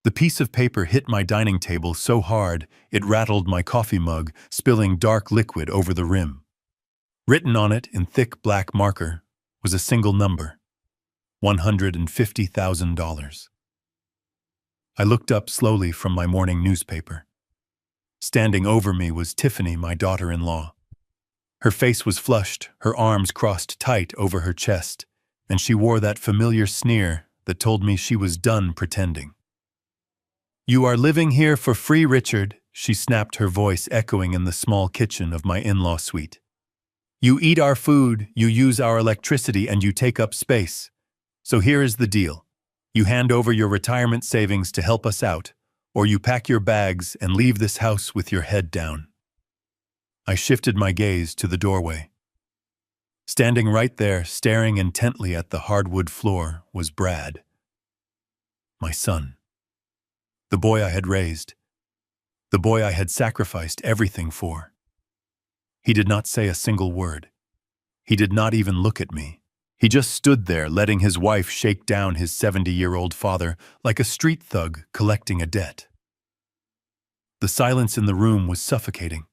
The piece of paper hit my dining table so hard it rattled my coffee mug, spilling dark liquid over the rim. Written on it in thick black marker was a single number: $150,000. I looked up slowly from my morning newspaper. Standing over me was Tiffany, my daughter-in-law. Her face was flushed, her arms crossed tight over her chest, and she wore that familiar sneer that told me she was done pretending. "You are living here for free, Richard," she snapped, her voice echoing in the small kitchen of my in-law suite. "You eat our food, you use our electricity, and you take up space. So here is the deal. You hand over your retirement savings to help us out, or you pack your bags and leave this house with your head down." I shifted my gaze to the doorway. Standing right there, staring intently at the hardwood floor, was Brad. My son. The boy I had raised. The boy I had sacrificed everything for. He did not say a single word. He did not even look at me. He just stood there, letting his wife shake down his 70-year-old father like a street thug collecting a debt. The silence in the room was suffocating.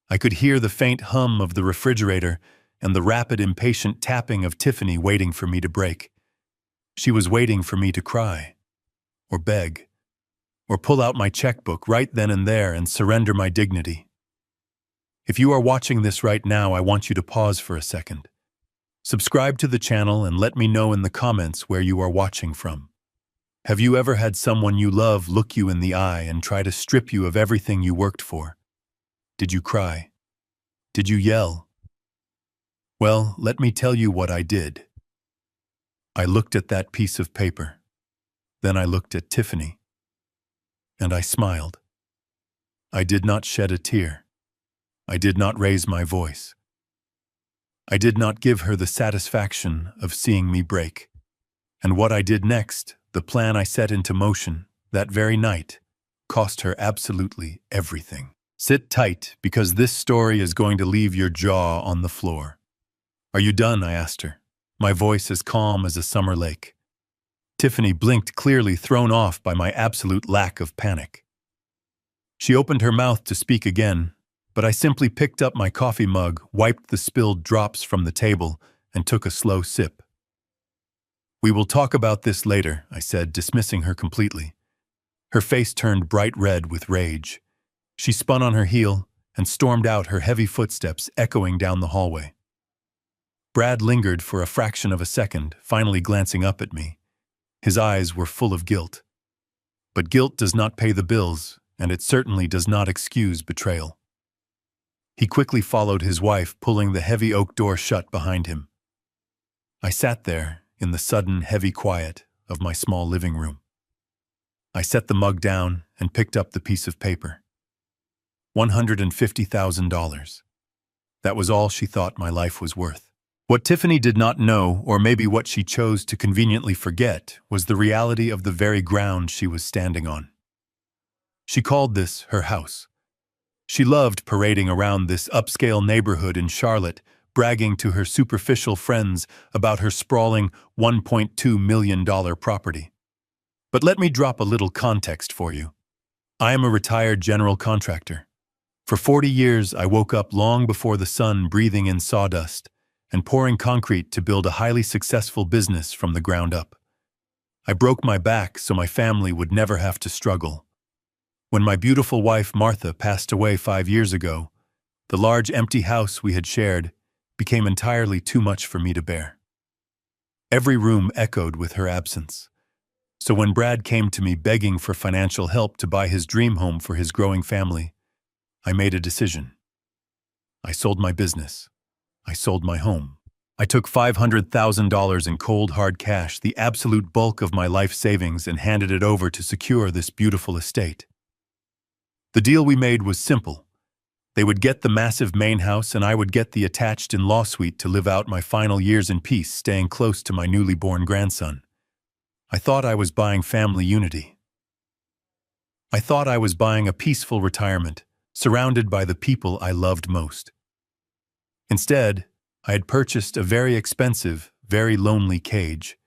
I could hear the faint hum of the refrigerator and the rapid, impatient tapping of Tiffany waiting for me to break. She was waiting for me to cry, or beg, or pull out my checkbook right then and there and surrender my dignity. If you are watching this right now, I want you to pause for a second. Subscribe to the channel and let me know in the comments where you are watching from. Have you ever had someone you love look you in the eye and try to strip you of everything you worked for? Did you cry? Did you yell? Well, let me tell you what I did. I looked at that piece of paper. Then I looked at Tiffany. And I smiled. I did not shed a tear. I did not raise my voice. I did not give her the satisfaction of seeing me break. And what I did next, the plan I set into motion that very night, cost her absolutely everything. Sit tight, because this story is going to leave your jaw on the floor. "Are you done?" I asked her, my voice as calm as a summer lake. Tiffany blinked, clearly thrown off by my absolute lack of panic. She opened her mouth to speak again, but I simply picked up my coffee mug, wiped the spilled drops from the table, and took a slow sip. "We will talk about this later," I said, dismissing her completely. Her face turned bright red with rage. She spun on her heel and stormed out, her heavy footsteps echoing down the hallway. Brad lingered for a fraction of a second, finally glancing up at me. His eyes were full of guilt. But guilt does not pay the bills, and it certainly does not excuse betrayal. He quickly followed his wife, pulling the heavy oak door shut behind him. I sat there in the sudden, heavy quiet of my small living room. I set the mug down and picked up the piece of paper. $150,000. That was all she thought my life was worth. What Tiffany did not know, or maybe what she chose to conveniently forget, was the reality of the very ground she was standing on. She called this her house. She loved parading around this upscale neighborhood in Charlotte, bragging to her superficial friends about her sprawling $1.2 million property. But let me drop a little context for you. I am a retired general contractor. For 40 years, I woke up long before the sun, breathing in sawdust and pouring concrete to build a highly successful business from the ground up. I broke my back so my family would never have to struggle. When my beautiful wife, Martha, passed away 5 years ago, the large empty house we had shared became entirely too much for me to bear. Every room echoed with her absence. So when Brad came to me begging for financial help to buy his dream home for his growing family, I made a decision. I sold my business. I sold my home. I took $500,000 in cold, hard cash, the absolute bulk of my life savings, and handed it over to secure this beautiful estate. The deal we made was simple. They would get the massive main house, and I would get the attached in-law suite to live out my final years in peace, staying close to my newly born grandson. I thought I was buying family unity. I thought I was buying a peaceful retirement, surrounded by the people I loved most. Instead, I had purchased a very expensive, very lonely cage.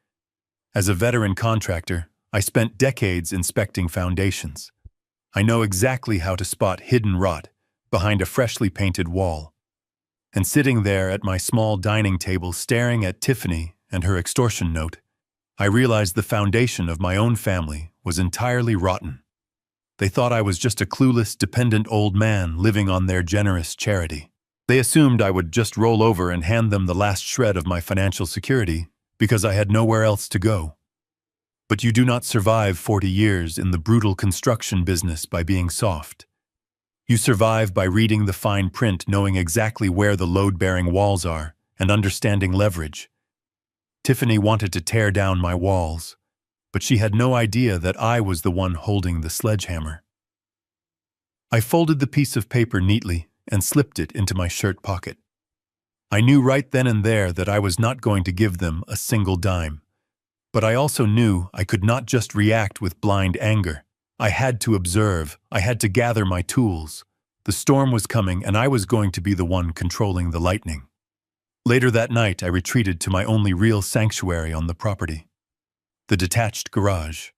As a veteran contractor, I spent decades inspecting foundations. I know exactly how to spot hidden rot behind a freshly painted wall. And sitting there at my small dining table staring at Tiffany and her extortion note, I realized the foundation of my own family was entirely rotten. They thought I was just a clueless, dependent old man living on their generous charity. They assumed I would just roll over and hand them the last shred of my financial security because I had nowhere else to go. But you do not survive 40 years in the brutal construction business by being soft. You survive by reading the fine print, knowing exactly where the load-bearing walls are, and understanding leverage. Tiffany wanted to tear down my walls, but she had no idea that I was the one holding the sledgehammer. I folded the piece of paper neatly and slipped it into my shirt pocket. I knew right then and there that I was not going to give them a single dime. But I also knew I could not just react with blind anger. I had to observe. I had to gather my tools. The storm was coming, and I was going to be the one controlling the lightning. Later that night, I retreated to my only real sanctuary on the property, the detached garage.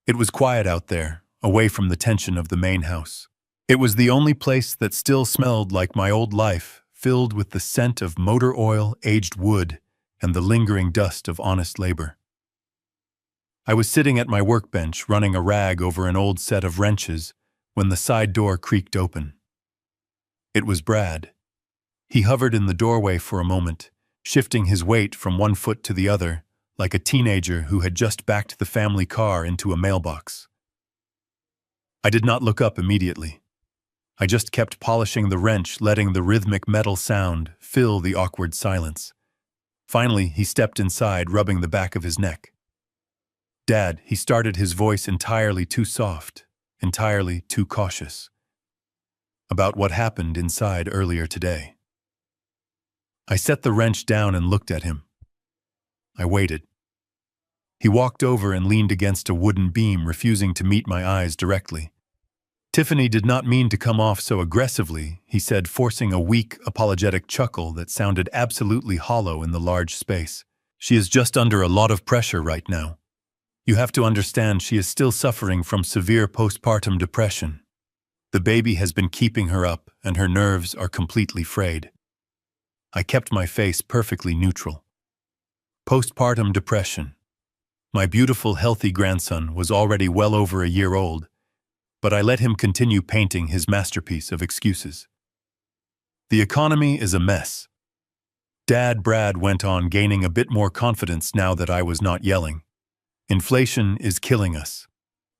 It was quiet out there, away from the tension of the main house. It was the only place that still smelled like my old life, filled with the scent of motor oil, aged wood, and the lingering dust of honest labor. I was sitting at my workbench, running a rag over an old set of wrenches, when the side door creaked open. It was Brad. He hovered in the doorway for a moment, shifting his weight from one foot to the other, like a teenager who had just backed the family car into a mailbox. I did not look up immediately. I just kept polishing the wrench, letting the rhythmic metal sound fill the awkward silence. Finally, he stepped inside, rubbing the back of his neck. "Dad," he started, his voice entirely too soft, entirely too cautious. "About what happened inside earlier today." I set the wrench down and looked at him. I waited. He walked over and leaned against a wooden beam, refusing to meet my eyes directly. "Tiffany did not mean to come off so aggressively," he said, forcing a weak, apologetic chuckle that sounded absolutely hollow in the large space. "She is just under a lot of pressure right now. You have to understand she is still suffering from severe postpartum depression. The baby has been keeping her up, and her nerves are completely frayed." I kept my face perfectly neutral. Postpartum depression. My beautiful, healthy grandson was already well over a year old, but I let him continue painting his masterpiece of excuses. "The economy is a mess." Dad, Brad went on, gaining a bit more confidence now that I was not yelling. "Inflation is killing us.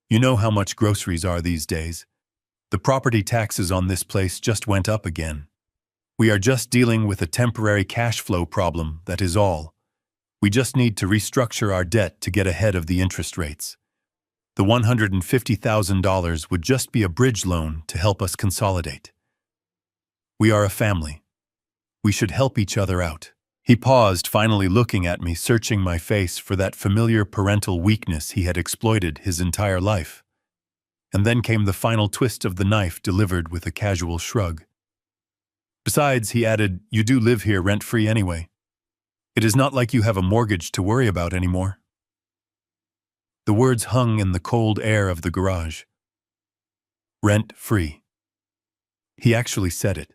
You know how much groceries are these days. The property taxes on this place just went up again. We are just dealing with a temporary cash flow problem, that is all. We just need to restructure our debt to get ahead of the interest rates. The $150,000 would just be a bridge loan to help us consolidate. We are a family. We should help each other out." He paused, finally looking at me, searching my face for that familiar parental weakness he had exploited his entire life. And then came the final twist of the knife, delivered with a casual shrug. "Besides," he added, "you do live here rent-free anyway. It is not like you have a mortgage to worry about anymore." The words hung in the cold air of the garage. Rent-free. He actually said it.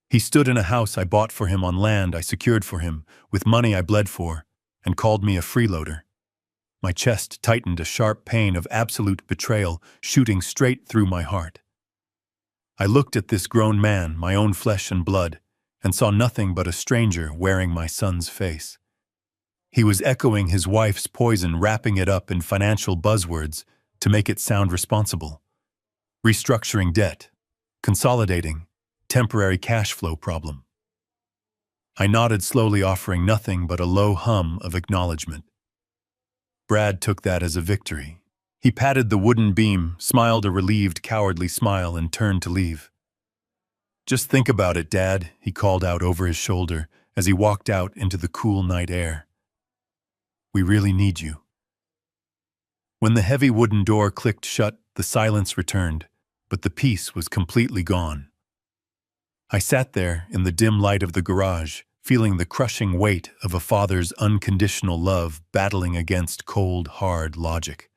He stood in a house I bought for him on land I secured for him, with money I bled for, and called me a freeloader. My chest tightened, a sharp pain of absolute betrayal shooting straight through my heart. I looked at this grown man, my own flesh and blood, and saw nothing but a stranger wearing my son's face. He was echoing his wife's poison, wrapping it up in financial buzzwords to make it sound responsible. Restructuring debt, consolidating, temporary cash flow problem. I nodded slowly, offering nothing but a low hum of acknowledgement. Brad took that as a victory. He patted the wooden beam, smiled a relieved, cowardly smile, and turned to leave. "Just think about it, Dad," he called out over his shoulder as he walked out into the cool night air. "We really need you." When the heavy wooden door clicked shut, the silence returned, but the peace was completely gone. I sat there in the dim light of the garage, feeling the crushing weight of a father's unconditional love battling against cold, hard logic.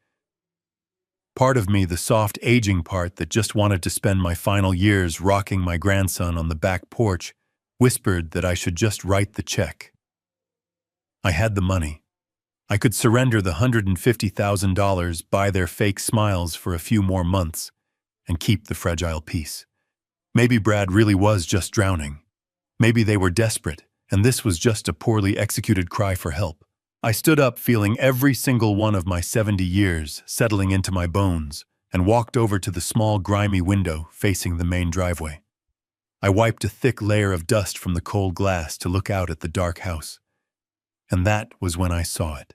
Part of me, the soft, aging part that just wanted to spend my final years rocking my grandson on the back porch, whispered that I should just write the check. I had the money. I could surrender the $150,000, buy their fake smiles for a few more months, and keep the fragile peace. Maybe Brad really was just drowning. Maybe they were desperate, and this was just a poorly executed cry for help. I stood up, feeling every single one of my 70 years settling into my bones, and walked over to the small, grimy window facing the main driveway. I wiped a thick layer of dust from the cold glass to look out at the dark house. And that was when I saw it.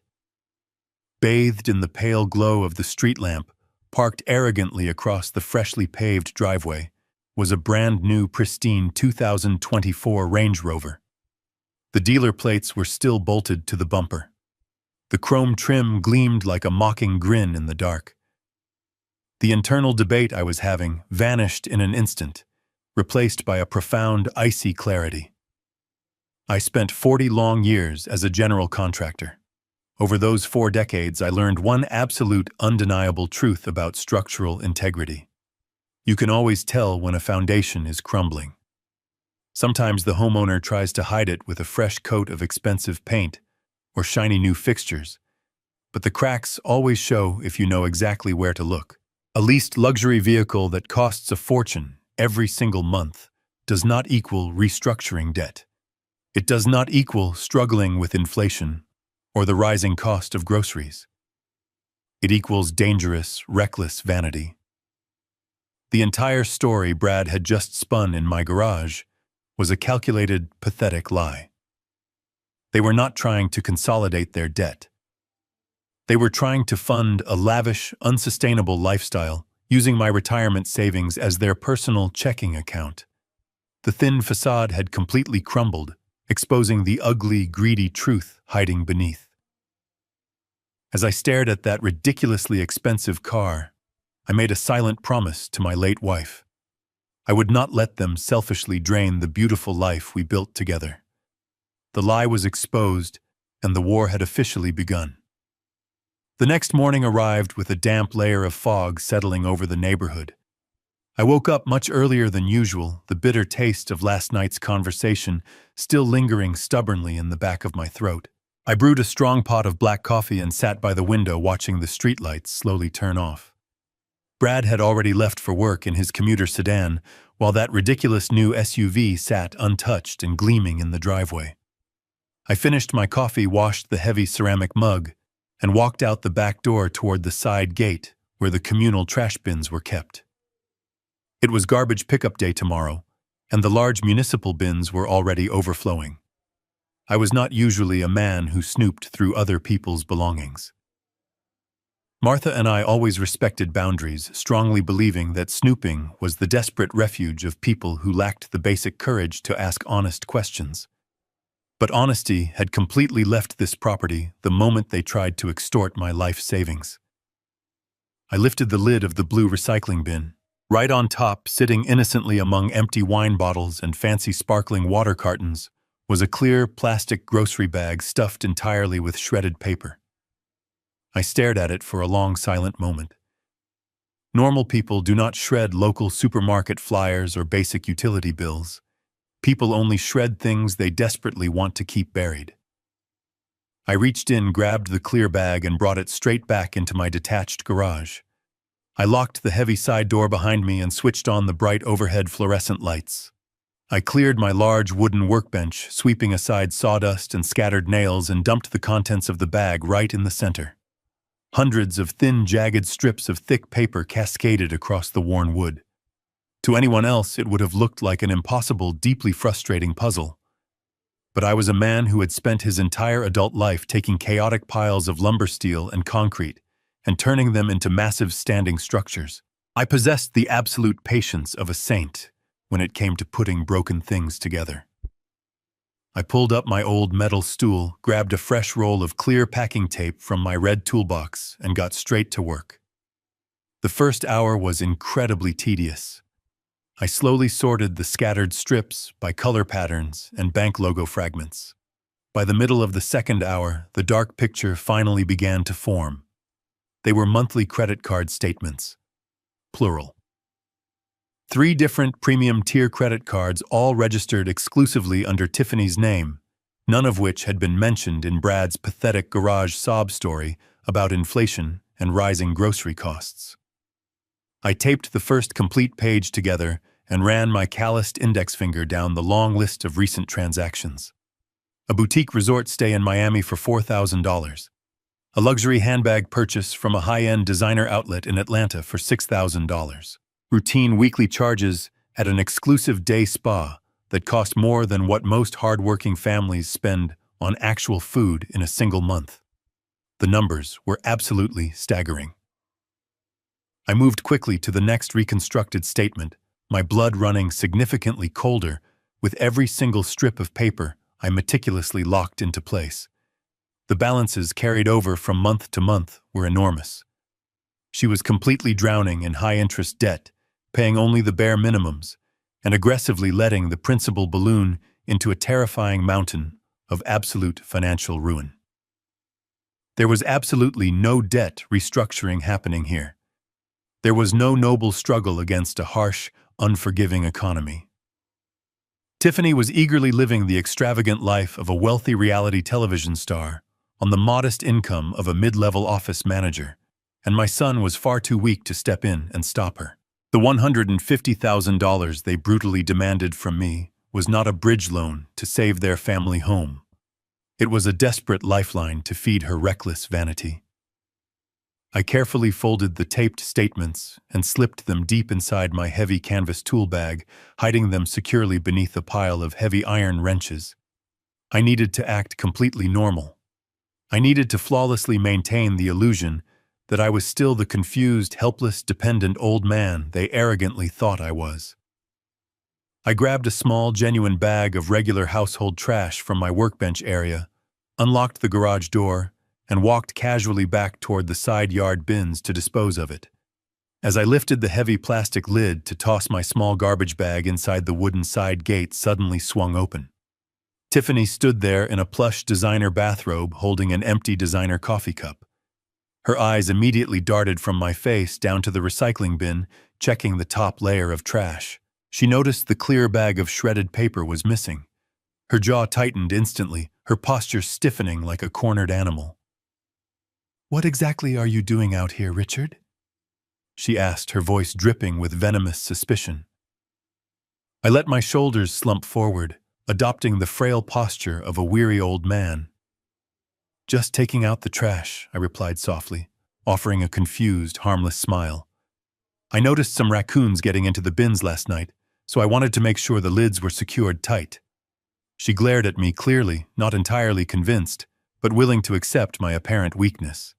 Bathed in the pale glow of the street lamp, parked arrogantly across the freshly paved driveway, was a brand-new, pristine 2024 Range Rover. The dealer plates were still bolted to the bumper. The chrome trim gleamed like a mocking grin in the dark. The internal debate I was having vanished in an instant, replaced by a profound, icy clarity. I spent 40 long years as a general contractor. Over those 4 decades, I learned one absolute, undeniable truth about structural integrity. You can always tell when a foundation is crumbling. Sometimes the homeowner tries to hide it with a fresh coat of expensive paint or shiny new fixtures, but the cracks always show if you know exactly where to look. A leased luxury vehicle that costs a fortune every single month does not equal restructuring debt. It does not equal struggling with inflation or the rising cost of groceries. It equals dangerous, reckless vanity. The entire story Brad had just spun in my garage was a calculated, pathetic lie. They were not trying to consolidate their debt. They were trying to fund a lavish, unsustainable lifestyle using my retirement savings as their personal checking account. The thin facade had completely crumbled, exposing the ugly, greedy truth hiding beneath. As I stared at that ridiculously expensive car, I made a silent promise to my late wife. I would not let them selfishly drain the beautiful life we built together. The lie was exposed, and the war had officially begun. The next morning arrived with a damp layer of fog settling over the neighborhood. I woke up much earlier than usual, the bitter taste of last night's conversation still lingering stubbornly in the back of my throat. I brewed a strong pot of black coffee and sat by the window watching the streetlights slowly turn off. Brad had already left for work in his commuter sedan, while that ridiculous new SUV sat untouched and gleaming in the driveway. I finished my coffee, washed the heavy ceramic mug, and walked out the back door toward the side gate where the communal trash bins were kept. It was garbage pickup day tomorrow, and the large municipal bins were already overflowing. I was not usually a man who snooped through other people's belongings. Martha and I always respected boundaries, strongly believing that snooping was the desperate refuge of people who lacked the basic courage to ask honest questions. But honesty had completely left this property the moment they tried to extort my life savings. I lifted the lid of the blue recycling bin. Right on top, sitting innocently among empty wine bottles and fancy sparkling water cartons, was a clear plastic grocery bag stuffed entirely with shredded paper. I stared at it for a long, silent moment. Normal people do not shred local supermarket flyers or basic utility bills. People only shred things they desperately want to keep buried. I reached in, grabbed the clear bag, and brought it straight back into my detached garage. I locked the heavy side door behind me and switched on the bright overhead fluorescent lights. I cleared my large wooden workbench, sweeping aside sawdust and scattered nails, and dumped the contents of the bag right in the center. Hundreds of thin, jagged strips of thick paper cascaded across the worn wood. To anyone else, it would have looked like an impossible, deeply frustrating puzzle. But I was a man who had spent his entire adult life taking chaotic piles of lumber, steel, and concrete and turning them into massive standing structures. I possessed the absolute patience of a saint when it came to putting broken things together. I pulled up my old metal stool, grabbed a fresh roll of clear packing tape from my red toolbox, and got straight to work. The first hour was incredibly tedious. I slowly sorted the scattered strips by color patterns and bank logo fragments. By the middle of the second hour, the dark picture finally began to form. They were monthly credit card statements. Plural. 3 different premium tier credit cards, all registered exclusively under Tiffany's name, none of which had been mentioned in Brad's pathetic garage sob story about inflation and rising grocery costs. I taped the first complete page together and ran my calloused index finger down the long list of recent transactions. A boutique resort stay in Miami for $4,000. A luxury handbag purchase from a high-end designer outlet in Atlanta for $6,000. Routine weekly charges at an exclusive day spa that cost more than what most hard-working families spend on actual food in a single month. The numbers were absolutely staggering. I moved quickly to the next reconstructed statement, my blood running significantly colder with every single strip of paper I meticulously locked into place. The balances carried over from month to month were enormous. She was completely drowning in high-interest debt, paying only the bare minimums, and aggressively letting the principal balloon into a terrifying mountain of absolute financial ruin. There was absolutely no debt restructuring happening here. There was no noble struggle against a harsh, unforgiving economy. Tiffany was eagerly living the extravagant life of a wealthy reality television star on the modest income of a mid-level office manager, and my son was far too weak to step in and stop her. The $150,000 they brutally demanded from me was not a bridge loan to save their family home. It was a desperate lifeline to feed her reckless vanity. I carefully folded the taped statements and slipped them deep inside my heavy canvas tool bag, hiding them securely beneath a pile of heavy iron wrenches. I needed to act completely normal. I needed to flawlessly maintain the illusion that I was still the confused, helpless, dependent old man they arrogantly thought I was. I grabbed a small, genuine bag of regular household trash from my workbench area, unlocked the garage door, and walked casually back toward the side yard bins to dispose of it. As I lifted the heavy plastic lid to toss my small garbage bag inside, the wooden side gate suddenly swung open. Tiffany stood there in a plush designer bathrobe holding an empty designer coffee cup. Her eyes immediately darted from my face down to the recycling bin, checking the top layer of trash. She noticed the clear bag of shredded paper was missing. Her jaw tightened instantly, her posture stiffening like a cornered animal. "What exactly are you doing out here, Richard?" she asked, her voice dripping with venomous suspicion. I let my shoulders slump forward, adopting the frail posture of a weary old man. "Just taking out the trash," I replied softly, offering a confused, harmless smile. "I noticed some raccoons getting into the bins last night, so I wanted to make sure the lids were secured tight." She glared at me clearly, not entirely convinced, but willing to accept my apparent weakness.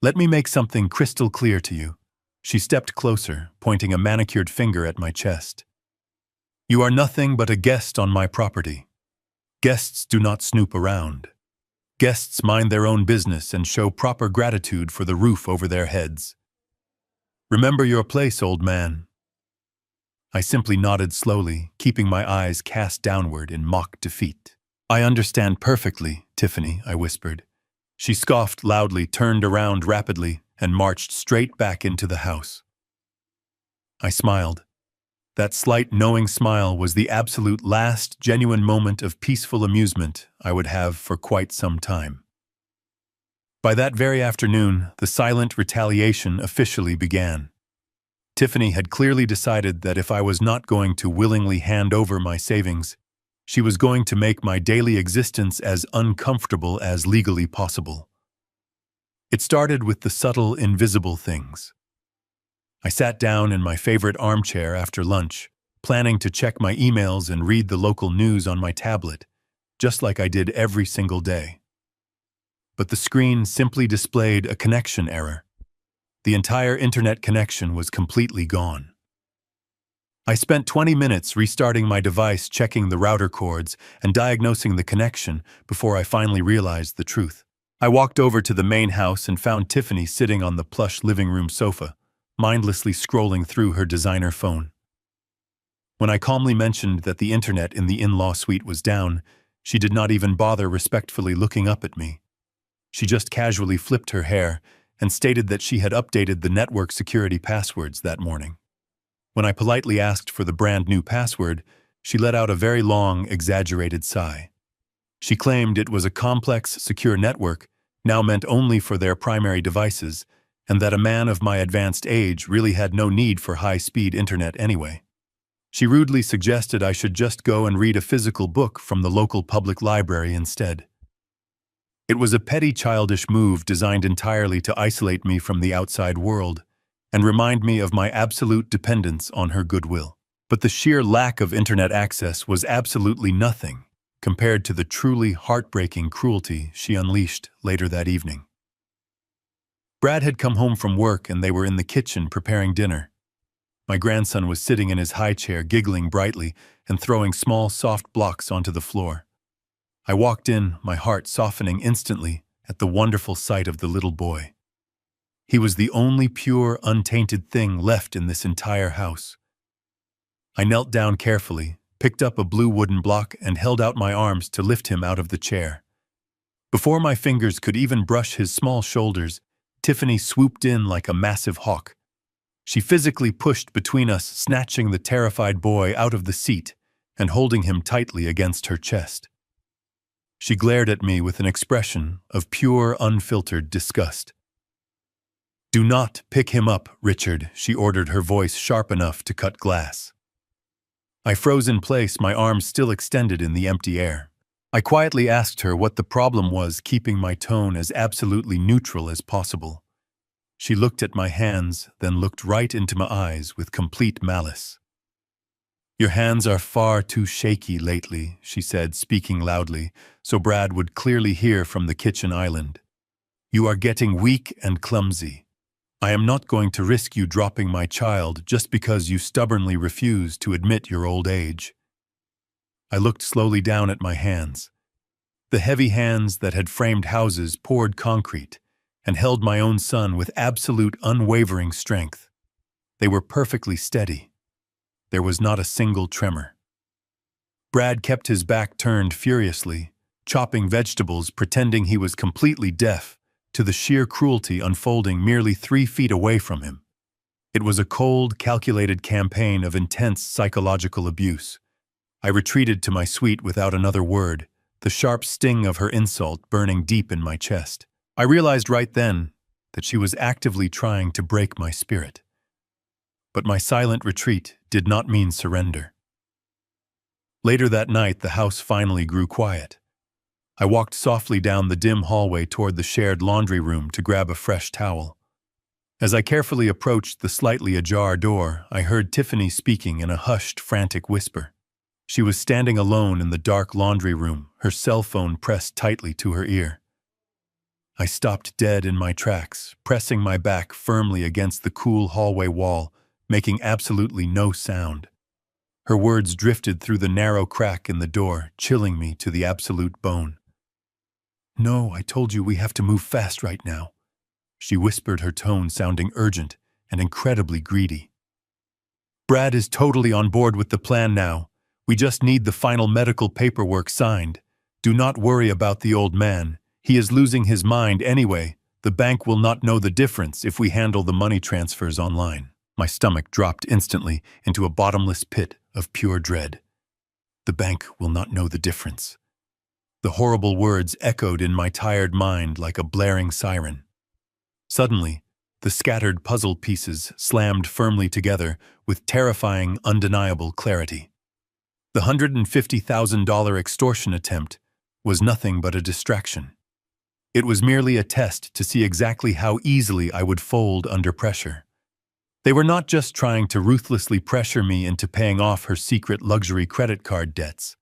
"Let me make something crystal clear to you." She stepped closer, pointing a manicured finger at my chest. "You are nothing but a guest on my property. Guests do not snoop around. Guests mind their own business and show proper gratitude for the roof over their heads. Remember your place, old man." I simply nodded slowly, keeping my eyes cast downward in mock defeat. "I understand perfectly, Tiffany," I whispered. She scoffed loudly, turned around rapidly, and marched straight back into the house. I smiled. That slight, knowing smile was the absolute last genuine moment of peaceful amusement I would have for quite some time. By that very afternoon, the silent retaliation officially began. Tiffany had clearly decided that if I was not going to willingly hand over my savings, she was going to make my daily existence as uncomfortable as legally possible. It started with the subtle, invisible things. I sat down in my favorite armchair after lunch, planning to check my emails and read the local news on my tablet, just like I did every single day. But the screen simply displayed a connection error. The entire internet connection was completely gone. I spent 20 minutes restarting my device, checking the router cords, and diagnosing the connection before I finally realized the truth. I walked over to the main house and found Tiffany sitting on the plush living room sofa, mindlessly scrolling through her designer phone. When I calmly mentioned that the internet in the in-law suite was down, she did not even bother respectfully looking up at me. She just casually flipped her hair and stated that she had updated the network security passwords that morning. When I politely asked for the brand new password, she let out a very long, exaggerated sigh. She claimed it was a complex, secure network, now meant only for their primary devices, and that a man of my advanced age really had no need for high-speed internet anyway. She rudely suggested I should just go and read a physical book from the local public library instead. It was a petty, childish move designed entirely to isolate me from the outside world and remind me of my absolute dependence on her goodwill. But the sheer lack of internet access was absolutely nothing compared to the truly heartbreaking cruelty she unleashed later that evening. Brad had come home from work and they were in the kitchen preparing dinner. My grandson was sitting in his high chair, giggling brightly and throwing small, soft blocks onto the floor. I walked in, my heart softening instantly at the wonderful sight of the little boy. He was the only pure, untainted thing left in this entire house. I knelt down carefully, picked up a blue wooden block, and held out my arms to lift him out of the chair. Before my fingers could even brush his small shoulders, Tiffany swooped in like a massive hawk. She physically pushed between us, snatching the terrified boy out of the seat and holding him tightly against her chest. She glared at me with an expression of pure, unfiltered disgust. "Do not pick him up, Richard," she ordered, her voice sharp enough to cut glass. I froze in place, my arms still extended in the empty air. I quietly asked her what the problem was, keeping my tone as absolutely neutral as possible. She looked at my hands, then looked right into my eyes with complete malice. "Your hands are far too shaky lately," she said, speaking loudly, so Brad would clearly hear from the kitchen island. "You are getting weak and clumsy. I am not going to risk you dropping my child just because you stubbornly refuse to admit your old age." I looked slowly down at my hands. The heavy hands that had framed houses, poured concrete, and held my own son with absolute unwavering strength. They were perfectly steady. There was not a single tremor. Brad kept his back turned furiously, chopping vegetables, pretending he was completely deaf to the sheer cruelty unfolding merely 3 feet away from him. It was a cold, calculated campaign of intense psychological abuse. I retreated to my suite without another word, the sharp sting of her insult burning deep in my chest. I realized right then that she was actively trying to break my spirit. But my silent retreat did not mean surrender. Later that night, the house finally grew quiet. I walked softly down the dim hallway toward the shared laundry room to grab a fresh towel. As I carefully approached the slightly ajar door, I heard Tiffany speaking in a hushed, frantic whisper. She was standing alone in the dark laundry room, her cell phone pressed tightly to her ear. I stopped dead in my tracks, pressing my back firmly against the cool hallway wall, making absolutely no sound. Her words drifted through the narrow crack in the door, chilling me to the absolute bone. "No, I told you we have to move fast right now," she whispered, her tone sounding urgent and incredibly greedy. "Brad is totally on board with the plan now. We just need the final medical paperwork signed. Do not worry about the old man. He is losing his mind anyway. The bank will not know the difference if we handle the money transfers online." My stomach dropped instantly into a bottomless pit of pure dread. The bank will not know the difference. The horrible words echoed in my tired mind like a blaring siren. Suddenly, the scattered puzzle pieces slammed firmly together with terrifying, undeniable clarity. The $150,000 extortion attempt was nothing but a distraction. It was merely a test to see exactly how easily I would fold under pressure. They were not just trying to ruthlessly pressure me into paying off her secret luxury credit card debts.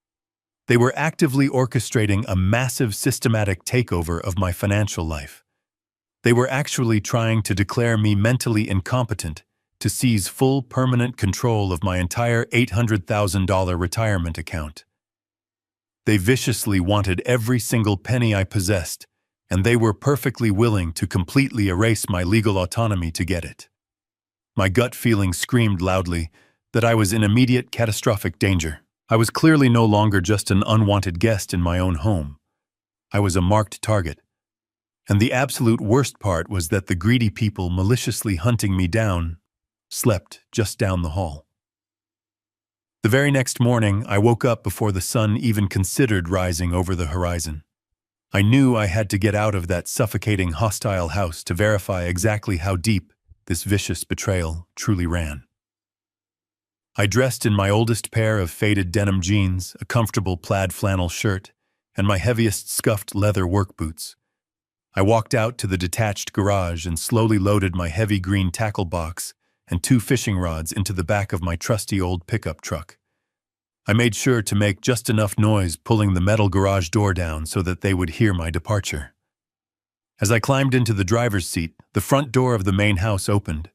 They were actively orchestrating a massive systematic takeover of my financial life. They were actually trying to declare me mentally incompetent, to seize full permanent control of my entire $800,000 retirement account. They viciously wanted every single penny I possessed, and they were perfectly willing to completely erase my legal autonomy to get it. My gut feeling screamed loudly, that I was in immediate catastrophic danger. I was clearly no longer just an unwanted guest in my own home. I was a marked target. And the absolute worst part was that the greedy people maliciously hunting me down slept just down the hall. The very next morning, I woke up before the sun even considered rising over the horizon. I knew I had to get out of that suffocating, hostile house to verify exactly how deep this vicious betrayal truly ran. I dressed in my oldest pair of faded denim jeans, a comfortable plaid flannel shirt, and my heaviest scuffed leather work boots. I walked out to the detached garage and slowly loaded my heavy green tackle box and 2 fishing rods into the back of my trusty old pickup truck. I made sure to make just enough noise pulling the metal garage door down so that they would hear my departure. As I climbed into the driver's seat, the front door of the main house opened.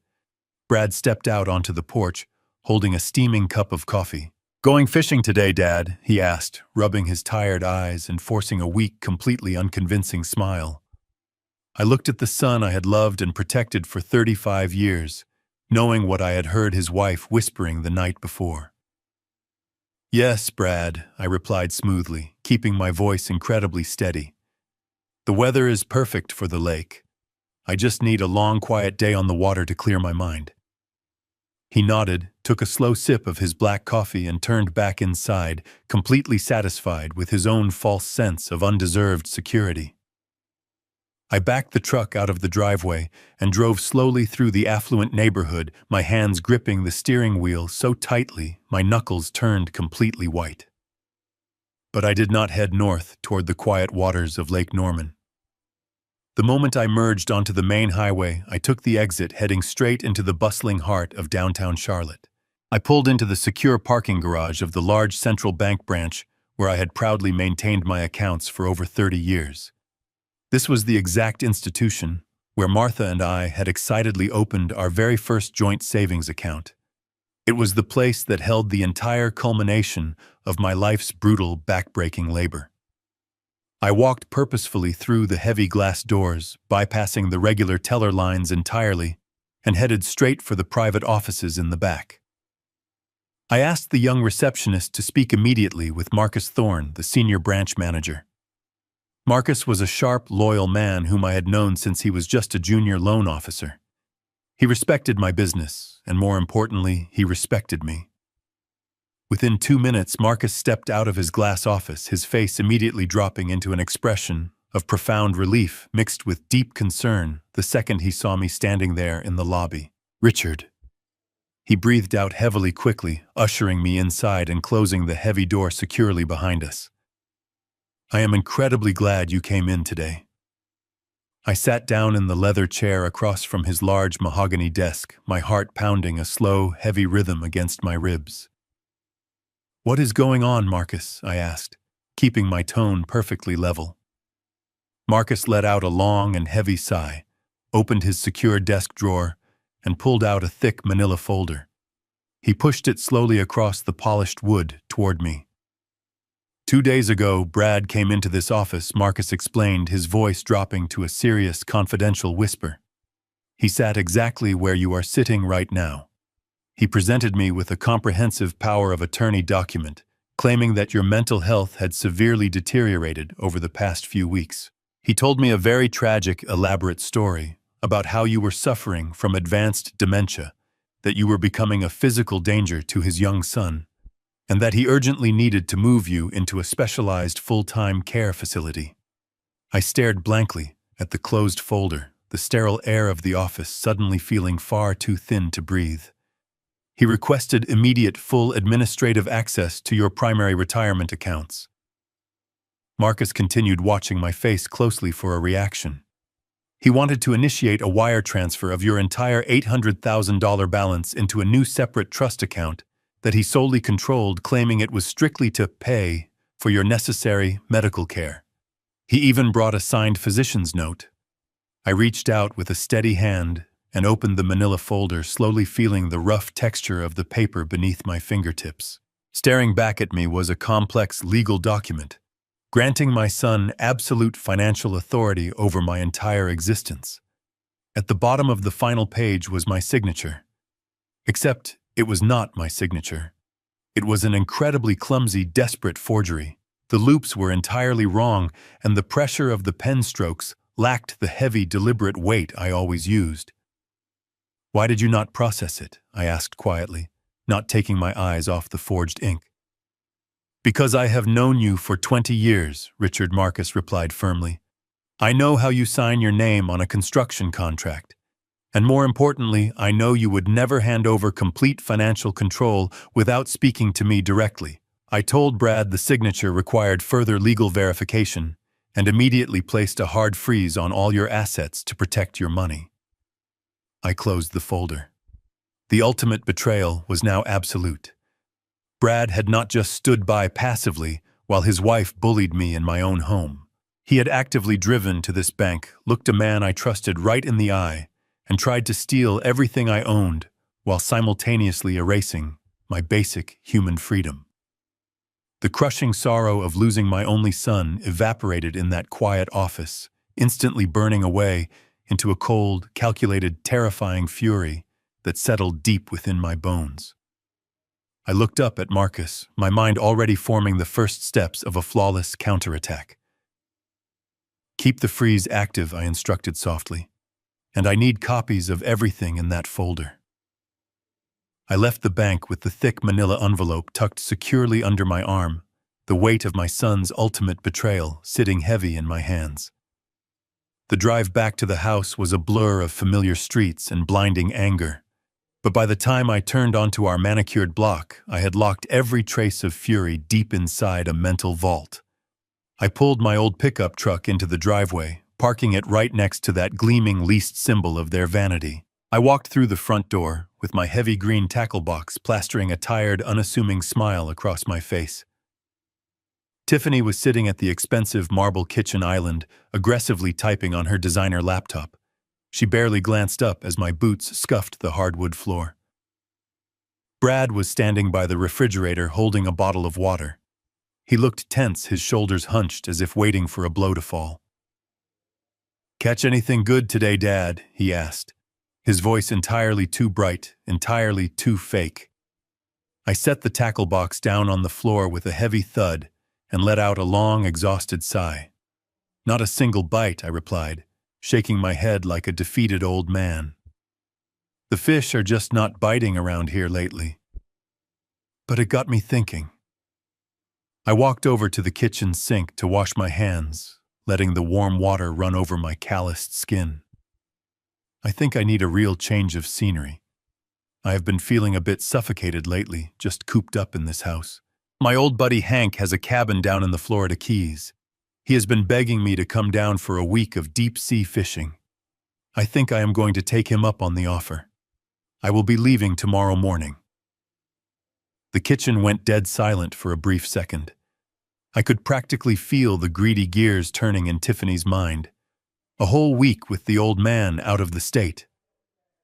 Brad stepped out onto the porch, holding a steaming cup of coffee. "Going fishing today, Dad?" he asked, rubbing his tired eyes and forcing a weak, completely unconvincing smile. I looked at the son I had loved and protected for 35 years, knowing what I had heard his wife whispering the night before. "Yes, Brad," I replied smoothly, keeping my voice incredibly steady. "The weather is perfect for the lake. I just need a long, quiet day on the water to clear my mind." He nodded, took a slow sip of his black coffee and turned back inside, completely satisfied with his own false sense of undeserved security. I backed the truck out of the driveway and drove slowly through the affluent neighborhood, my hands gripping the steering wheel so tightly my knuckles turned completely white. But I did not head north toward the quiet waters of Lake Norman. The moment I merged onto the main highway, I took the exit heading straight into the bustling heart of downtown Charlotte. I pulled into the secure parking garage of the large central bank branch where I had proudly maintained my accounts for over 30 years. This was the exact institution where Martha and I had excitedly opened our very first joint savings account. It was the place that held the entire culmination of my life's brutal, back-breaking labor. I walked purposefully through the heavy glass doors, bypassing the regular teller lines entirely, and headed straight for the private offices in the back. I asked the young receptionist to speak immediately with Marcus Thorne, the senior branch manager. Marcus was a sharp, loyal man whom I had known since he was just a junior loan officer. He respected my business, and more importantly, he respected me. Within 2 minutes, Marcus stepped out of his glass office, his face immediately dropping into an expression of profound relief mixed with deep concern the second he saw me standing there in the lobby. "Richard." He breathed out heavily quickly, ushering me inside and closing the heavy door securely behind us. "I am incredibly glad you came in today." I sat down in the leather chair across from his large mahogany desk, my heart pounding a slow, heavy rhythm against my ribs. "What is going on, Marcus?" I asked, keeping my tone perfectly level. Marcus let out a long and heavy sigh, opened his secure desk drawer, and pulled out a thick manila folder. He pushed it slowly across the polished wood toward me. "2 days ago, Brad came into this office," Marcus explained, his voice dropping to a serious, confidential whisper. "He sat exactly where you are sitting right now. He presented me with a comprehensive power of attorney document, claiming that your mental health had severely deteriorated over the past few weeks. He told me a very tragic, elaborate story about how you were suffering from advanced dementia, that you were becoming a physical danger to his young son, and that he urgently needed to move you into a specialized full-time care facility." I stared blankly at the closed folder, the sterile air of the office suddenly feeling far too thin to breathe. "He requested immediate full administrative access to your primary retirement accounts." Marcus continued watching my face closely for a reaction. "He wanted to initiate a wire transfer of your entire $800,000 balance into a new separate trust account that he solely controlled, claiming it was strictly to pay for your necessary medical care. He even brought a signed physician's note." I reached out with a steady hand and opened the manila folder, slowly feeling the rough texture of the paper beneath my fingertips. Staring back at me was a complex legal document, granting my son absolute financial authority over my entire existence. At the bottom of the final page was my signature. Except It was not my signature. It was an incredibly clumsy, desperate forgery. The loops were entirely wrong, and the pressure of the pen strokes lacked the heavy, deliberate weight I always used. "Why did you not process it?" I asked quietly, not taking my eyes off the forged ink. "Because I have known you for 20 years, Richard," Marcus replied firmly. "I know how you sign your name on a construction contract. And more importantly, I know you would never hand over complete financial control without speaking to me directly." I told Brad the signature required further legal verification and immediately placed a hard freeze on all your assets to protect your money. I closed the folder. The ultimate betrayal was now absolute. Brad had not just stood by passively while his wife bullied me in my own home. He had actively driven to this bank, looked a man I trusted right in the eye, and tried to steal everything I owned while simultaneously erasing my basic human freedom. The crushing sorrow of losing my only son evaporated in that quiet office, instantly burning away into a cold, calculated, terrifying fury that settled deep within my bones. I looked up at Marcus, my mind already forming the first steps of a flawless counterattack. "Keep the freeze active," I instructed softly, "and I need copies of everything in that folder." I left the bank with the thick manila envelope tucked securely under my arm, the weight of my son's ultimate betrayal sitting heavy in my hands. The drive back to the house was a blur of familiar streets and blinding anger, but by the time I turned onto our manicured block, I had locked every trace of fury deep inside a mental vault. I pulled my old pickup truck into the driveway, parking it right next to that gleaming least symbol of their vanity. I walked through the front door, with my heavy green tackle box plastering a tired, unassuming smile across my face. Tiffany was sitting at the expensive marble kitchen island, aggressively typing on her designer laptop. She barely glanced up as my boots scuffed the hardwood floor. Brad was standing by the refrigerator holding a bottle of water. He looked tense, his shoulders hunched as if waiting for a blow to fall. "Catch anything good today, Dad?" he asked, his voice entirely too bright, entirely too fake. I set the tackle box down on the floor with a heavy thud and let out a long, exhausted sigh. "Not a single bite," I replied, shaking my head like a defeated old man. "The fish are just not biting around here lately." But it got me thinking. I walked over to the kitchen sink to wash my hands, letting the warm water run over my calloused skin. I think I need a real change of scenery. I have been feeling a bit suffocated lately, just cooped up in this house. My old buddy Hank has a cabin down in the Florida Keys. He has been begging me to come down for a week of deep-sea fishing. I think I am going to take him up on the offer. I will be leaving tomorrow morning. The kitchen went dead silent for a brief second. I could practically feel the greedy gears turning in Tiffany's mind. A whole week with the old man out of the state.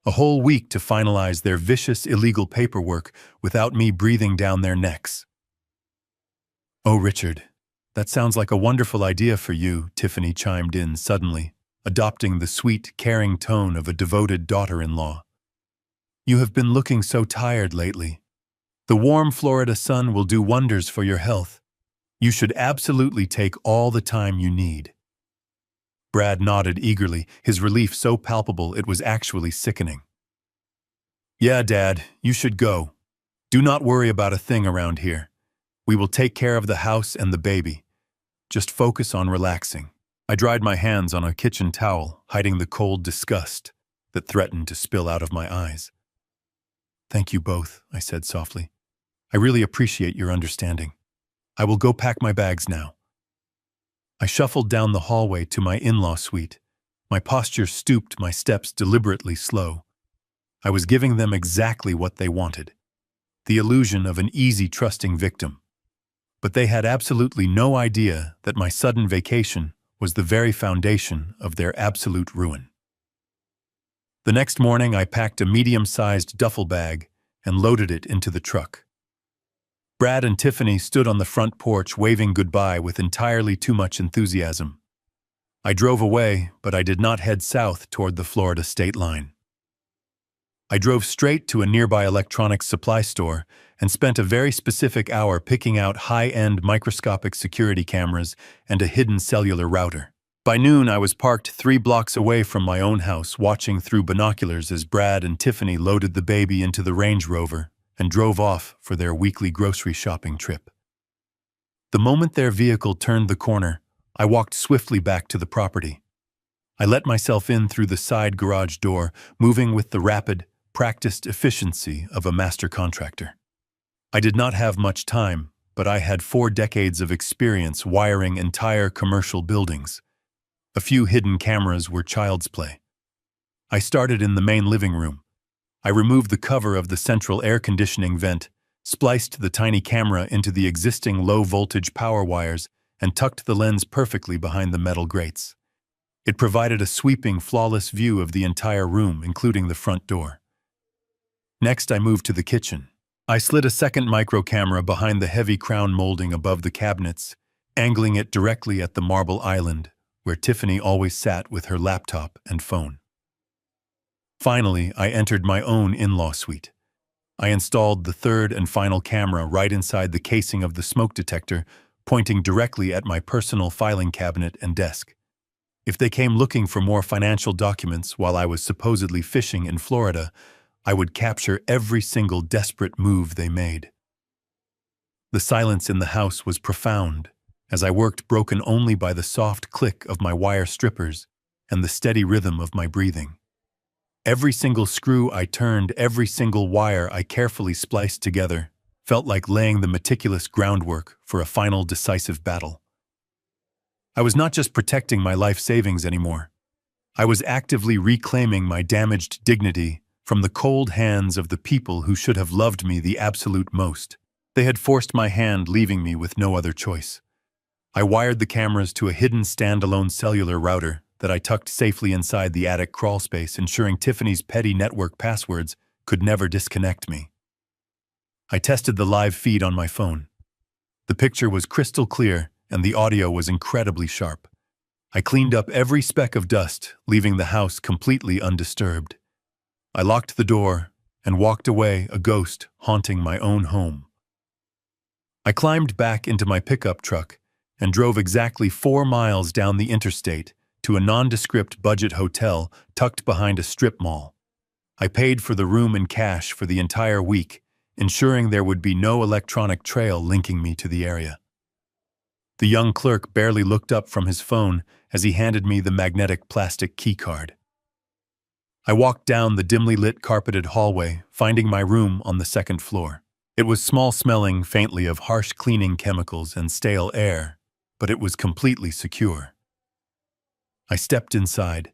A whole week to finalize their vicious, illegal paperwork without me breathing down their necks. "Oh, Richard, that sounds like a wonderful idea for you," Tiffany chimed in suddenly, adopting the sweet, caring tone of a devoted daughter-in-law. "You have been looking so tired lately. The warm Florida sun will do wonders for your health. You should absolutely take all the time you need." Brad nodded eagerly, his relief so palpable it was actually sickening. "Yeah, Dad, you should go. Do not worry about a thing around here. We will take care of the house and the baby. Just focus on relaxing." I dried my hands on a kitchen towel, hiding the cold disgust that threatened to spill out of my eyes. "Thank you both," I said softly. "I really appreciate your understanding. I will go pack my bags now." I shuffled down the hallway to my in-law suite. My posture stooped, my steps deliberately slow. I was giving them exactly what they wanted. The illusion of an easy, trusting victim. But they had absolutely no idea that my sudden vacation was the very foundation of their absolute ruin. The next morning, I packed a medium-sized duffel bag and loaded it into the truck. Brad and Tiffany stood on the front porch waving goodbye with entirely too much enthusiasm. I drove away, but I did not head south toward the Florida state line. I drove straight to a nearby electronics supply store and spent a very specific hour picking out high-end microscopic security cameras and a hidden cellular router. By noon, I was parked 3 blocks away from my own house, watching through binoculars as Brad and Tiffany loaded the baby into the Range Rover and drove off for their weekly grocery shopping trip. The moment their vehicle turned the corner, I walked swiftly back to the property. I let myself in through the side garage door, moving with the rapid, practiced efficiency of a master contractor. I did not have much time, but I had 4 decades of experience wiring entire commercial buildings. A few hidden cameras were child's play. I started in the main living room. I removed the cover of the central air conditioning vent, spliced the tiny camera into the existing low-voltage power wires, and tucked the lens perfectly behind the metal grates. It provided a sweeping, flawless view of the entire room, including the front door. Next, I moved to the kitchen. I slid a second micro camera behind the heavy crown molding above the cabinets, angling it directly at the marble island, where Tiffany always sat with her laptop and phone. Finally, I entered my own in-law suite. I installed the third and final camera right inside the casing of the smoke detector, pointing directly at my personal filing cabinet and desk. If they came looking for more financial documents while I was supposedly fishing in Florida, I would capture every single desperate move they made. The silence in the house was profound, as I worked, broken only by the soft click of my wire strippers and the steady rhythm of my breathing. Every single screw I turned, every single wire I carefully spliced together, felt like laying the meticulous groundwork for a final decisive battle. I was not just protecting my life savings anymore. I was actively reclaiming my damaged dignity from the cold hands of the people who should have loved me the absolute most. They had forced my hand, leaving me with no other choice. I wired the cameras to a hidden standalone cellular router that I tucked safely inside the attic crawlspace, ensuring Tiffany's petty network passwords could never disconnect me. I tested the live feed on my phone. The picture was crystal clear and the audio was incredibly sharp. I cleaned up every speck of dust, leaving the house completely undisturbed. I locked the door and walked away, a ghost haunting my own home. I climbed back into my pickup truck and drove exactly 4 miles down the interstate to a nondescript budget hotel tucked behind a strip mall. I paid for the room in cash for the entire week, ensuring there would be no electronic trail linking me to the area. The young clerk barely looked up from his phone as he handed me the magnetic plastic keycard. I walked down the dimly lit carpeted hallway, finding my room on the 2nd floor. It was small, smelling faintly of harsh cleaning chemicals and stale air, but it was completely secure. I stepped inside,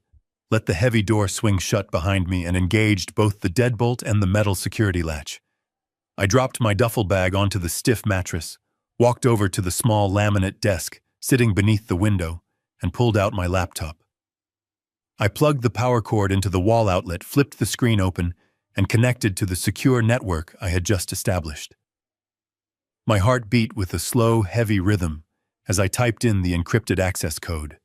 let the heavy door swing shut behind me, and engaged both the deadbolt and the metal security latch. I dropped my duffel bag onto the stiff mattress, walked over to the small laminate desk sitting beneath the window, and pulled out my laptop. I plugged the power cord into the wall outlet, flipped the screen open, and connected to the secure network I had just established. My heart beat with a slow, heavy rhythm as I typed in the encrypted access code.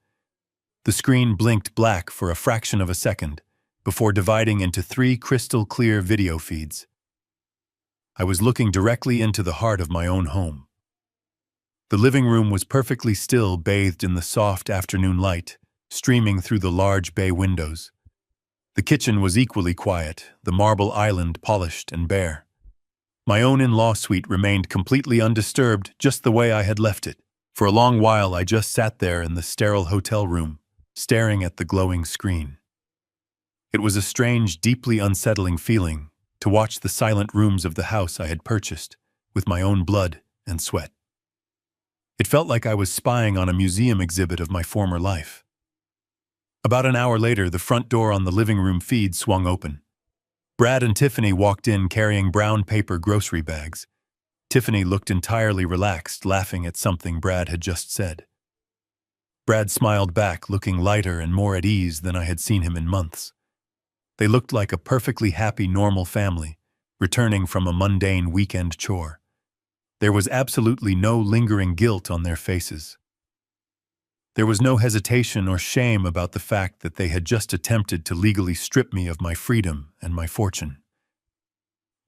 The screen blinked black for a fraction of a second before dividing into 3 crystal-clear video feeds. I was looking directly into the heart of my own home. The living room was perfectly still, bathed in the soft afternoon light streaming through the large bay windows. The kitchen was equally quiet, the marble island polished and bare. My own in-law suite remained completely undisturbed, just the way I had left it. For a long while, I just sat there in the sterile hotel room, staring at the glowing screen. It was a strange, deeply unsettling feeling to watch the silent rooms of the house I had purchased with my own blood and sweat. It felt like I was spying on a museum exhibit of my former life. About an hour later, the front door on the living room feed swung open. Brad and Tiffany walked in carrying brown paper grocery bags. Tiffany looked entirely relaxed, laughing at something Brad had just said. Brad smiled back, looking lighter and more at ease than I had seen him in months. They looked like a perfectly happy, normal family, returning from a mundane weekend chore. There was absolutely no lingering guilt on their faces. There was no hesitation or shame about the fact that they had just attempted to legally strip me of my freedom and my fortune.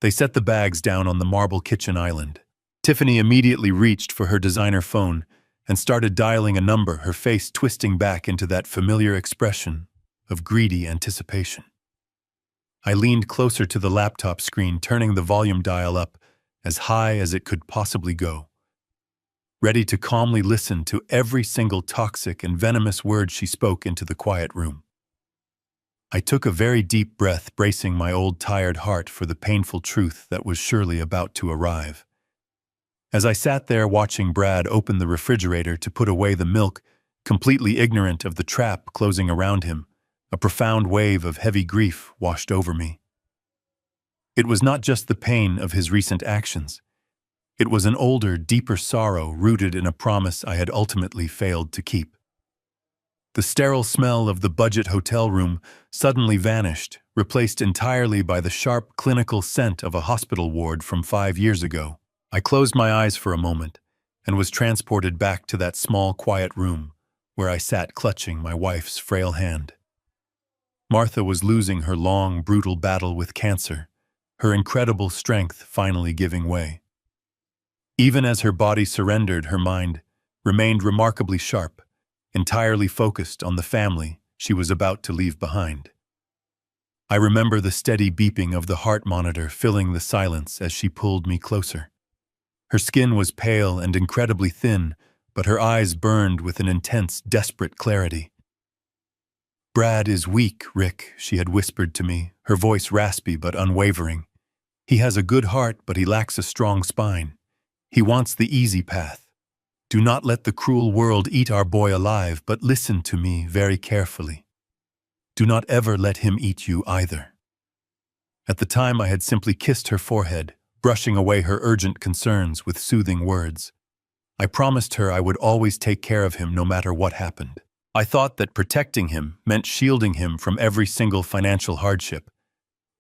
They set the bags down on the marble kitchen island. Tiffany immediately reached for her designer phone and started dialing a number, her face twisting back into that familiar expression of greedy anticipation. I leaned closer to the laptop screen, turning the volume dial up as high as it could possibly go, ready to calmly listen to every single toxic and venomous word she spoke into the quiet room. I took a very deep breath, bracing my old tired heart for the painful truth that was surely about to arrive. As I sat there watching Brad open the refrigerator to put away the milk, completely ignorant of the trap closing around him, a profound wave of heavy grief washed over me. It was not just the pain of his recent actions. It was an older, deeper sorrow rooted in a promise I had ultimately failed to keep. The sterile smell of the budget hotel room suddenly vanished, replaced entirely by the sharp, clinical scent of a hospital ward from 5 years ago. I closed my eyes for a moment and was transported back to that small, quiet room where I sat clutching my wife's frail hand. Martha was losing her long, brutal battle with cancer, her incredible strength finally giving way. Even as her body surrendered, her mind remained remarkably sharp, entirely focused on the family she was about to leave behind. I remember the steady beeping of the heart monitor filling the silence as she pulled me closer. Her skin was pale and incredibly thin, but her eyes burned with an intense, desperate clarity. "Brad is weak, Rick," she had whispered to me, her voice raspy but unwavering. "He has a good heart, but he lacks a strong spine. He wants the easy path. Do not let the cruel world eat our boy alive, but listen to me very carefully. Do not ever let him eat you either." At the time I had simply kissed her forehead, brushing away her urgent concerns with soothing words. I promised her I would always take care of him no matter what happened. I thought that protecting him meant shielding him from every single financial hardship.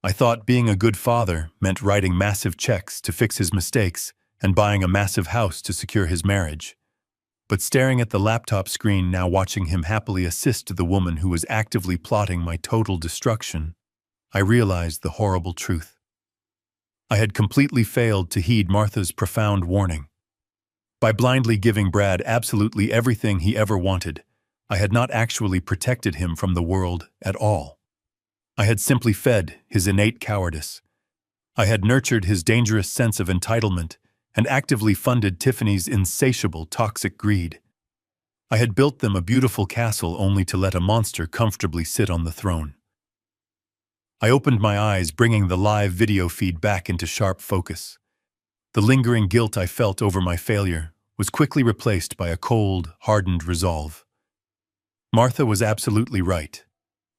I thought being a good father meant writing massive checks to fix his mistakes and buying a massive house to secure his marriage. But staring at the laptop screen now, watching him happily assist the woman who was actively plotting my total destruction, I realized the horrible truth. I had completely failed to heed Martha's profound warning. By blindly giving Brad absolutely everything he ever wanted, I had not actually protected him from the world at all. I had simply fed his innate cowardice. I had nurtured his dangerous sense of entitlement and actively funded Tiffany's insatiable, toxic greed. I had built them a beautiful castle only to let a monster comfortably sit on the throne. I opened my eyes, bringing the live video feed back into sharp focus. The lingering guilt I felt over my failure was quickly replaced by a cold, hardened resolve. Martha was absolutely right.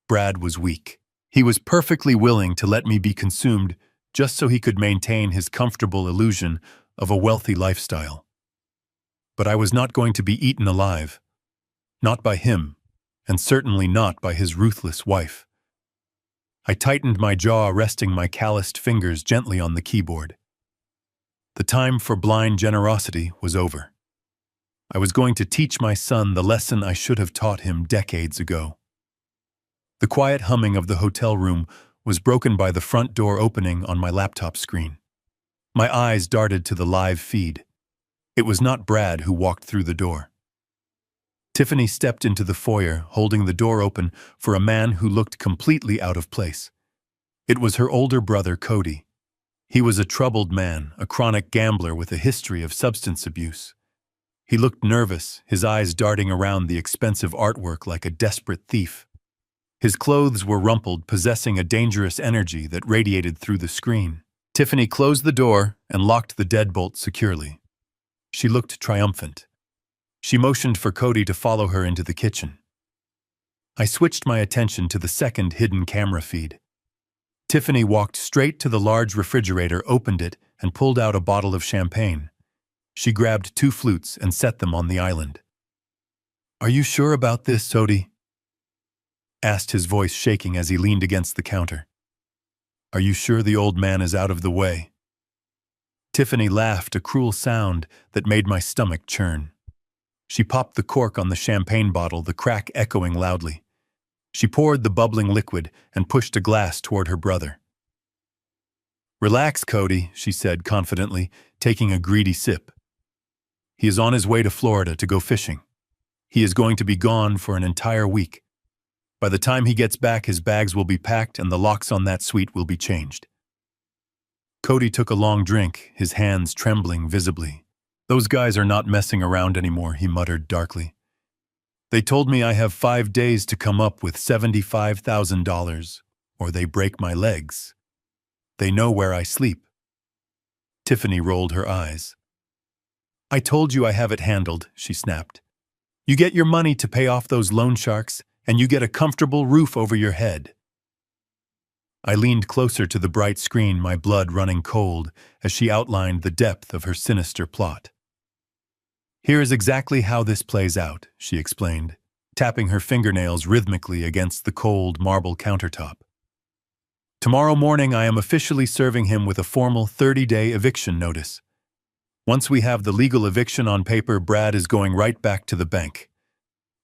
Brad was weak. He was perfectly willing to let me be consumed just so he could maintain his comfortable illusion of a wealthy lifestyle. But I was not going to be eaten alive. Not by him, and certainly not by his ruthless wife. I tightened my jaw, resting my calloused fingers gently on the keyboard. The time for blind generosity was over. I was going to teach my son the lesson I should have taught him decades ago. The quiet humming of the hotel room was broken by the front door opening on my laptop screen. My eyes darted to the live feed. It was not Brad who walked through the door. Tiffany stepped into the foyer, holding the door open for a man who looked completely out of place. It was her older brother, Cody. He was a troubled man, a chronic gambler with a history of substance abuse. He looked nervous, his eyes darting around the expensive artwork like a desperate thief. His clothes were rumpled, possessing a dangerous energy that radiated through the screen. Tiffany closed the door and locked the deadbolt securely. She looked triumphant. She motioned for Cody to follow her into the kitchen. I switched my attention to the second hidden camera feed. Tiffany walked straight to the large refrigerator, opened it, and pulled out a bottle of champagne. She grabbed 2 flutes and set them on the island. "Are you sure about this, Sodi?" asked his voice shaking as he leaned against the counter. "Are you sure the old man is out of the way?" Tiffany laughed, a cruel sound that made my stomach churn. She popped the cork on the champagne bottle, the crack echoing loudly. She poured the bubbling liquid and pushed a glass toward her brother. "Relax, Cody," she said confidently, taking a greedy sip. "He is on his way to Florida to go fishing. He is going to be gone for an entire week. By the time he gets back, his bags will be packed and the locks on that suite will be changed." Cody took a long drink, his hands trembling visibly. "Those guys are not messing around anymore," he muttered darkly. "They told me I have 5 days to come up with $75,000, or they break my legs. They know where I sleep." Tiffany rolled her eyes. "I told you I have it handled," she snapped. "You get your money to pay off those loan sharks, and you get a comfortable roof over your head." I leaned closer to the bright screen, my blood running cold, as she outlined the depth of her sinister plot. "Here is exactly how this plays out," she explained, tapping her fingernails rhythmically against the cold marble countertop. "Tomorrow morning I am officially serving him with a formal 30-day eviction notice. Once we have the legal eviction on paper, Brad is going right back to the bank.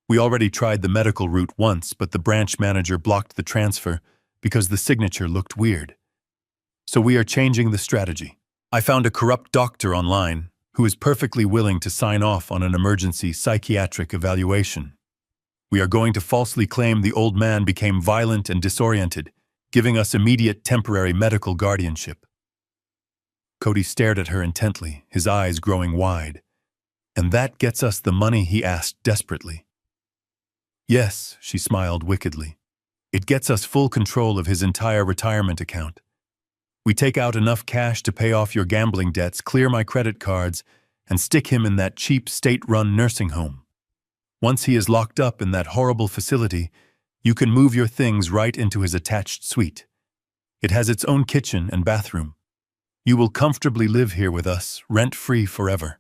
We already tried the medical route once, but the branch manager blocked the transfer because the signature looked weird. So we are changing the strategy. I found a corrupt doctor online who is perfectly willing to sign off on an emergency psychiatric evaluation. We are going to falsely claim the old man became violent and disoriented, giving us immediate temporary medical guardianship." Cody stared at her intently, his eyes growing wide. "And that gets us the money?" he asked desperately. "Yes," she smiled wickedly. "It gets us full control of his entire retirement account. We take out enough cash to pay off your gambling debts, clear my credit cards, and stick him in that cheap state-run nursing home. Once he is locked up in that horrible facility, you can move your things right into his attached suite. It has its own kitchen and bathroom. You will comfortably live here with us, rent-free forever."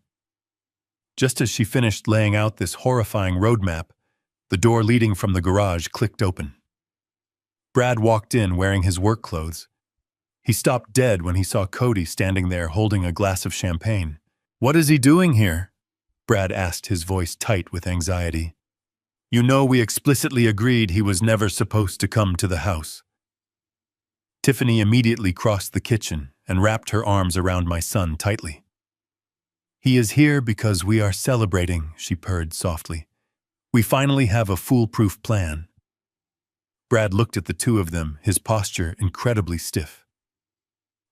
Just as she finished laying out this horrifying roadmap, the door leading from the garage clicked open. Brad walked in wearing his work clothes. He stopped dead when he saw Cody standing there holding a glass of champagne. "What is he doing here?" Brad asked, his voice tight with anxiety. "You know we explicitly agreed he was never supposed to come to the house." Tiffany immediately crossed the kitchen and wrapped her arms around my son tightly. "He is here because we are celebrating," she purred softly. "We finally have a foolproof plan." Brad looked at the two of them, his posture incredibly stiff.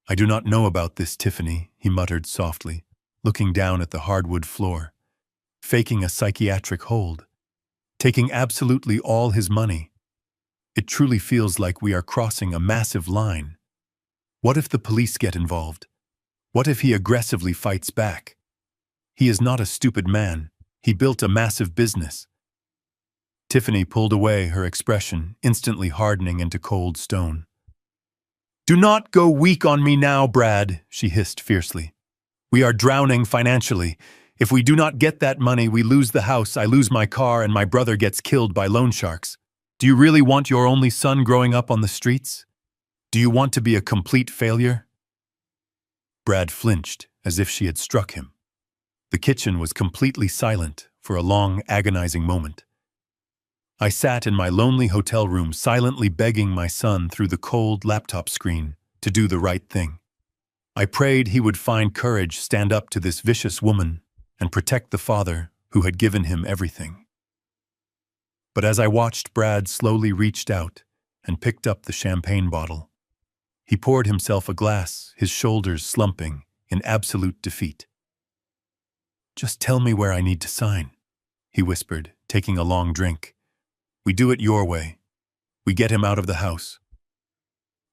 "I do not know about this, Tiffany," he muttered softly, looking down at the hardwood floor. "Faking a psychiatric hold. Taking absolutely all his money. It truly feels like we are crossing a massive line. What if the police get involved? What if he aggressively fights back? He is not a stupid man. He built a massive business." Tiffany pulled away, her expression instantly hardening into cold stone. "Do not go weak on me now, Brad," she hissed fiercely. "We are drowning financially. If we do not get that money, we lose the house, I lose my car, and my brother gets killed by loan sharks. Do you really want your only son growing up on the streets? Do you want to be a complete failure?" Brad flinched, as if she had struck him. The kitchen was completely silent for a long, agonizing moment. I sat in my lonely hotel room, silently begging my son through the cold laptop screen to do the right thing. I prayed he would find courage, stand up to this vicious woman, and protect the father who had given him everything. But as I watched, Brad slowly reached out and picked up the champagne bottle. He poured himself a glass, his shoulders slumping in absolute defeat. "Just tell me where I need to sign," he whispered, taking a long drink. "We do it your way. We get him out of the house."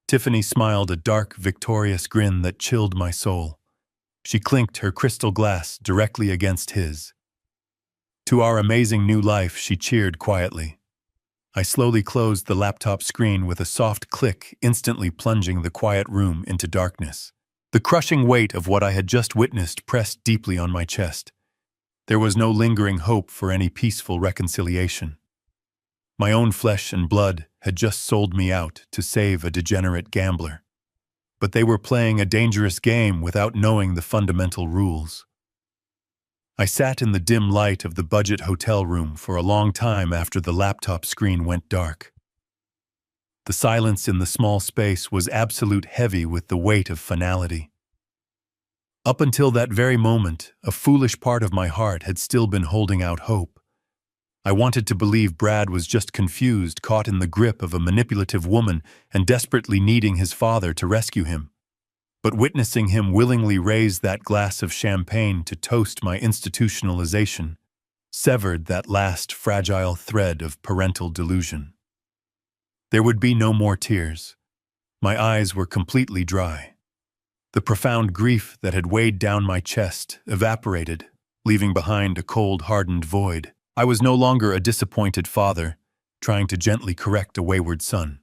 Tiffany smiled a dark, victorious grin that chilled my soul. She clinked her crystal glass directly against his. To our amazing new life, she cheered quietly. I slowly closed the laptop screen with a soft click, instantly plunging the quiet room into darkness. The crushing weight of what I had just witnessed pressed deeply on my chest. There was no lingering hope for any peaceful reconciliation. My own flesh and blood had just sold me out to save a degenerate gambler. But they were playing a dangerous game without knowing the fundamental rules. I sat in the dim light of the budget hotel room for a long time after the laptop screen went dark. The silence in the small space was absolute heavy with the weight of finality. Up until that very moment, a foolish part of my heart had still been holding out hope. I wanted to believe Brad was just confused, caught in the grip of a manipulative woman and desperately needing his father to rescue him. But witnessing him willingly raise that glass of champagne to toast my institutionalization severed that last fragile thread of parental delusion. There would be no more tears. My eyes were completely dry. The profound grief that had weighed down my chest evaporated, leaving behind a cold, hardened void. I was no longer a disappointed father, trying to gently correct a wayward son.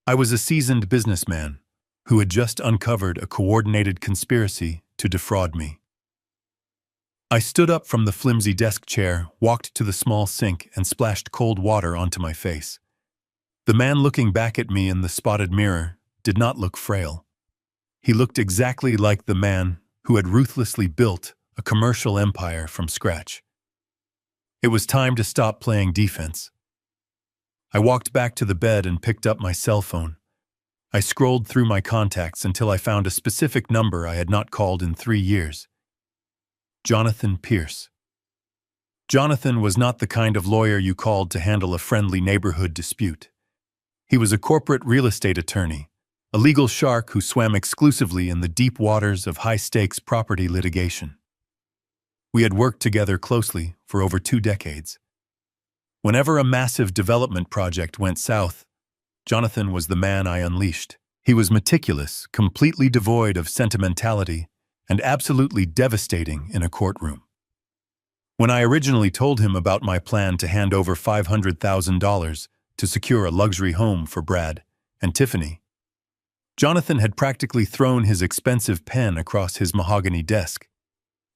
I was a seasoned businessman who had just uncovered a coordinated conspiracy to defraud me. I stood up from the flimsy desk chair, walked to the small sink, and splashed cold water onto my face. The man looking back at me in the spotted mirror did not look frail. He looked exactly like the man who had ruthlessly built a commercial empire from scratch. It was time to stop playing defense. I walked back to the bed and picked up my cell phone. I scrolled through my contacts until I found a specific number I had not called in 3 years. Jonathan Pierce. Jonathan was not the kind of lawyer you called to handle a friendly neighborhood dispute. He was a corporate real estate attorney, a legal shark who swam exclusively in the deep waters of high-stakes property litigation. We had worked together closely for over 2 decades. Whenever a massive development project went south, Jonathan was the man I unleashed. He was meticulous, completely devoid of sentimentality, and absolutely devastating in a courtroom. When I originally told him about my plan to hand over $500,000 to secure a luxury home for Brad and Tiffany, Jonathan had practically thrown his expensive pen across his mahogany desk.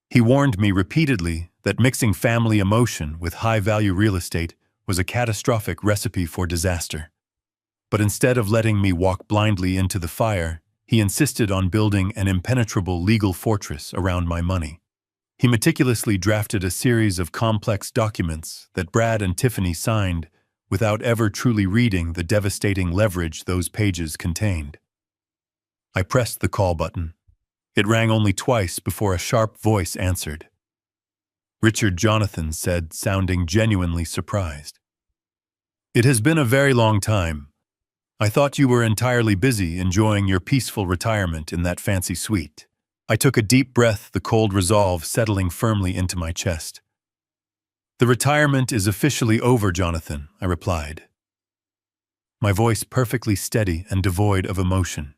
He warned me repeatedly that mixing family emotion with high-value real estate was a catastrophic recipe for disaster. But instead of letting me walk blindly into the fire, he insisted on building an impenetrable legal fortress around my money. He meticulously drafted a series of complex documents that Brad and Tiffany signed without ever truly reading the devastating leverage those pages contained. I pressed the call button. It rang only twice before a sharp voice answered. Richard, Jonathan said, sounding genuinely surprised. "It has been a very long time. I thought you were entirely busy enjoying your peaceful retirement in that fancy suite." I took a deep breath, the cold resolve settling firmly into my chest. "The retirement is officially over, Jonathan," I replied, my voice perfectly steady and devoid of emotion.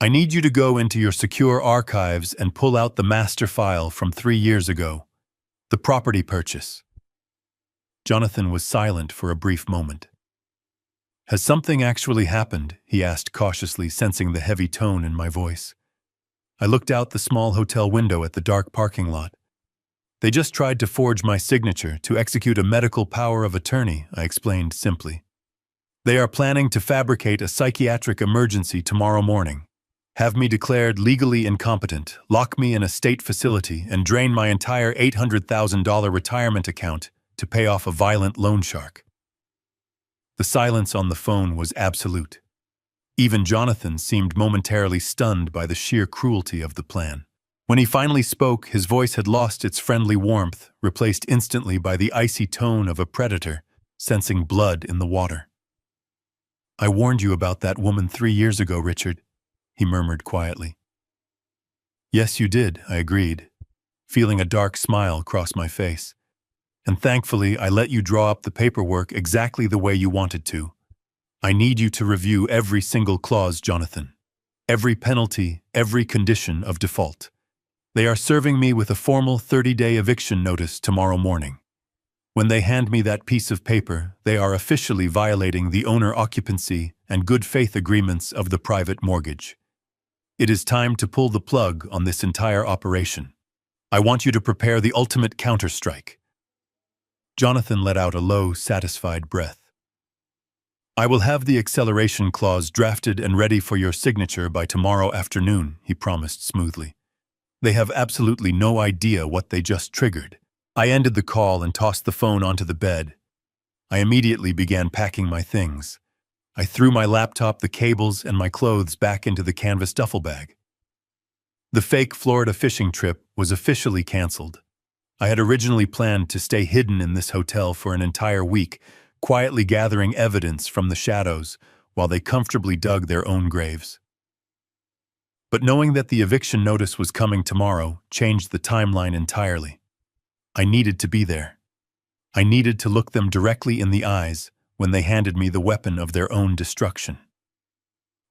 "I need you to go into your secure archives and pull out the master file from 3 years ago, the property purchase." Jonathan was silent for a brief moment. "Has something actually happened?" he asked cautiously, sensing the heavy tone in my voice. I looked out the small hotel window at the dark parking lot. "They just tried to forge my signature to execute a medical power of attorney," I explained simply. "They are planning to fabricate a psychiatric emergency tomorrow morning, have me declared legally incompetent, lock me in a state facility, and drain my entire $800,000 retirement account to pay off a violent loan shark." The silence on the phone was absolute. Even Jonathan seemed momentarily stunned by the sheer cruelty of the plan. When he finally spoke, his voice had lost its friendly warmth, replaced instantly by the icy tone of a predator sensing blood in the water. "I warned you about that woman 3 years ago, Richard," he murmured quietly. "Yes, you did," I agreed, feeling a dark smile cross my face. "And thankfully, I let you draw up the paperwork exactly the way you wanted to. I need you to review every single clause, Jonathan. Every penalty, every condition of default. They are serving me with a formal 30-day eviction notice tomorrow morning. When they hand me that piece of paper, they are officially violating the owner occupancy and good faith agreements of the private mortgage. It is time to pull the plug on this entire operation. I want you to prepare the ultimate counterstrike." Jonathan let out a low, satisfied breath. "I will have the acceleration clause drafted and ready for your signature by tomorrow afternoon," he promised smoothly. They have absolutely no idea what they just triggered. I ended the call and tossed the phone onto the bed. I immediately began packing my things. I threw my laptop, the cables, and my clothes back into the canvas duffel bag. The fake Florida fishing trip was officially canceled. I had originally planned to stay hidden in this hotel for an entire week, quietly gathering evidence from the shadows while they comfortably dug their own graves. But knowing that the eviction notice was coming tomorrow changed the timeline entirely. I needed to be there. I needed to look them directly in the eyes when they handed me the weapon of their own destruction.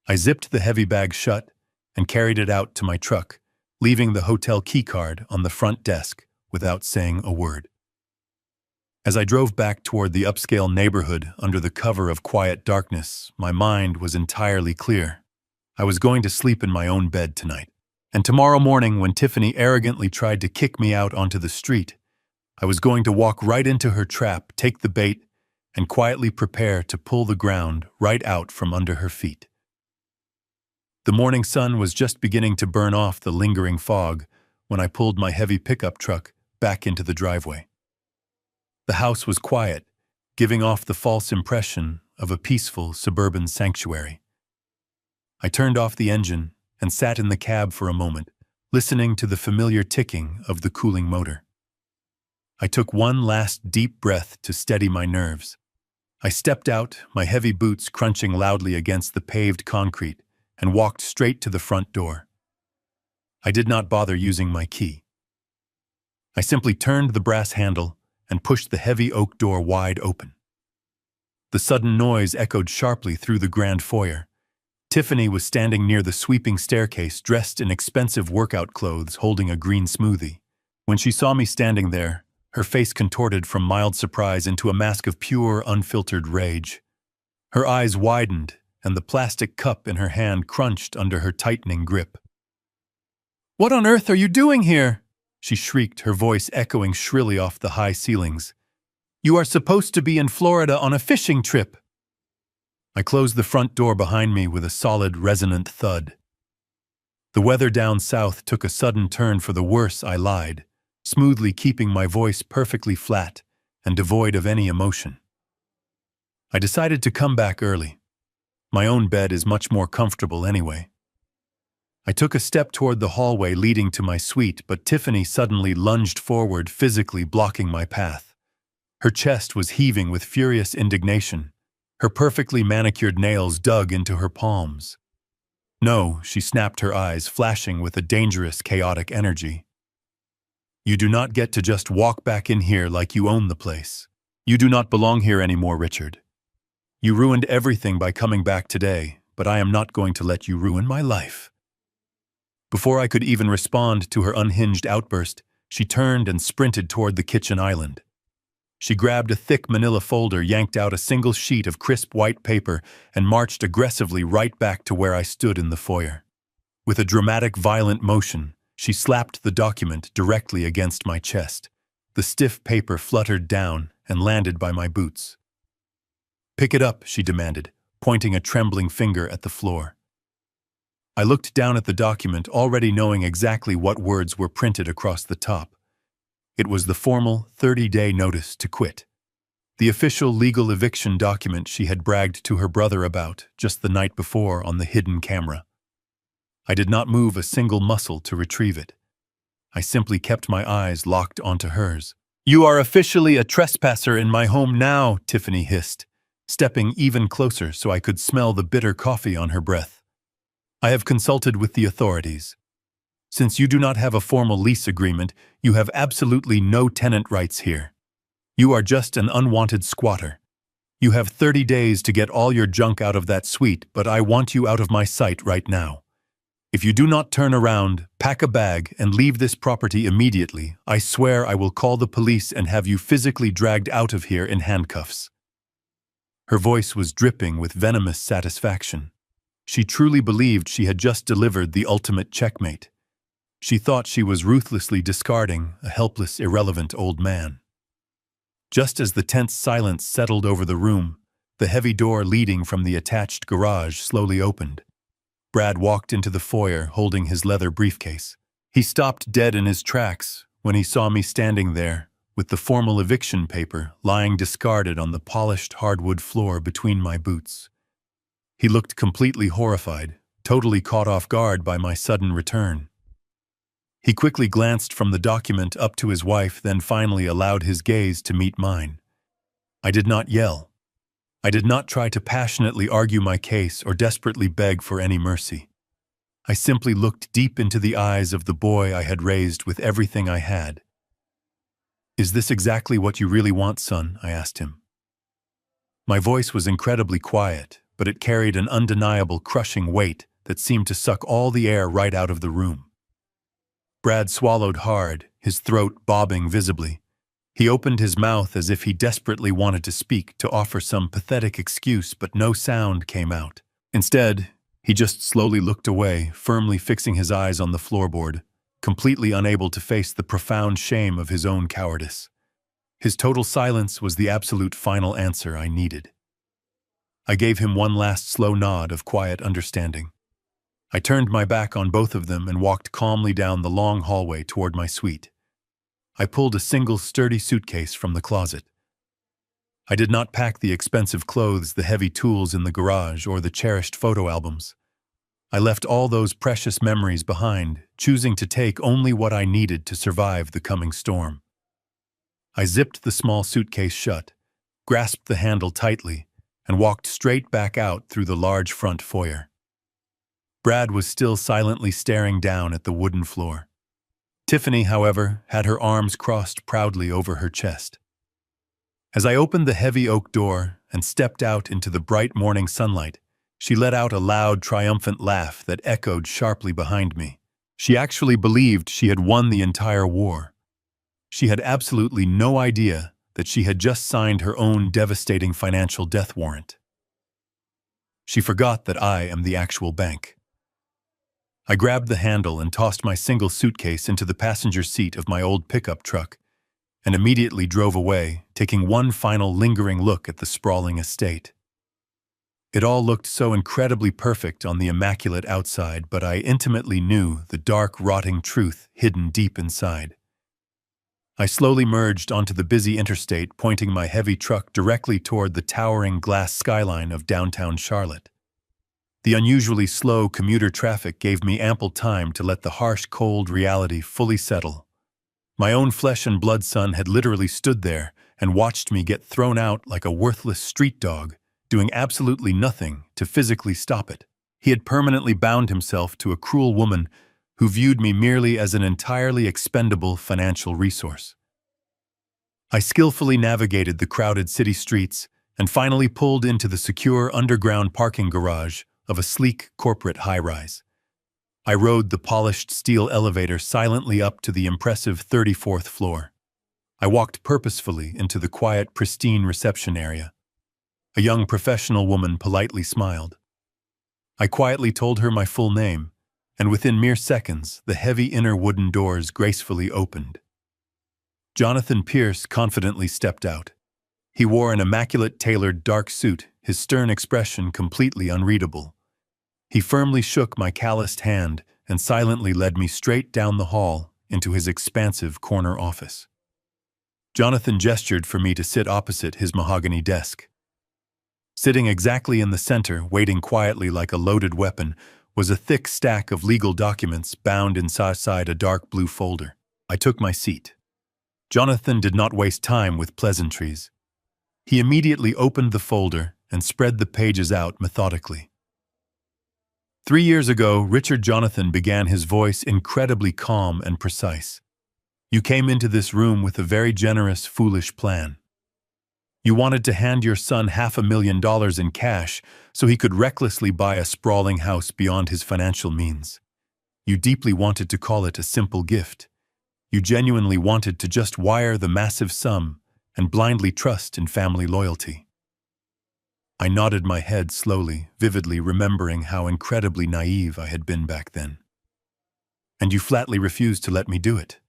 I zipped the heavy bag shut and carried it out to my truck, leaving the hotel keycard on the front desk without saying a word. As I drove back toward the upscale neighborhood under the cover of quiet darkness, my mind was entirely clear. I was going to sleep in my own bed tonight. And tomorrow morning, when Tiffany arrogantly tried to kick me out onto the street, I was going to walk right into her trap, take the bait, and quietly prepare to pull the ground right out from under her feet. The morning sun was just beginning to burn off the lingering fog when I pulled my heavy pickup truck back into the driveway. The house was quiet, giving off the false impression of a peaceful suburban sanctuary. I turned off the engine and sat in the cab for a moment, listening to the familiar ticking of the cooling motor. I took one last deep breath to steady my nerves. I stepped out, my heavy boots crunching loudly against the paved concrete, and walked straight to the front door. I did not bother using my key. I simply turned the brass handle and pushed the heavy oak door wide open. The sudden noise echoed sharply through the grand foyer. Tiffany was standing near the sweeping staircase, dressed in expensive workout clothes, holding a green smoothie. When she saw me standing there, her face contorted from mild surprise into a mask of pure, unfiltered rage. Her eyes widened, and the plastic cup in her hand crunched under her tightening grip. "What on earth are you doing here?" she shrieked, her voice echoing shrilly off the high ceilings. "You are supposed to be in Florida on a fishing trip." I closed the front door behind me with a solid, resonant thud. The weather down south took a sudden turn for the worse. I lied, smoothly keeping my voice perfectly flat and devoid of any emotion. I decided to come back early. My own bed is much more comfortable anyway. I took a step toward the hallway leading to my suite, but Tiffany suddenly lunged forward, physically blocking my path. Her chest was heaving with furious indignation. Her perfectly manicured nails dug into her palms. "No," she snapped, her eyes flashing with a dangerous, chaotic energy. "You do not get to just walk back in here like you own the place. You do not belong here anymore, Richard. You ruined everything by coming back today, but I am not going to let you ruin my life." Before I could even respond to her unhinged outburst, she turned and sprinted toward the kitchen island. She grabbed a thick manila folder, yanked out a single sheet of crisp white paper, and marched aggressively right back to where I stood in the foyer. With a dramatic, violent motion, she slapped the document directly against my chest. The stiff paper fluttered down and landed by my boots. "Pick it up," she demanded, pointing a trembling finger at the floor. I looked down at the document, already knowing exactly what words were printed across the top. It was the formal 30-day notice to quit. The official legal eviction document she had bragged to her brother about just the night before on the hidden camera. I did not move a single muscle to retrieve it. I simply kept my eyes locked onto hers. "You are officially a trespasser in my home now," Tiffany hissed, stepping even closer so I could smell the bitter coffee on her breath. "I have consulted with the authorities. Since you do not have a formal lease agreement, you have absolutely no tenant rights here. You are just an unwanted squatter. You have 30 days to get all your junk out of that suite, but I want you out of my sight right now. If you do not turn around, pack a bag, and leave this property immediately, I swear I will call the police and have you physically dragged out of here in handcuffs." Her voice was dripping with venomous satisfaction. She truly believed she had just delivered the ultimate checkmate. She thought she was ruthlessly discarding a helpless, irrelevant old man. Just as the tense silence settled over the room, the heavy door leading from the attached garage slowly opened. Brad walked into the foyer holding his leather briefcase. He stopped dead in his tracks when he saw me standing there, with the formal eviction paper lying discarded on the polished hardwood floor between my boots. He looked completely horrified, totally caught off guard by my sudden return. He quickly glanced from the document up to his wife, then finally allowed his gaze to meet mine. I did not yell. I did not try to passionately argue my case or desperately beg for any mercy. I simply looked deep into the eyes of the boy I had raised with everything I had. "Is this exactly what you really want, son?" I asked him. My voice was incredibly quiet, but it carried an undeniable crushing weight that seemed to suck all the air right out of the room. Brad swallowed hard, his throat bobbing visibly. He opened his mouth as if he desperately wanted to speak, to offer some pathetic excuse, but no sound came out. Instead, he just slowly looked away, firmly fixing his eyes on the floorboard, completely unable to face the profound shame of his own cowardice. His total silence was the absolute final answer I needed. I gave him one last slow nod of quiet understanding. I turned my back on both of them and walked calmly down the long hallway toward my suite. I pulled a single sturdy suitcase from the closet. I did not pack the expensive clothes, the heavy tools in the garage, or the cherished photo albums. I left all those precious memories behind, choosing to take only what I needed to survive the coming storm. I zipped the small suitcase shut, grasped the handle tightly, and walked straight back out through the large front foyer. Brad was still silently staring down at the wooden floor. Tiffany, however, had her arms crossed proudly over her chest. As I opened the heavy oak door and stepped out into the bright morning sunlight, she let out a loud, triumphant laugh that echoed sharply behind me. She actually believed she had won the entire war. She had absolutely no idea that she had just signed her own devastating financial death warrant. She forgot that I am the actual bank. I grabbed the handle and tossed my single suitcase into the passenger seat of my old pickup truck, and immediately drove away, taking one final lingering look at the sprawling estate. It all looked so incredibly perfect on the immaculate outside, but I intimately knew the dark, rotting truth hidden deep inside. I slowly merged onto the busy interstate, pointing my heavy truck directly toward the towering glass skyline of downtown Charlotte. The unusually slow commuter traffic gave me ample time to let the harsh, cold reality fully settle. My own flesh and blood son had literally stood there and watched me get thrown out like a worthless street dog, doing absolutely nothing to physically stop it. He had permanently bound himself to a cruel woman who viewed me merely as an entirely expendable financial resource. I skillfully navigated the crowded city streets and finally pulled into the secure underground parking garage of a sleek corporate high-rise. I rode the polished steel elevator silently up to the impressive 34th floor. I walked purposefully into the quiet, pristine reception area. A young professional woman politely smiled. I quietly told her my full name, and within mere seconds, the heavy inner wooden doors gracefully opened. Jonathan Pierce confidently stepped out. He wore an immaculate tailored dark suit, his stern expression completely unreadable. He firmly shook my calloused hand and silently led me straight down the hall into his expansive corner office. Jonathan gestured for me to sit opposite his mahogany desk. Sitting exactly in the center, waiting quietly like a loaded weapon, was a thick stack of legal documents bound inside a dark blue folder. I took my seat. Jonathan did not waste time with pleasantries. He immediately opened the folder and spread the pages out methodically. 3 years ago, Richard Jonathan began, his voice incredibly calm and precise. You came into this room with a very generous, foolish plan. You wanted to hand your son $500,000 in cash so he could recklessly buy a sprawling house beyond his financial means. You deeply wanted to call it a simple gift. You genuinely wanted to just wire the massive sum and blindly trust in family loyalty. I nodded my head slowly, vividly remembering how incredibly naive I had been back then. And you flatly refused to let me do it.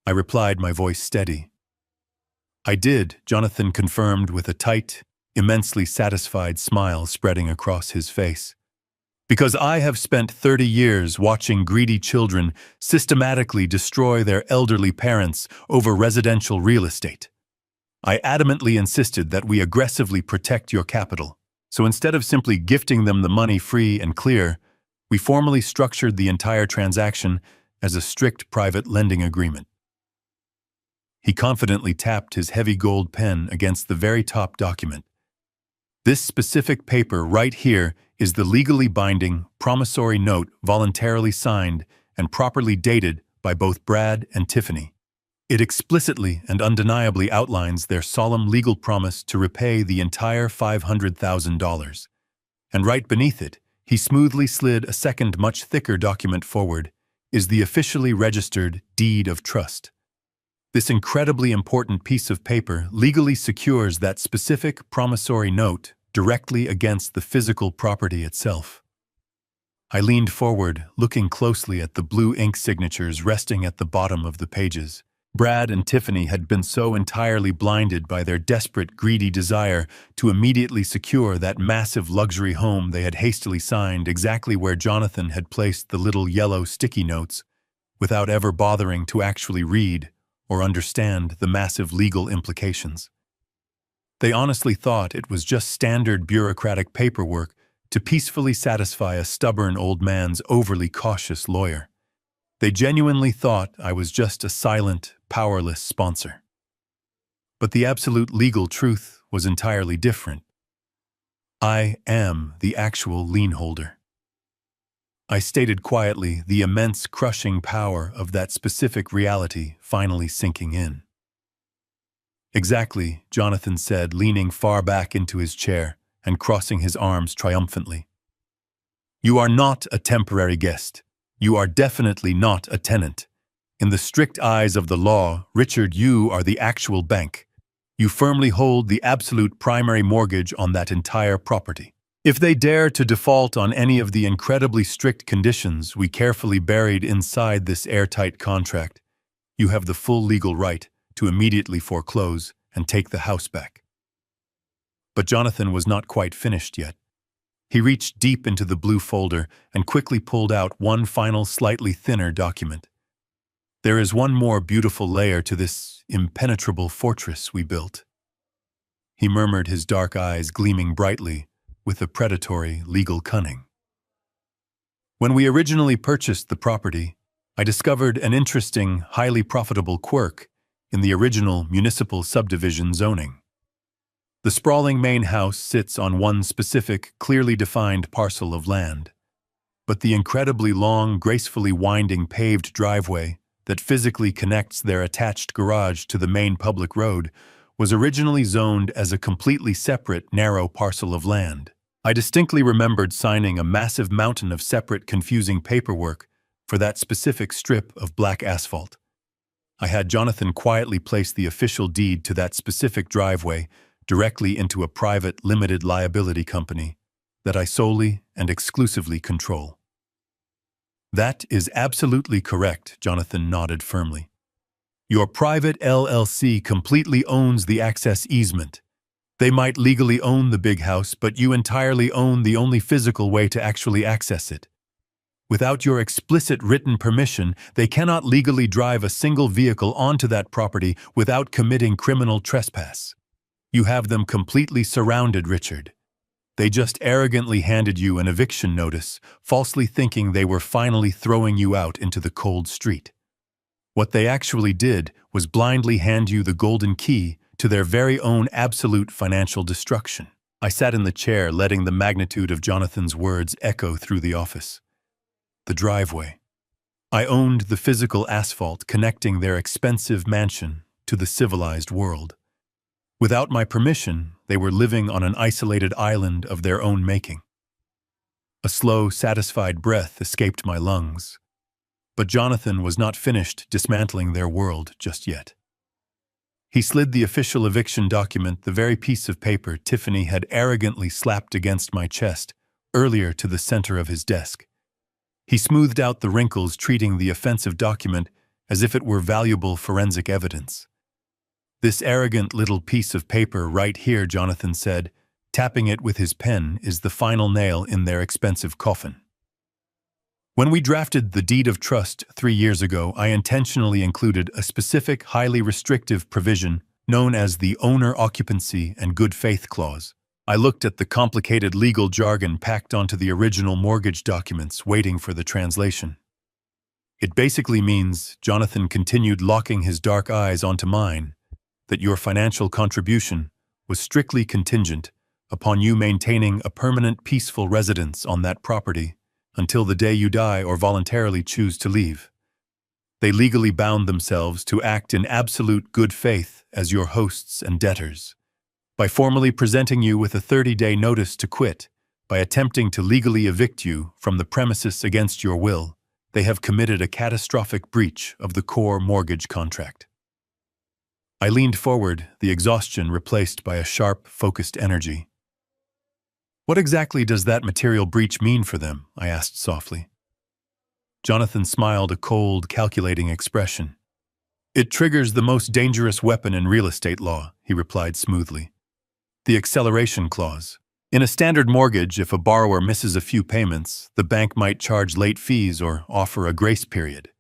I replied, my voice steady. I did, Jonathan confirmed with a tight, immensely satisfied smile spreading across his face. Because I have spent 30 years watching greedy children systematically destroy their elderly parents over residential real estate. I adamantly insisted that we aggressively protect your capital. So instead of simply gifting them the money free and clear, we formally structured the entire transaction as a strict private lending agreement. He confidently tapped his heavy gold pen against the very top document. This specific paper right here is the legally binding promissory note voluntarily signed and properly dated by both Brad and Tiffany. It explicitly and undeniably outlines their solemn legal promise to repay the entire $500,000. And right beneath it, he smoothly slid a second much thicker document forward, is the officially registered deed of trust. This incredibly important piece of paper legally secures that specific promissory note directly against the physical property itself. I leaned forward, looking closely at the blue ink signatures resting at the bottom of the pages. Brad and Tiffany had been so entirely blinded by their desperate, greedy desire to immediately secure that massive luxury home they had hastily signed exactly where Jonathan had placed the little yellow sticky notes, without ever bothering to actually read or understand the massive legal implications. They honestly thought it was just standard bureaucratic paperwork to peacefully satisfy a stubborn old man's overly cautious lawyer. They genuinely thought I was just a silent, powerless sponsor. But the absolute legal truth was entirely different. I am the actual lien holder. I stated quietly, the immense crushing power of that specific reality finally sinking in. Exactly, Jonathan said, leaning far back into his chair and crossing his arms triumphantly. You are not a temporary guest. You are definitely not a tenant. In the strict eyes of the law, Richard, you are the actual bank. You firmly hold the absolute primary mortgage on that entire property. If they dare to default on any of the incredibly strict conditions we carefully buried inside this airtight contract, you have the full legal right to immediately foreclose and take the house back. But Jonathan was not quite finished yet. He reached deep into the blue folder and quickly pulled out one final slightly thinner document. There is one more beautiful layer to this impenetrable fortress we built. He murmured, his dark eyes gleaming brightly with a predatory legal cunning. When we originally purchased the property, I discovered an interesting, highly profitable quirk in the original municipal subdivision zoning. The sprawling main house sits on one specific, clearly defined parcel of land, but the incredibly long, gracefully winding paved driveway that physically connects their attached garage to the main public road was originally zoned as a completely separate, narrow parcel of land. I distinctly remembered signing a massive mountain of separate, confusing paperwork for that specific strip of black asphalt. I had Jonathan quietly place the official deed to that specific driveway directly into a private, limited liability company that I solely and exclusively control. That is absolutely correct, Jonathan nodded firmly. Your private LLC completely owns the access easement. They might legally own the big house, but you entirely own the only physical way to actually access it. Without your explicit written permission, they cannot legally drive a single vehicle onto that property without committing criminal trespass. You have them completely surrounded, Richard. They just arrogantly handed you an eviction notice, falsely thinking they were finally throwing you out into the cold street. What they actually did was blindly hand you the golden key to their very own absolute financial destruction. I sat in the chair, letting the magnitude of Jonathan's words echo through the office. The driveway. I owned the physical asphalt connecting their expensive mansion to the civilized world. Without my permission, they were living on an isolated island of their own making. A slow, satisfied breath escaped my lungs. But Jonathan was not finished dismantling their world just yet. He slid the official eviction document, the very piece of paper Tiffany had arrogantly slapped against my chest, earlier, to the center of his desk. He smoothed out the wrinkles, treating the offensive document as if it were valuable forensic evidence. This arrogant little piece of paper right here, Jonathan said, tapping it with his pen, is the final nail in their expensive coffin. When we drafted the deed of trust 3 years ago, I intentionally included a specific, highly restrictive provision known as the owner occupancy and good faith clause. I looked at the complicated legal jargon packed onto the original mortgage documents, waiting for the translation. It basically means, Jonathan continued, locking his dark eyes onto mine, that your financial contribution was strictly contingent upon you maintaining a permanent, peaceful residence on that property until the day you die or voluntarily choose to leave. They legally bound themselves to act in absolute good faith as your hosts and debtors. By formally presenting you with a 30-day notice to quit, by attempting to legally evict you from the premises against your will, they have committed a catastrophic breach of the core mortgage contract. I leaned forward, the exhaustion replaced by a sharp, focused energy. What exactly does that material breach mean for them? I asked softly. Jonathan smiled, a cold, calculating expression. It triggers the most dangerous weapon in real estate law, he replied smoothly. The acceleration clause. In a standard mortgage, if a borrower misses a few payments, the bank might charge late fees or offer a grace period.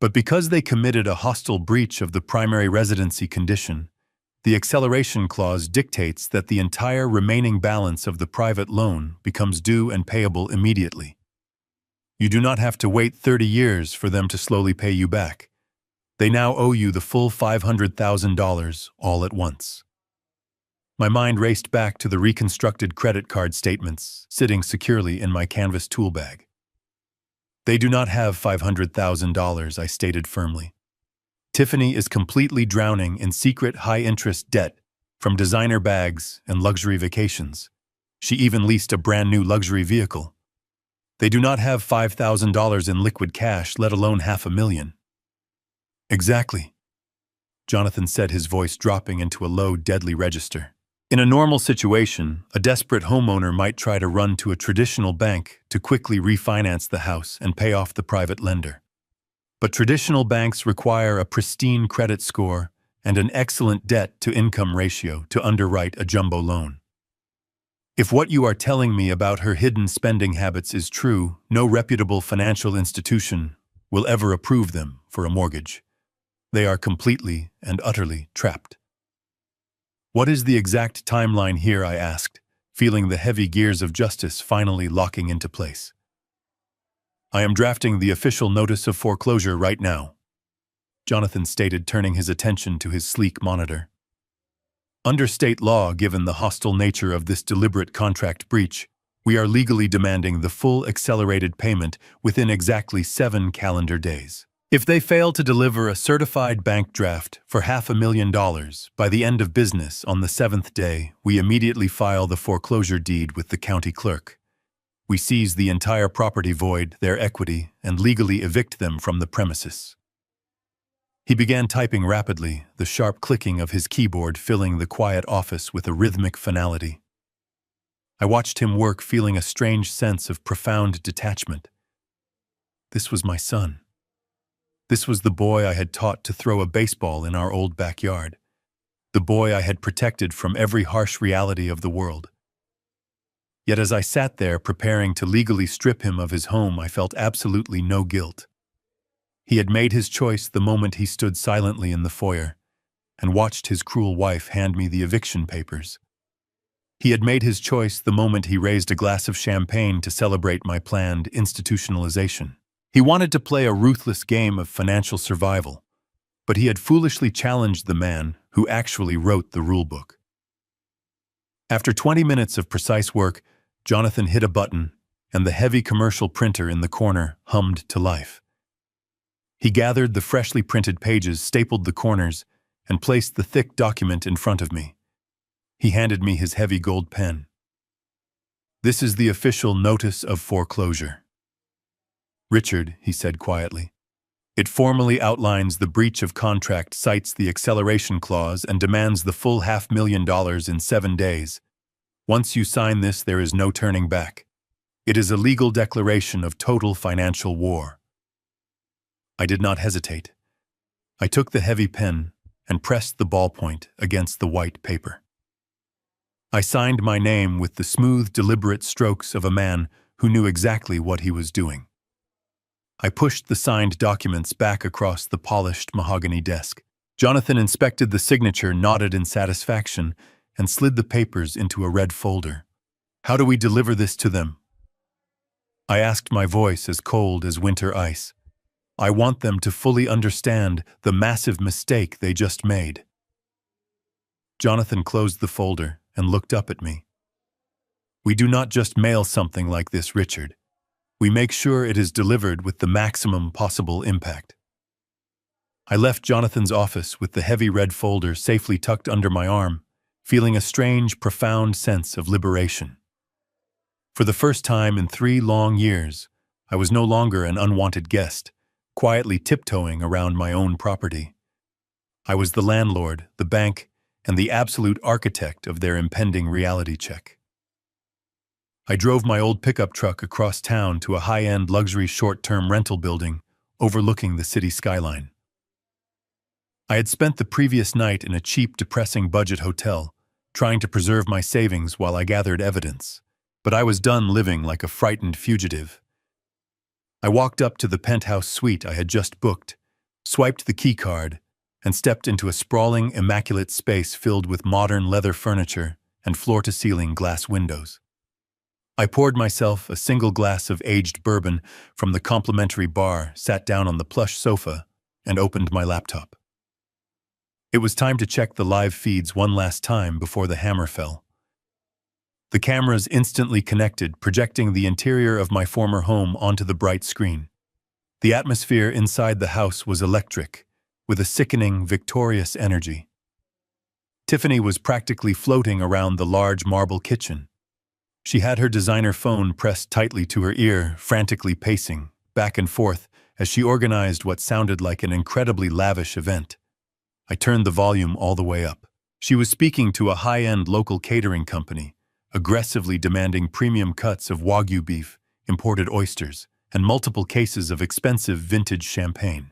But because they committed a hostile breach of the primary residency condition, the acceleration clause dictates that the entire remaining balance of the private loan becomes due and payable immediately. You do not have to wait 30 years for them to slowly pay you back. They now owe you the full $500,000 all at once. My mind raced back to the reconstructed credit card statements sitting securely in my canvas tool bag. They do not have $500,000, I stated firmly. Tiffany is completely drowning in secret high-interest debt from designer bags and luxury vacations. She even leased a brand new luxury vehicle. They do not have $5,000 in liquid cash, let alone $500,000. Exactly, Jonathan said, his voice dropping into a low, deadly register. In a normal situation, a desperate homeowner might try to run to a traditional bank to quickly refinance the house and pay off the private lender. But traditional banks require a pristine credit score and an excellent debt-to-income ratio to underwrite a jumbo loan. If what you are telling me about her hidden spending habits is true, no reputable financial institution will ever approve them for a mortgage. They are completely and utterly trapped. What is the exact timeline here? I asked, feeling the heavy gears of justice finally locking into place. I am drafting the official notice of foreclosure right now, Jonathan stated, turning his attention to his sleek monitor. Under state law, given the hostile nature of this deliberate contract breach, we are legally demanding the full accelerated payment within exactly 7 calendar days. If they fail to deliver a certified bank draft for $500,000 by the end of business on the 7th day, we immediately file the foreclosure deed with the county clerk. We seize the entire property, void their equity, and legally evict them from the premises. He began typing rapidly, the sharp clicking of his keyboard filling the quiet office with a rhythmic finality. I watched him work, feeling a strange sense of profound detachment. This was my son. This was the boy I had taught to throw a baseball in our old backyard. The boy I had protected from every harsh reality of the world. Yet as I sat there preparing to legally strip him of his home, I felt absolutely no guilt. He had made his choice the moment he stood silently in the foyer and watched his cruel wife hand me the eviction papers. He had made his choice the moment he raised a glass of champagne to celebrate my planned institutionalization. He wanted to play a ruthless game of financial survival, but he had foolishly challenged the man who actually wrote the rulebook. After 20 minutes of precise work, Jonathan hit a button, and the heavy commercial printer in the corner hummed to life. He gathered the freshly printed pages, stapled the corners, and placed the thick document in front of me. He handed me his heavy gold pen. This is the official notice of foreclosure. Richard, he said quietly. It formally outlines the breach of contract, cites the acceleration clause, and demands the full $500,000 in 7 days. Once you sign this, there is no turning back. It is a legal declaration of total financial war. I did not hesitate. I took the heavy pen and pressed the ballpoint against the white paper. I signed my name with the smooth, deliberate strokes of a man who knew exactly what he was doing. I pushed the signed documents back across the polished mahogany desk. Jonathan inspected the signature, nodded in satisfaction, and slid the papers into a red folder. "How do we deliver this to them?" I asked, my voice as cold as winter ice. "I want them to fully understand the massive mistake they just made." Jonathan closed the folder and looked up at me. "We do not just mail something like this, Richard. We make sure it is delivered with the maximum possible impact." I left Jonathan's office with the heavy red folder safely tucked under my arm, feeling a strange, profound sense of liberation. For the first time in 3 long years, I was no longer an unwanted guest, quietly tiptoeing around my own property. I was the landlord, the bank, and the absolute architect of their impending reality check. I drove my old pickup truck across town to a high-end luxury short-term rental building overlooking the city skyline. I had spent the previous night in a cheap, depressing budget hotel, trying to preserve my savings while I gathered evidence, but I was done living like a frightened fugitive. I walked up to the penthouse suite I had just booked, swiped the key card, and stepped into a sprawling, immaculate space filled with modern leather furniture and floor-to-ceiling glass windows. I poured myself a single glass of aged bourbon from the complimentary bar, sat down on the plush sofa, and opened my laptop. It was time to check the live feeds one last time before the hammer fell. The cameras instantly connected, projecting the interior of my former home onto the bright screen. The atmosphere inside the house was electric, with a sickening, victorious energy. Tiffany was practically floating around the large marble kitchen. She had her designer phone pressed tightly to her ear, frantically pacing back and forth as she organized what sounded like an incredibly lavish event. I turned the volume all the way up. She was speaking to a high-end local catering company, aggressively demanding premium cuts of Wagyu beef, imported oysters, and multiple cases of expensive vintage champagne.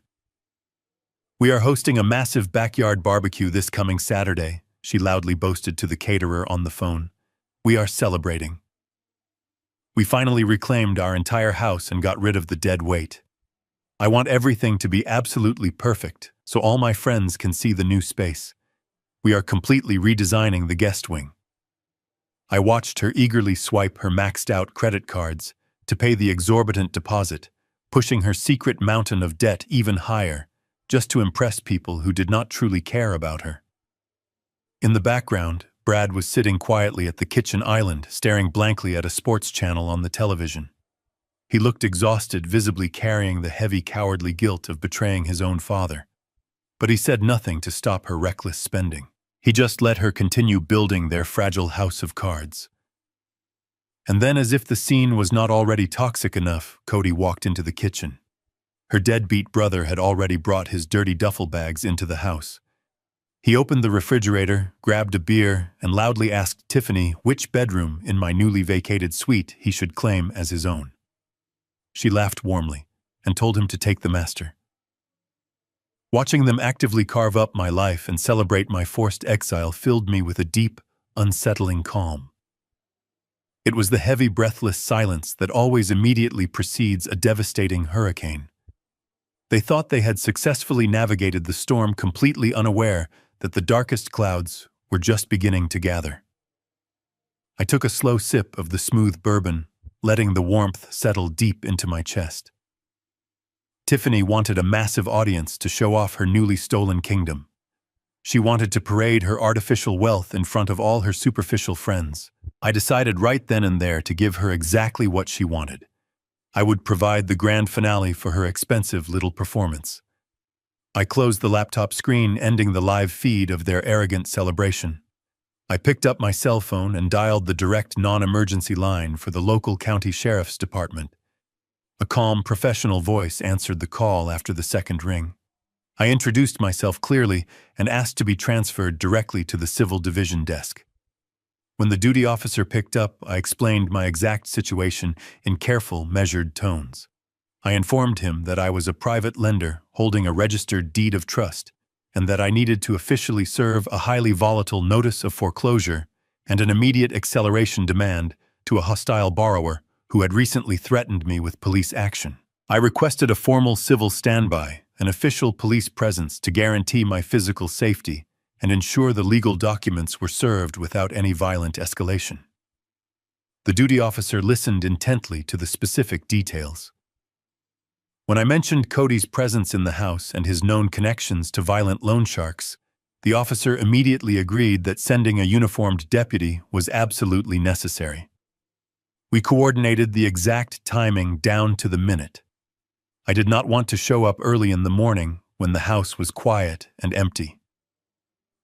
"We are hosting a massive backyard barbecue this coming Saturday," she loudly boasted to the caterer on the phone. "We are celebrating. We finally reclaimed our entire house and got rid of the dead weight. I want everything to be absolutely perfect, so all my friends can see the new space. We are completely redesigning the guest wing." I watched her eagerly swipe her maxed-out credit cards to pay the exorbitant deposit, pushing her secret mountain of debt even higher, just to impress people who did not truly care about her. In the background, Brad was sitting quietly at the kitchen island, staring blankly at a sports channel on the television. He looked exhausted, visibly carrying the heavy, cowardly guilt of betraying his own father. But he said nothing to stop her reckless spending. He just let her continue building their fragile house of cards. And then, as if the scene was not already toxic enough, Cody walked into the kitchen. Her deadbeat brother had already brought his dirty duffel bags into the house. He opened the refrigerator, grabbed a beer, and loudly asked Tiffany which bedroom in my newly vacated suite he should claim as his own. She laughed warmly and told him to take the master. Watching them actively carve up my life and celebrate my forced exile filled me with a deep, unsettling calm. It was the heavy, breathless silence that always immediately precedes a devastating hurricane. They thought they had successfully navigated the storm, completely unaware that the darkest clouds were just beginning to gather. I took a slow sip of the smooth bourbon, letting the warmth settle deep into my chest. Tiffany wanted a massive audience to show off her newly stolen kingdom. She wanted to parade her artificial wealth in front of all her superficial friends. I decided right then and there to give her exactly what she wanted. I would provide the grand finale for her expensive little performance. I closed the laptop screen, ending the live feed of their arrogant celebration. I picked up my cell phone and dialed the direct non-emergency line for the local county sheriff's department. A calm, professional voice answered the call after the second ring. I introduced myself clearly and asked to be transferred directly to the civil division desk. When the duty officer picked up, I explained my exact situation in careful, measured tones. I informed him that I was a private lender holding a registered deed of trust, and that I needed to officially serve a highly volatile notice of foreclosure and an immediate acceleration demand to a hostile borrower who had recently threatened me with police action. I requested a formal civil standby, an official police presence to guarantee my physical safety and ensure the legal documents were served without any violent escalation. The duty officer listened intently to the specific details. When I mentioned Cody's presence in the house and his known connections to violent loan sharks, the officer immediately agreed that sending a uniformed deputy was absolutely necessary. We coordinated the exact timing down to the minute. I did not want to show up early in the morning when the house was quiet and empty.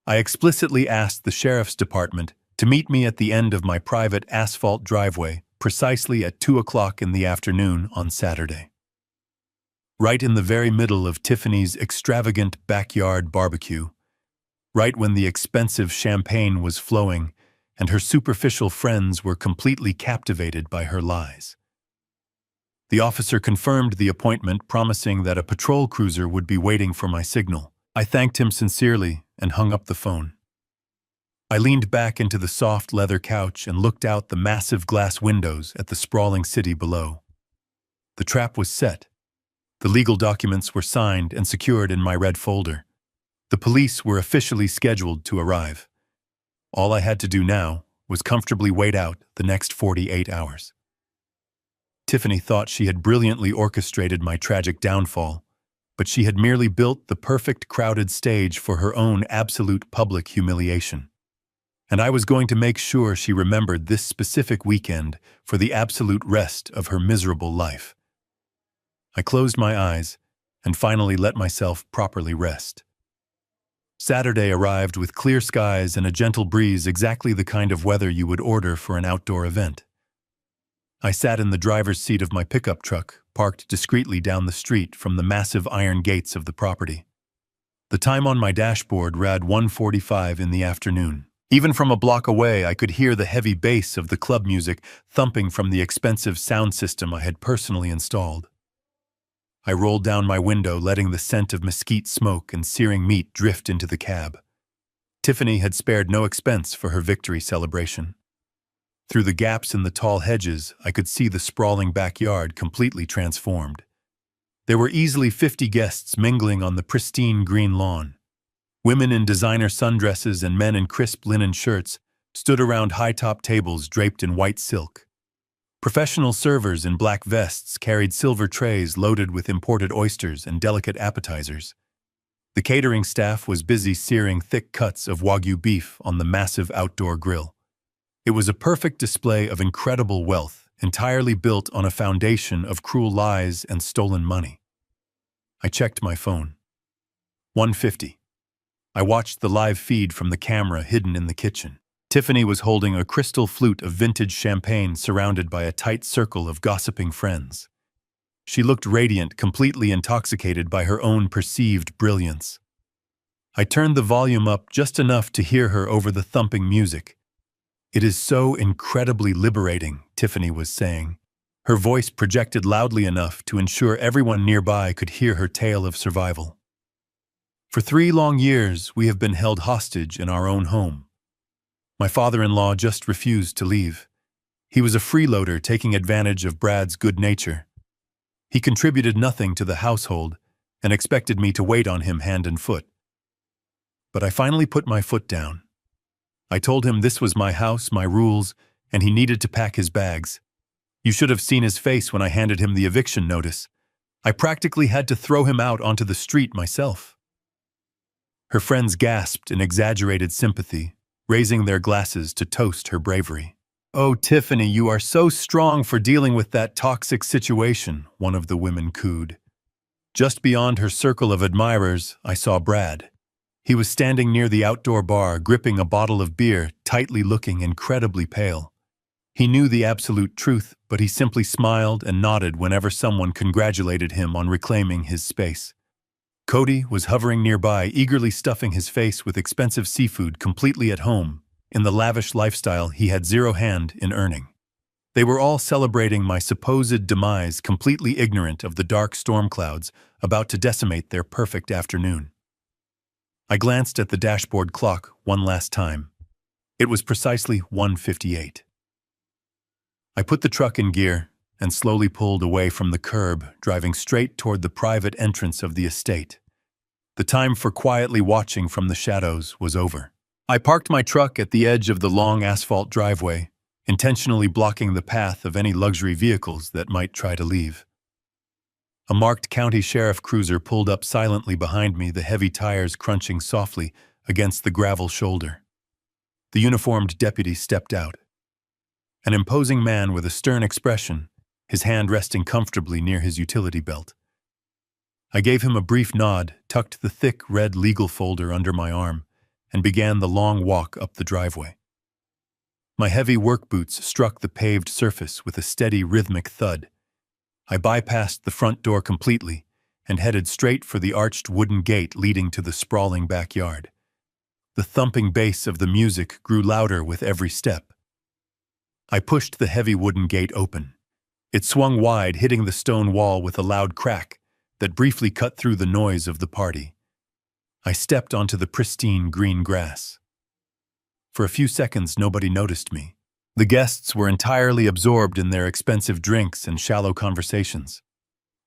I explicitly asked the sheriff's department to meet me at the end of my private asphalt driveway precisely at 2 o'clock in the afternoon on Saturday. Right in the very middle of Tiffany's extravagant backyard barbecue, right when the expensive champagne was flowing and her superficial friends were completely captivated by her lies. The officer confirmed the appointment, promising that a patrol cruiser would be waiting for my signal. I thanked him sincerely and hung up the phone. I leaned back into the soft leather couch and looked out the massive glass windows at the sprawling city below. The trap was set. The legal documents were signed and secured in my red folder. The police were officially scheduled to arrive. All I had to do now was comfortably wait out the next 48 hours. Tiffany thought she had brilliantly orchestrated my tragic downfall, but she had merely built the perfect crowded stage for her own absolute public humiliation. And I was going to make sure she remembered this specific weekend for the absolute rest of her miserable life. I closed my eyes and finally let myself properly rest. Saturday arrived with clear skies and a gentle breeze, exactly the kind of weather you would order for an outdoor event. I sat in the driver's seat of my pickup truck, parked discreetly down the street from the massive iron gates of the property. The time on my dashboard read 1:45 in the afternoon. Even from a block away, I could hear the heavy bass of the club music thumping from the expensive sound system I had personally installed. I rolled down my window, letting the scent of mesquite smoke and searing meat drift into the cab. Tiffany had spared no expense for her victory celebration. Through the gaps in the tall hedges, I could see the sprawling backyard completely transformed. There were easily 50 guests mingling on the pristine green lawn. Women in designer sundresses and men in crisp linen shirts stood around high-top tables draped in white silk. Professional servers in black vests carried silver trays loaded with imported oysters and delicate appetizers. The catering staff was busy searing thick cuts of Wagyu beef on the massive outdoor grill. It was a perfect display of incredible wealth, entirely built on a foundation of cruel lies and stolen money. I checked my phone. 1:50. I watched the live feed from the camera hidden in the kitchen. Tiffany was holding a crystal flute of vintage champagne surrounded by a tight circle of gossiping friends. She looked radiant, completely intoxicated by her own perceived brilliance. I turned the volume up just enough to hear her over the thumping music. "It is so incredibly liberating," Tiffany was saying. Her voice projected loudly enough to ensure everyone nearby could hear her tale of survival. "For 3 long years, we have been held hostage in our own home. My father-in-law just refused to leave. He was a freeloader taking advantage of Brad's good nature. He contributed nothing to the household and expected me to wait on him hand and foot. But I finally put my foot down. I told him this was my house, my rules, and he needed to pack his bags. You should have seen his face when I handed him the eviction notice. I practically had to throw him out onto the street myself." Her friends gasped in exaggerated sympathy, raising their glasses to toast her bravery. "Oh, Tiffany, you are so strong for dealing with that toxic situation," one of the women cooed. Just beyond her circle of admirers, I saw Brad. He was standing near the outdoor bar, gripping a bottle of beer, tightly looking incredibly pale. He knew the absolute truth, but he simply smiled and nodded whenever someone congratulated him on reclaiming his space. Cody was hovering nearby, eagerly stuffing his face with expensive seafood, completely at home, in the lavish lifestyle he had zero hand in earning. They were all celebrating my supposed demise, completely ignorant of the dark storm clouds about to decimate their perfect afternoon. I glanced at the dashboard clock one last time. It was precisely 1:58. I put the truck in gear and slowly pulled away from the curb, driving straight toward the private entrance of the estate. The time for quietly watching from the shadows was over. I parked my truck at the edge of the long asphalt driveway, intentionally blocking the path of any luxury vehicles that might try to leave. A marked county sheriff cruiser pulled up silently behind me, the heavy tires crunching softly against the gravel shoulder. The uniformed deputy stepped out. An imposing man with a stern expression, his hand resting comfortably near his utility belt. I gave him a brief nod, tucked the thick red legal folder under my arm, and began the long walk up the driveway. My heavy work boots struck the paved surface with a steady rhythmic thud. I bypassed the front door completely and headed straight for the arched wooden gate leading to the sprawling backyard. The thumping bass of the music grew louder with every step. I pushed the heavy wooden gate open. It swung wide, hitting the stone wall with a loud crack that briefly cut through the noise of the party. I stepped onto the pristine green grass. For a few seconds, nobody noticed me. The guests were entirely absorbed in their expensive drinks and shallow conversations.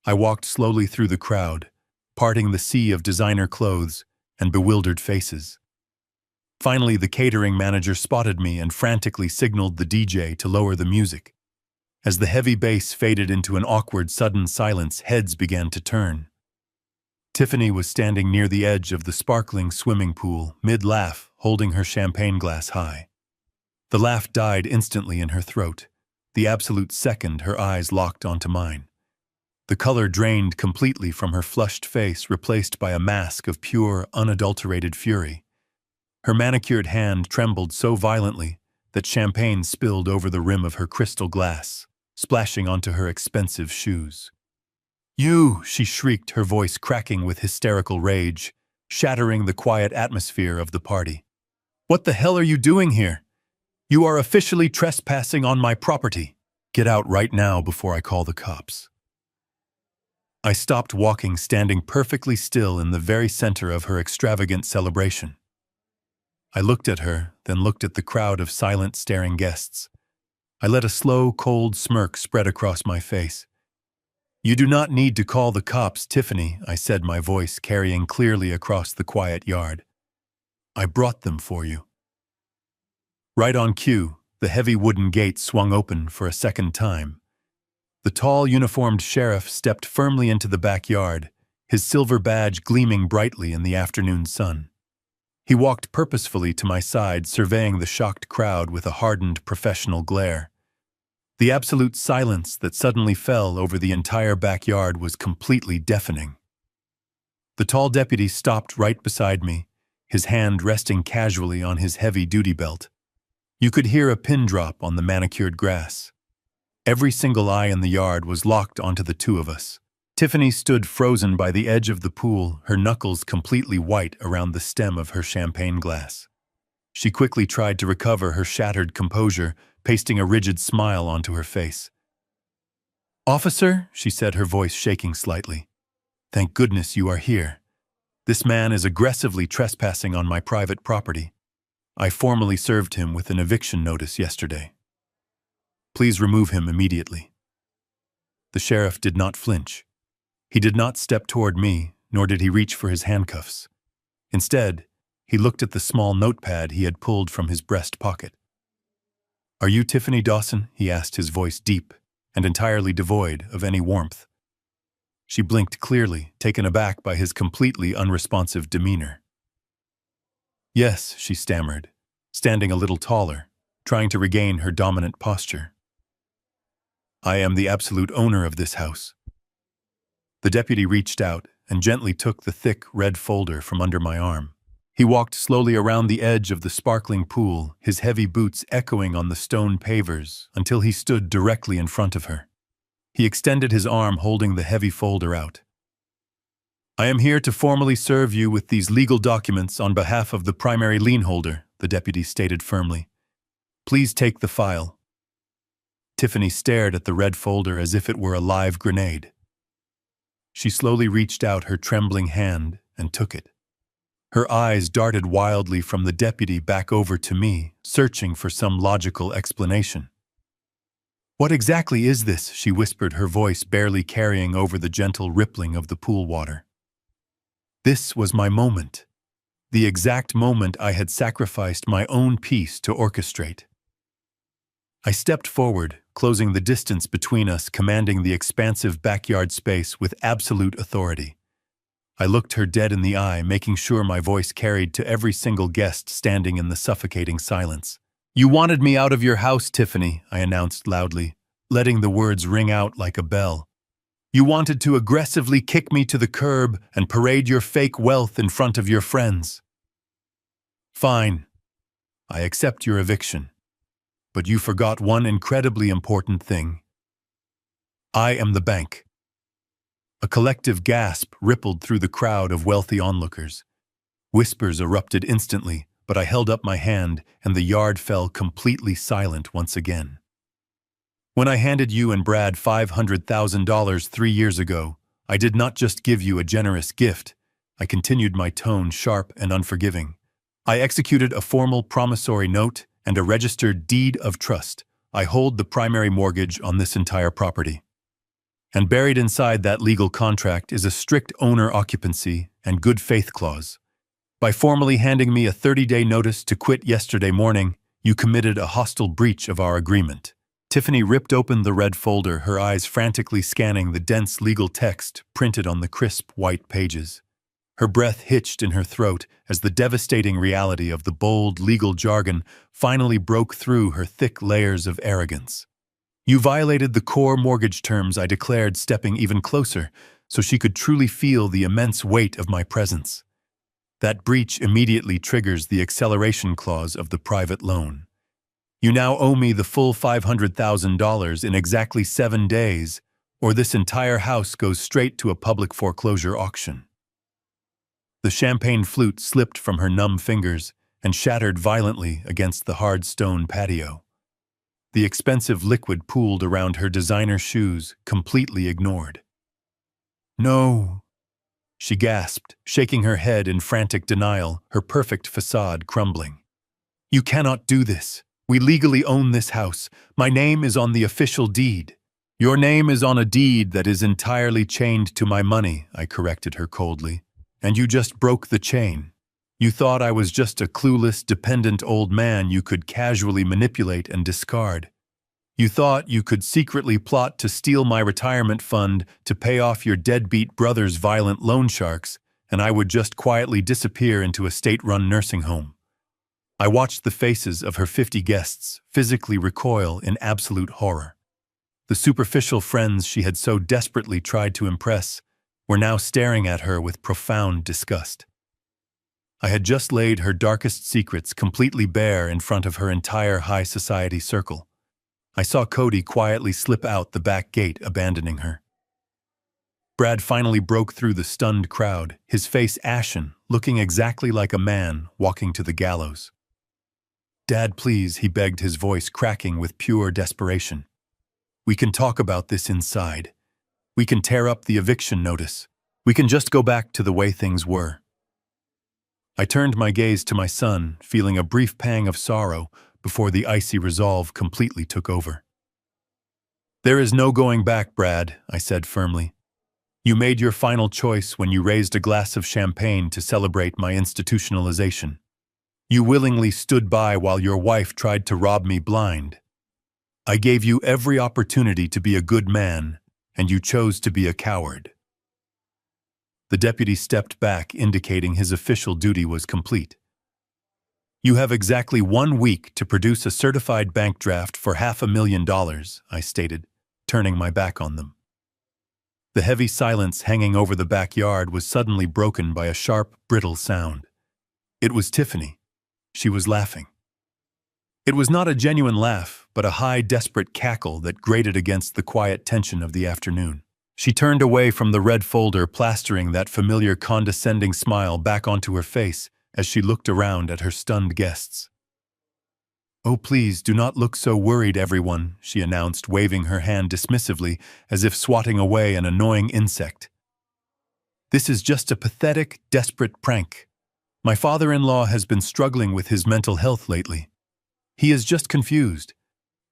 I walked slowly through the crowd, parting the sea of designer clothes and bewildered faces. Finally, the catering manager spotted me and frantically signaled the DJ to lower the music. As the heavy bass faded into an awkward, sudden silence, heads began to turn. Tiffany was standing near the edge of the sparkling swimming pool, mid-laugh, holding her champagne glass high. The laugh died instantly in her throat, the absolute second her eyes locked onto mine. The color drained completely from her flushed face, replaced by a mask of pure, unadulterated fury. Her manicured hand trembled so violently that champagne spilled over the rim of her crystal glass, splashing onto her expensive shoes. "You!" she shrieked, her voice cracking with hysterical rage, shattering the quiet atmosphere of the party. "What the hell are you doing here? You are officially trespassing on my property. Get out right now before I call the cops." I stopped walking, standing perfectly still in the very center of her extravagant celebration. I looked at her, then looked at the crowd of silent, staring guests. I let a slow, cold smirk spread across my face. "You do not need to call the cops, Tiffany," I said, my voice carrying clearly across the quiet yard. "I brought them for you." Right on cue, the heavy wooden gate swung open for a second time. The tall, uniformed sheriff stepped firmly into the backyard, his silver badge gleaming brightly in the afternoon sun. He walked purposefully to my side, surveying the shocked crowd with a hardened, professional glare. The absolute silence that suddenly fell over the entire backyard was completely deafening. The tall deputy stopped right beside me, his hand resting casually on his heavy duty belt. You could hear a pin drop on the manicured grass. Every single eye in the yard was locked onto the two of us. Tiffany stood frozen by the edge of the pool, her knuckles completely white around the stem of her champagne glass. She quickly tried to recover her shattered composure, pasting a rigid smile onto her face. "Officer," she said, her voice shaking slightly. "Thank goodness you are here. This man is aggressively trespassing on my private property. I formally served him with an eviction notice yesterday. Please remove him immediately." The sheriff did not flinch. He did not step toward me, nor did he reach for his handcuffs. Instead, he looked at the small notepad he had pulled from his breast pocket. "Are you Tiffany Dawson?" he asked, his voice deep and entirely devoid of any warmth. She blinked clearly, taken aback by his completely unresponsive demeanor. "Yes," she stammered, standing a little taller, trying to regain her dominant posture. "I am the absolute owner of this house." The deputy reached out and gently took the thick red folder from under my arm. He walked slowly around the edge of the sparkling pool, his heavy boots echoing on the stone pavers, until he stood directly in front of her. He extended his arm, holding the heavy folder out. "I am here to formally serve you with these legal documents on behalf of the primary lien holder," the deputy stated firmly. "Please take the file." Tiffany stared at the red folder as if it were a live grenade. She slowly reached out her trembling hand and took it. Her eyes darted wildly from the deputy back over to me, searching for some logical explanation. What exactly is this? She whispered, her voice barely carrying over the gentle rippling of the pool water. This was my moment. The exact moment I had sacrificed my own peace to orchestrate. I stepped forward, closing the distance between us, commanding the expansive backyard space with absolute authority. I looked her dead in the eye, making sure my voice carried to every single guest standing in the suffocating silence. "You wanted me out of your house, Tiffany," I announced loudly, letting the words ring out like a bell. "You wanted to aggressively kick me to the curb and parade your fake wealth in front of your friends. Fine. I accept your eviction. But you forgot one incredibly important thing. I am the bank." A collective gasp rippled through the crowd of wealthy onlookers. Whispers erupted instantly, but I held up my hand and the yard fell completely silent once again. "When I handed you and Brad $500,000 3 years ago, I did not just give you a generous gift," I continued, my tone sharp and unforgiving. "I executed a formal promissory note and a registered deed of trust. I hold the primary mortgage on this entire property. And buried inside that legal contract is a strict owner occupancy and good faith clause. By formally handing me a 30-day notice to quit yesterday morning, you committed a hostile breach of our agreement." Tiffany ripped open the red folder, her eyes frantically scanning the dense legal text printed on the crisp white pages. Her breath hitched in her throat as the devastating reality of the bold legal jargon finally broke through her thick layers of arrogance. "You violated the core mortgage terms," I declared, stepping even closer so she could truly feel the immense weight of my presence. "That breach immediately triggers the acceleration clause of the private loan. You now owe me the full $500,000 in exactly 7 days, or this entire house goes straight to a public foreclosure auction." The champagne flute slipped from her numb fingers and shattered violently against the hard stone patio. The expensive liquid pooled around her designer shoes, completely ignored. "No," she gasped, shaking her head in frantic denial, her perfect facade crumbling. "You cannot do this. We legally own this house. My name is on the official deed." "Your name is on a deed that is entirely chained to my money," I corrected her coldly. "And you just broke the chain. You thought I was just a clueless, dependent old man you could casually manipulate and discard. You thought you could secretly plot to steal my retirement fund to pay off your deadbeat brother's violent loan sharks, and I would just quietly disappear into a state-run nursing home." I watched the faces of her 50 guests physically recoil in absolute horror. The superficial friends she had so desperately tried to impress were now staring at her with profound disgust. I had just laid her darkest secrets completely bare in front of her entire high society circle. I saw Cody quietly slip out the back gate, abandoning her. Brad finally broke through the stunned crowd, his face ashen, looking exactly like a man walking to the gallows. "Dad, please," he begged, his voice cracking with pure desperation. "We can talk about this inside. We can tear up the eviction notice. We can just go back to the way things were." I turned my gaze to my son, feeling a brief pang of sorrow before the icy resolve completely took over. "There is no going back, Brad," I said firmly. "You made your final choice when you raised a glass of champagne to celebrate my institutionalization. You willingly stood by while your wife tried to rob me blind. I gave you every opportunity to be a good man, and you chose to be a coward." The deputy stepped back, indicating his official duty was complete. "You have exactly 1 week to produce a certified bank draft for $500,000, I stated, turning my back on them. The heavy silence hanging over the backyard was suddenly broken by a sharp, brittle sound. It was Tiffany. She was laughing. It was not a genuine laugh, but a high, desperate cackle that grated against the quiet tension of the afternoon. She turned away from the red folder, plastering that familiar condescending smile back onto her face as she looked around at her stunned guests. "Oh, please, do not look so worried, everyone," she announced, waving her hand dismissively as if swatting away an annoying insect. "This is just a pathetic, desperate prank. My father-in-law has been struggling with his mental health lately. He is just confused.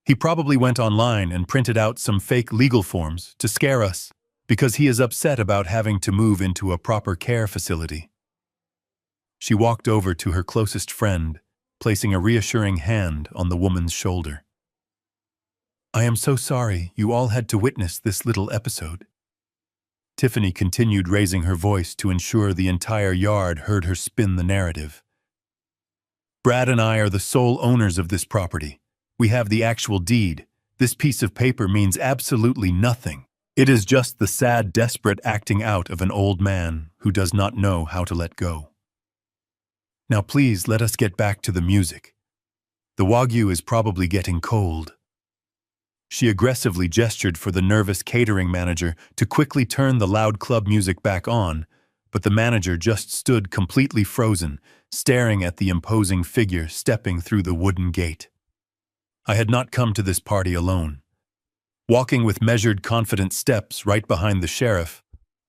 He probably went online and printed out some fake legal forms to scare us because he is upset about having to move into a proper care facility. She walked over to her closest friend, placing a reassuring hand on the woman's shoulder. I am so sorry you all had to witness this little episode. Tiffany continued raising her voice to ensure the entire yard heard her spin the narrative. Brad and I are the sole owners of this property. We have the actual deed. This piece of paper means absolutely nothing. It is just the sad, desperate acting out of an old man who does not know how to let go. Now please let us get back to the music. The Wagyu is probably getting cold. She aggressively gestured for the nervous catering manager to quickly turn the loud club music back on, but the manager just stood completely frozen, staring at the imposing figure stepping through the wooden gate. I had not come to this party alone. Walking with measured, confident steps right behind the sheriff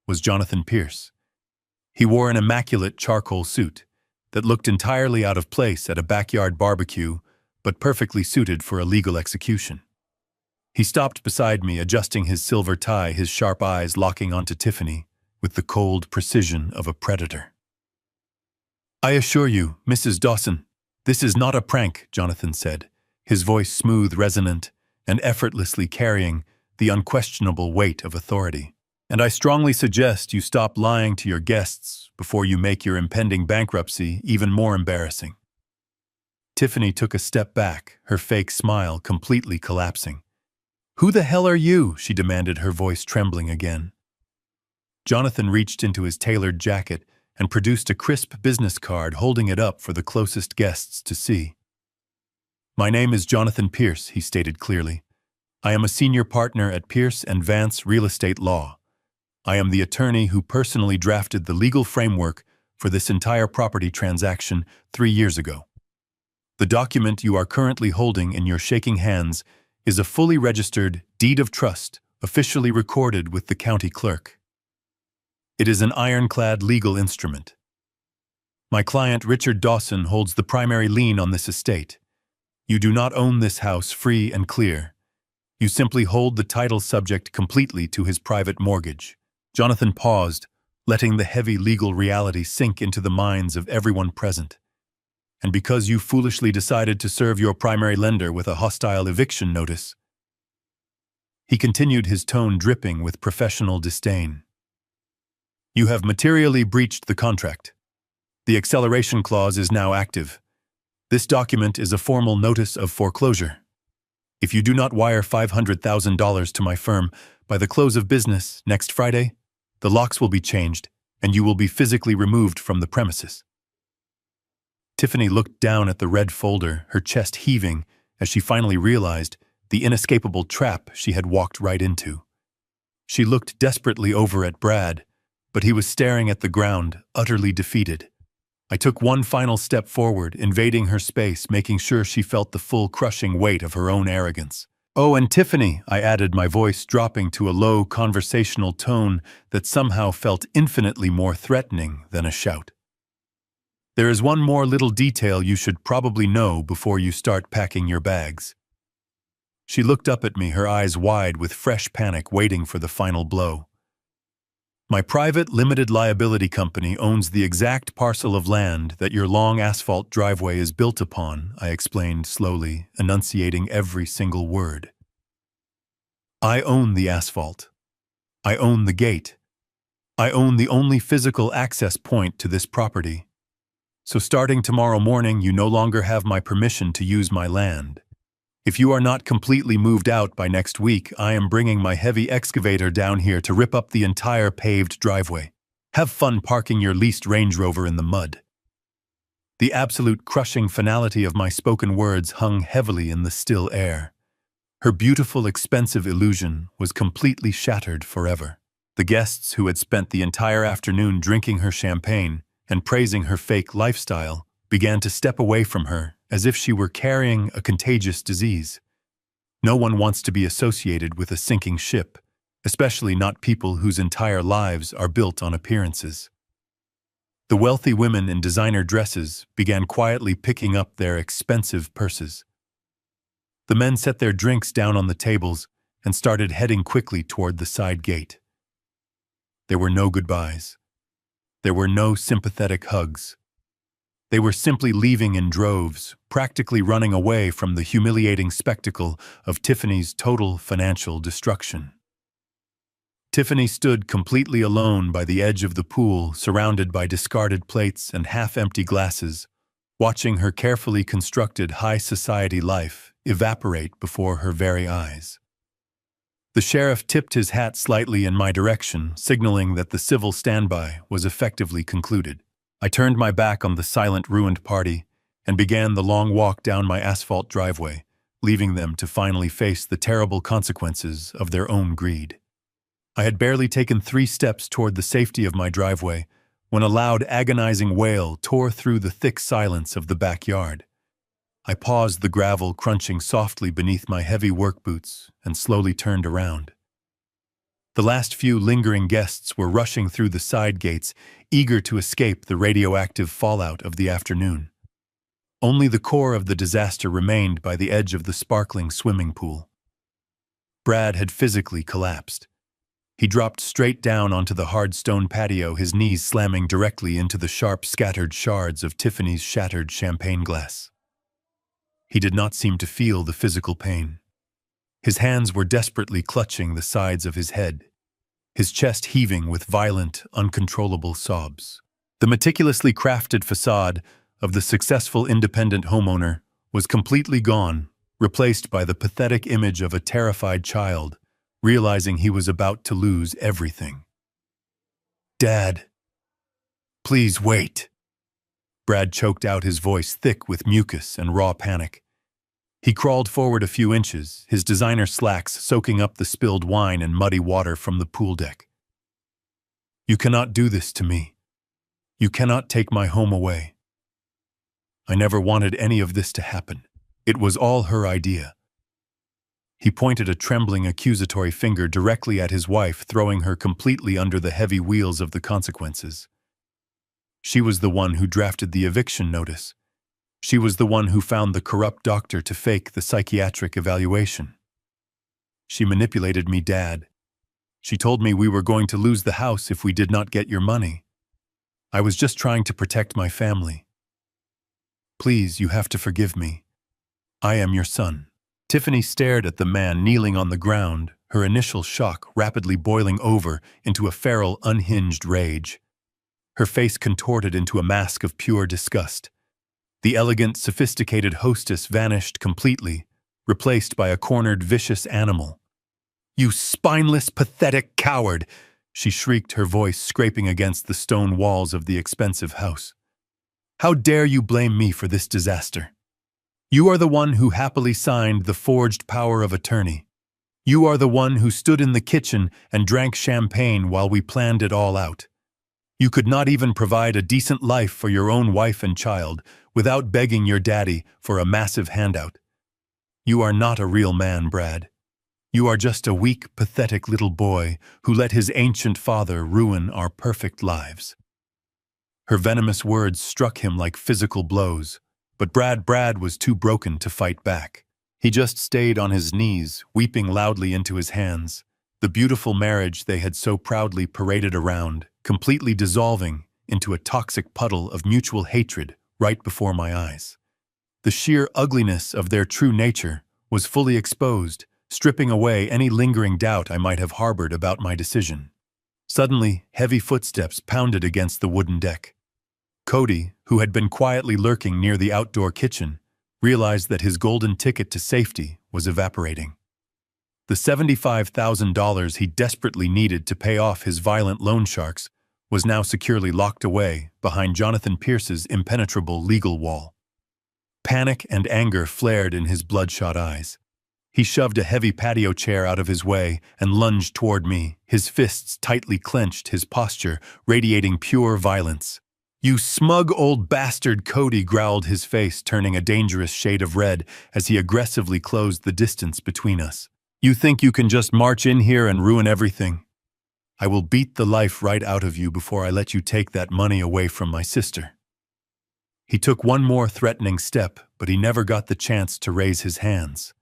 was Jonathan Pierce. He wore an immaculate charcoal suit that looked entirely out of place at a backyard barbecue, but perfectly suited for a legal execution. He stopped beside me, adjusting his silver tie, his sharp eyes locking onto Tiffany with the cold precision of a predator. I assure you, Mrs. Dawson, this is not a prank, Jonathan said, his voice smooth, resonant, and effortlessly carrying the unquestionable weight of authority. And I strongly suggest you stop lying to your guests before you make your impending bankruptcy even more embarrassing. Tiffany took a step back, her fake smile completely collapsing. Who the hell are you? She demanded, her voice trembling again. Jonathan reached into his tailored jacket and produced a crisp business card, holding it up for the closest guests to see. My name is Jonathan Pierce, he stated clearly. I am a senior partner at Pierce & Vance Real Estate Law. I am the attorney who personally drafted the legal framework for this entire property transaction 3 years ago. The document you are currently holding in your shaking hands is a fully registered deed of trust, officially recorded with the county clerk. It is an ironclad legal instrument. My client Richard Dawson holds the primary lien on this estate. You do not own this house free and clear. You simply hold the title subject completely to his private mortgage. Jonathan paused, letting the heavy legal reality sink into the minds of everyone present. And because you foolishly decided to serve your primary lender with a hostile eviction notice. He continued, his tone dripping with professional disdain. You have materially breached the contract. The acceleration clause is now active. This document is a formal notice of foreclosure. If you do not wire $500,000 to my firm by the close of business next Friday, the locks will be changed and you will be physically removed from the premises. Tiffany looked down at the red folder, her chest heaving as she finally realized the inescapable trap she had walked right into. She looked desperately over at Brad, but he was staring at the ground, utterly defeated. I took one final step forward, invading her space, making sure she felt the full crushing weight of her own arrogance. Oh, and Tiffany, I added, my voice dropping to a low conversational tone that somehow felt infinitely more threatening than a shout. There is one more little detail you should probably know before you start packing your bags. She looked up at me, her eyes wide with fresh panic, waiting for the final blow. My private limited liability company owns the exact parcel of land that your long asphalt driveway is built upon, I explained slowly, enunciating every single word. I own the asphalt. I own the gate. I own the only physical access point to this property. So starting tomorrow morning, you no longer have my permission to use my land. If you are not completely moved out by next week, I am bringing my heavy excavator down here to rip up the entire paved driveway. Have fun parking your leased Range Rover in the mud. The absolute crushing finality of my spoken words hung heavily in the still air. Her beautiful, expensive illusion was completely shattered forever. The guests who had spent the entire afternoon drinking her champagne and praising her fake lifestyle began to step away from her as if she were carrying a contagious disease. No one wants to be associated with a sinking ship, especially not people whose entire lives are built on appearances. The wealthy women in designer dresses began quietly picking up their expensive purses. The men set their drinks down on the tables and started heading quickly toward the side gate. There were no goodbyes. There were no sympathetic hugs. They were simply leaving in droves, practically running away from the humiliating spectacle of Tiffany's total financial destruction. Tiffany stood completely alone by the edge of the pool, surrounded by discarded plates and half-empty glasses, watching her carefully constructed high society life evaporate before her very eyes. The sheriff tipped his hat slightly in my direction, signaling that the civil standby was effectively concluded. I turned my back on the silent, ruined party and began the long walk down my asphalt driveway, leaving them to finally face the terrible consequences of their own greed. I had barely taken 3 steps toward the safety of my driveway when a loud, agonizing wail tore through the thick silence of the backyard. I paused, the gravel crunching softly beneath my heavy work boots, and slowly turned around. The last few lingering guests were rushing through the side gates, eager to escape the radioactive fallout of the afternoon. Only the core of the disaster remained by the edge of the sparkling swimming pool. Brad had physically collapsed. He dropped straight down onto the hard stone patio, his knees slamming directly into the sharp, scattered shards of Tiffany's shattered champagne glass. He did not seem to feel the physical pain. His hands were desperately clutching the sides of his head, his chest heaving with violent, uncontrollable sobs. The meticulously crafted facade of the successful independent homeowner was completely gone, replaced by the pathetic image of a terrified child, realizing he was about to lose everything. "Dad, please wait." Brad choked out, his voice thick with mucus and raw panic. He crawled forward a few inches, his designer slacks soaking up the spilled wine and muddy water from the pool deck. "You cannot do this to me. You cannot take my home away. I never wanted any of this to happen. It was all her idea." He pointed a trembling, accusatory finger directly at his wife, throwing her completely under the heavy wheels of the consequences. She was the one who drafted the eviction notice. She was the one who found the corrupt doctor to fake the psychiatric evaluation. She manipulated me, Dad. She told me we were going to lose the house if we did not get your money. I was just trying to protect my family. Please, you have to forgive me. I am your son." Tiffany stared at the man kneeling on the ground, her initial shock rapidly boiling over into a feral, unhinged rage. Her face contorted into a mask of pure disgust. The elegant, sophisticated hostess vanished completely, replaced by a cornered, vicious animal. "You spineless, pathetic coward!" she shrieked, her voice scraping against the stone walls of the expensive house. "How dare you blame me for this disaster? You are the one who happily signed the forged power of attorney. You are the one who stood in the kitchen and drank champagne while we planned it all out. You could not even provide a decent life for your own wife and child without begging your daddy for a massive handout. You are not a real man, Brad. You are just a weak, pathetic little boy who let his ancient father ruin our perfect lives." Her venomous words struck him like physical blows, but Brad was too broken to fight back. He just stayed on his knees, weeping loudly into his hands, the beautiful marriage they had so proudly paraded around, completely dissolving into a toxic puddle of mutual hatred right before my eyes. The sheer ugliness of their true nature was fully exposed, stripping away any lingering doubt I might have harbored about my decision. Suddenly, heavy footsteps pounded against the wooden deck. Cody, who had been quietly lurking near the outdoor kitchen, realized that his golden ticket to safety was evaporating. The $75,000 he desperately needed to pay off his violent loan sharks was now securely locked away behind Jonathan Pierce's impenetrable legal wall. Panic and anger flared in his bloodshot eyes. He shoved a heavy patio chair out of his way and lunged toward me, his fists tightly clenched, his posture radiating pure violence. "You smug old bastard," Cody growled, his face turning a dangerous shade of red as he aggressively closed the distance between us. "You think you can just march in here and ruin everything? I will beat the life right out of you before I let you take that money away from my sister." He took one more threatening step, but he never got the chance to raise his hands.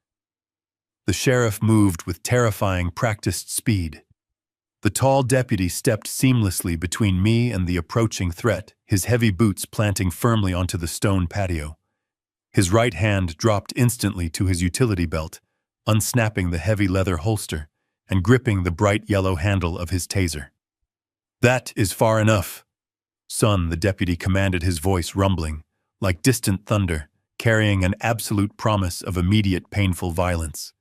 The sheriff moved with terrifying, practiced speed. The tall deputy stepped seamlessly between me and the approaching threat, his heavy boots planting firmly onto the stone patio. His right hand dropped instantly to his utility belt, unsnapping the heavy leather holster and gripping the bright yellow handle of his taser. "That is far enough, son," the deputy commanded, his voice rumbling, like distant thunder, carrying an absolute promise of immediate painful violence.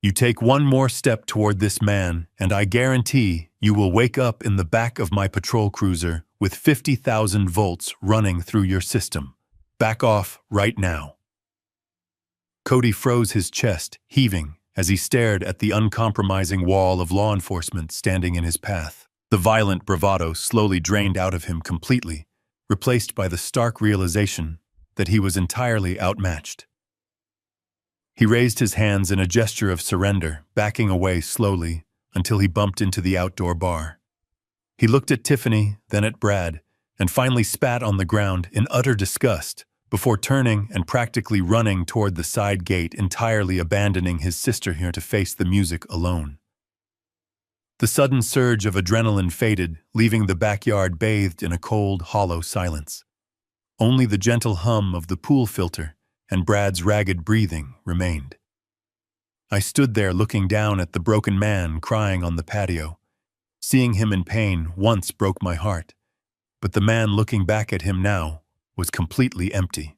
"You take one more step toward this man, and I guarantee you will wake up in the back of my patrol cruiser with 50,000 volts running through your system. Back off right now." Cody froze his chest, heaving, as he stared at the uncompromising wall of law enforcement standing in his path. The violent bravado slowly drained out of him completely, replaced by the stark realization that he was entirely outmatched. He raised his hands in a gesture of surrender, backing away slowly until he bumped into the outdoor bar. He looked at Tiffany, then at Brad, and finally spat on the ground in utter disgust before turning and practically running toward the side gate, entirely abandoning his sister here to face the music alone. The sudden surge of adrenaline faded, leaving the backyard bathed in a cold, hollow silence. Only the gentle hum of the pool filter and Brad's ragged breathing remained. I stood there looking down at the broken man crying on the patio. Seeing him in pain once broke my heart, but the man looking back at him now was completely empty.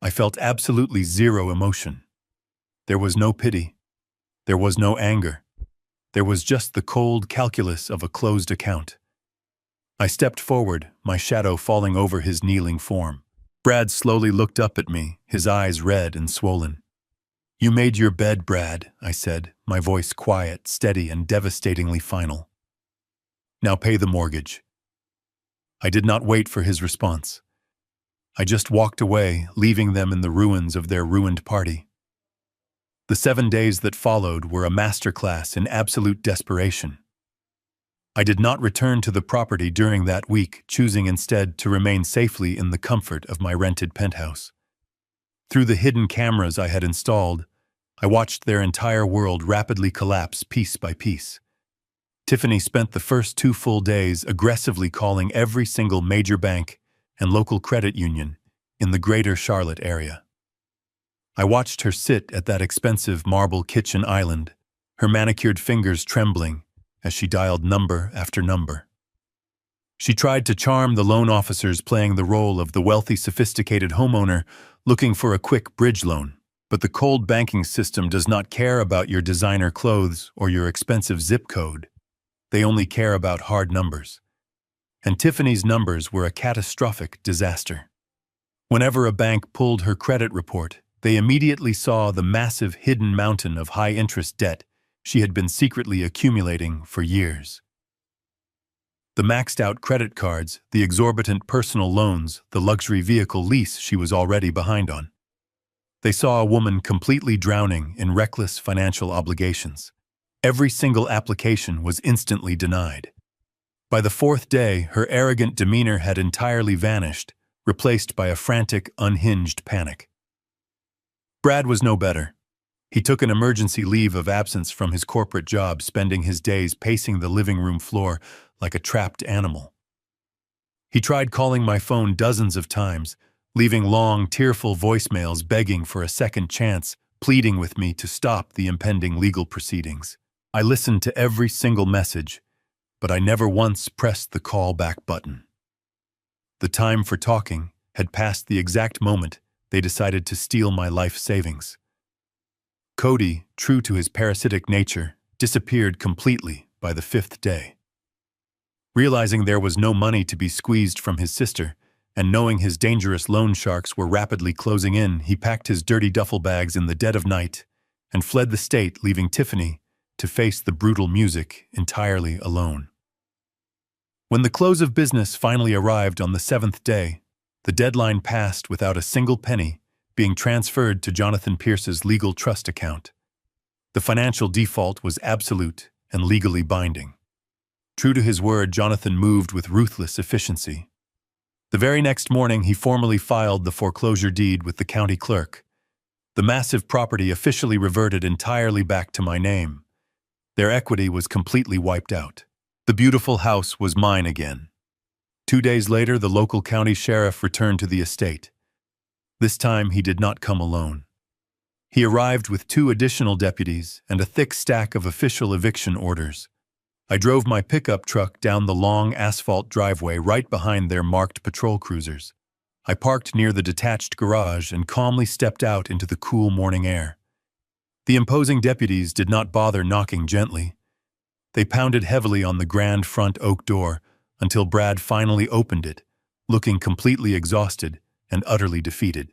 I felt absolutely zero emotion. There was no pity. There was no anger. There was just the cold calculus of a closed account. I stepped forward, my shadow falling over his kneeling form. Brad slowly looked up at me, his eyes red and swollen. "You made your bed, Brad," I said, my voice quiet, steady, and devastatingly final. "Now pay the mortgage." I did not wait for his response. I just walked away, leaving them in the ruins of their ruined party. The 7 days that followed were a masterclass in absolute desperation. I did not return to the property during that week, choosing instead to remain safely in the comfort of my rented penthouse. Through the hidden cameras I had installed, I watched their entire world rapidly collapse piece by piece. Tiffany spent the first 2 full days aggressively calling every single major bank and local credit union in the greater Charlotte area. I watched her sit at that expensive marble kitchen island, her manicured fingers trembling as she dialed number after number. She tried to charm the loan officers, playing the role of the wealthy, sophisticated homeowner looking for a quick bridge loan. But the cold banking system does not care about your designer clothes or your expensive zip code. They only care about hard numbers. And Tiffany's numbers were a catastrophic disaster. Whenever a bank pulled her credit report, they immediately saw the massive hidden mountain of high-interest debt she had been secretly accumulating for years. The maxed-out credit cards, the exorbitant personal loans, the luxury vehicle lease she was already behind on. They saw a woman completely drowning in reckless financial obligations. Every single application was instantly denied. By the 4th day, her arrogant demeanor had entirely vanished, replaced by a frantic, unhinged panic. Brad was no better. He took an emergency leave of absence from his corporate job, spending his days pacing the living room floor like a trapped animal. He tried calling my phone dozens of times, leaving long, tearful voicemails begging for a second chance, pleading with me to stop the impending legal proceedings. I listened to every single message, but I never once pressed the call back button. The time for talking had passed the exact moment they decided to steal my life savings. Cody, true to his parasitic nature, disappeared completely by the 5th day. Realizing there was no money to be squeezed from his sister, and knowing his dangerous loan sharks were rapidly closing in, he packed his dirty duffel bags in the dead of night and fled the state, leaving Tiffany to face the brutal music entirely alone. When the close of business finally arrived on the 7th day, the deadline passed without a single penny being transferred to Jonathan Pierce's legal trust account. The financial default was absolute and legally binding. True to his word, Jonathan moved with ruthless efficiency. The very next morning, he formally filed the foreclosure deed with the county clerk. The massive property officially reverted entirely back to my name. Their equity was completely wiped out. The beautiful house was mine again. 2 days later, the local county sheriff returned to the estate. This time, he did not come alone. He arrived with 2 additional deputies and a thick stack of official eviction orders. I drove my pickup truck down the long asphalt driveway right behind their marked patrol cruisers. I parked near the detached garage and calmly stepped out into the cool morning air. The imposing deputies did not bother knocking gently. They pounded heavily on the grand front oak door until Brad finally opened it, looking completely exhausted and utterly defeated.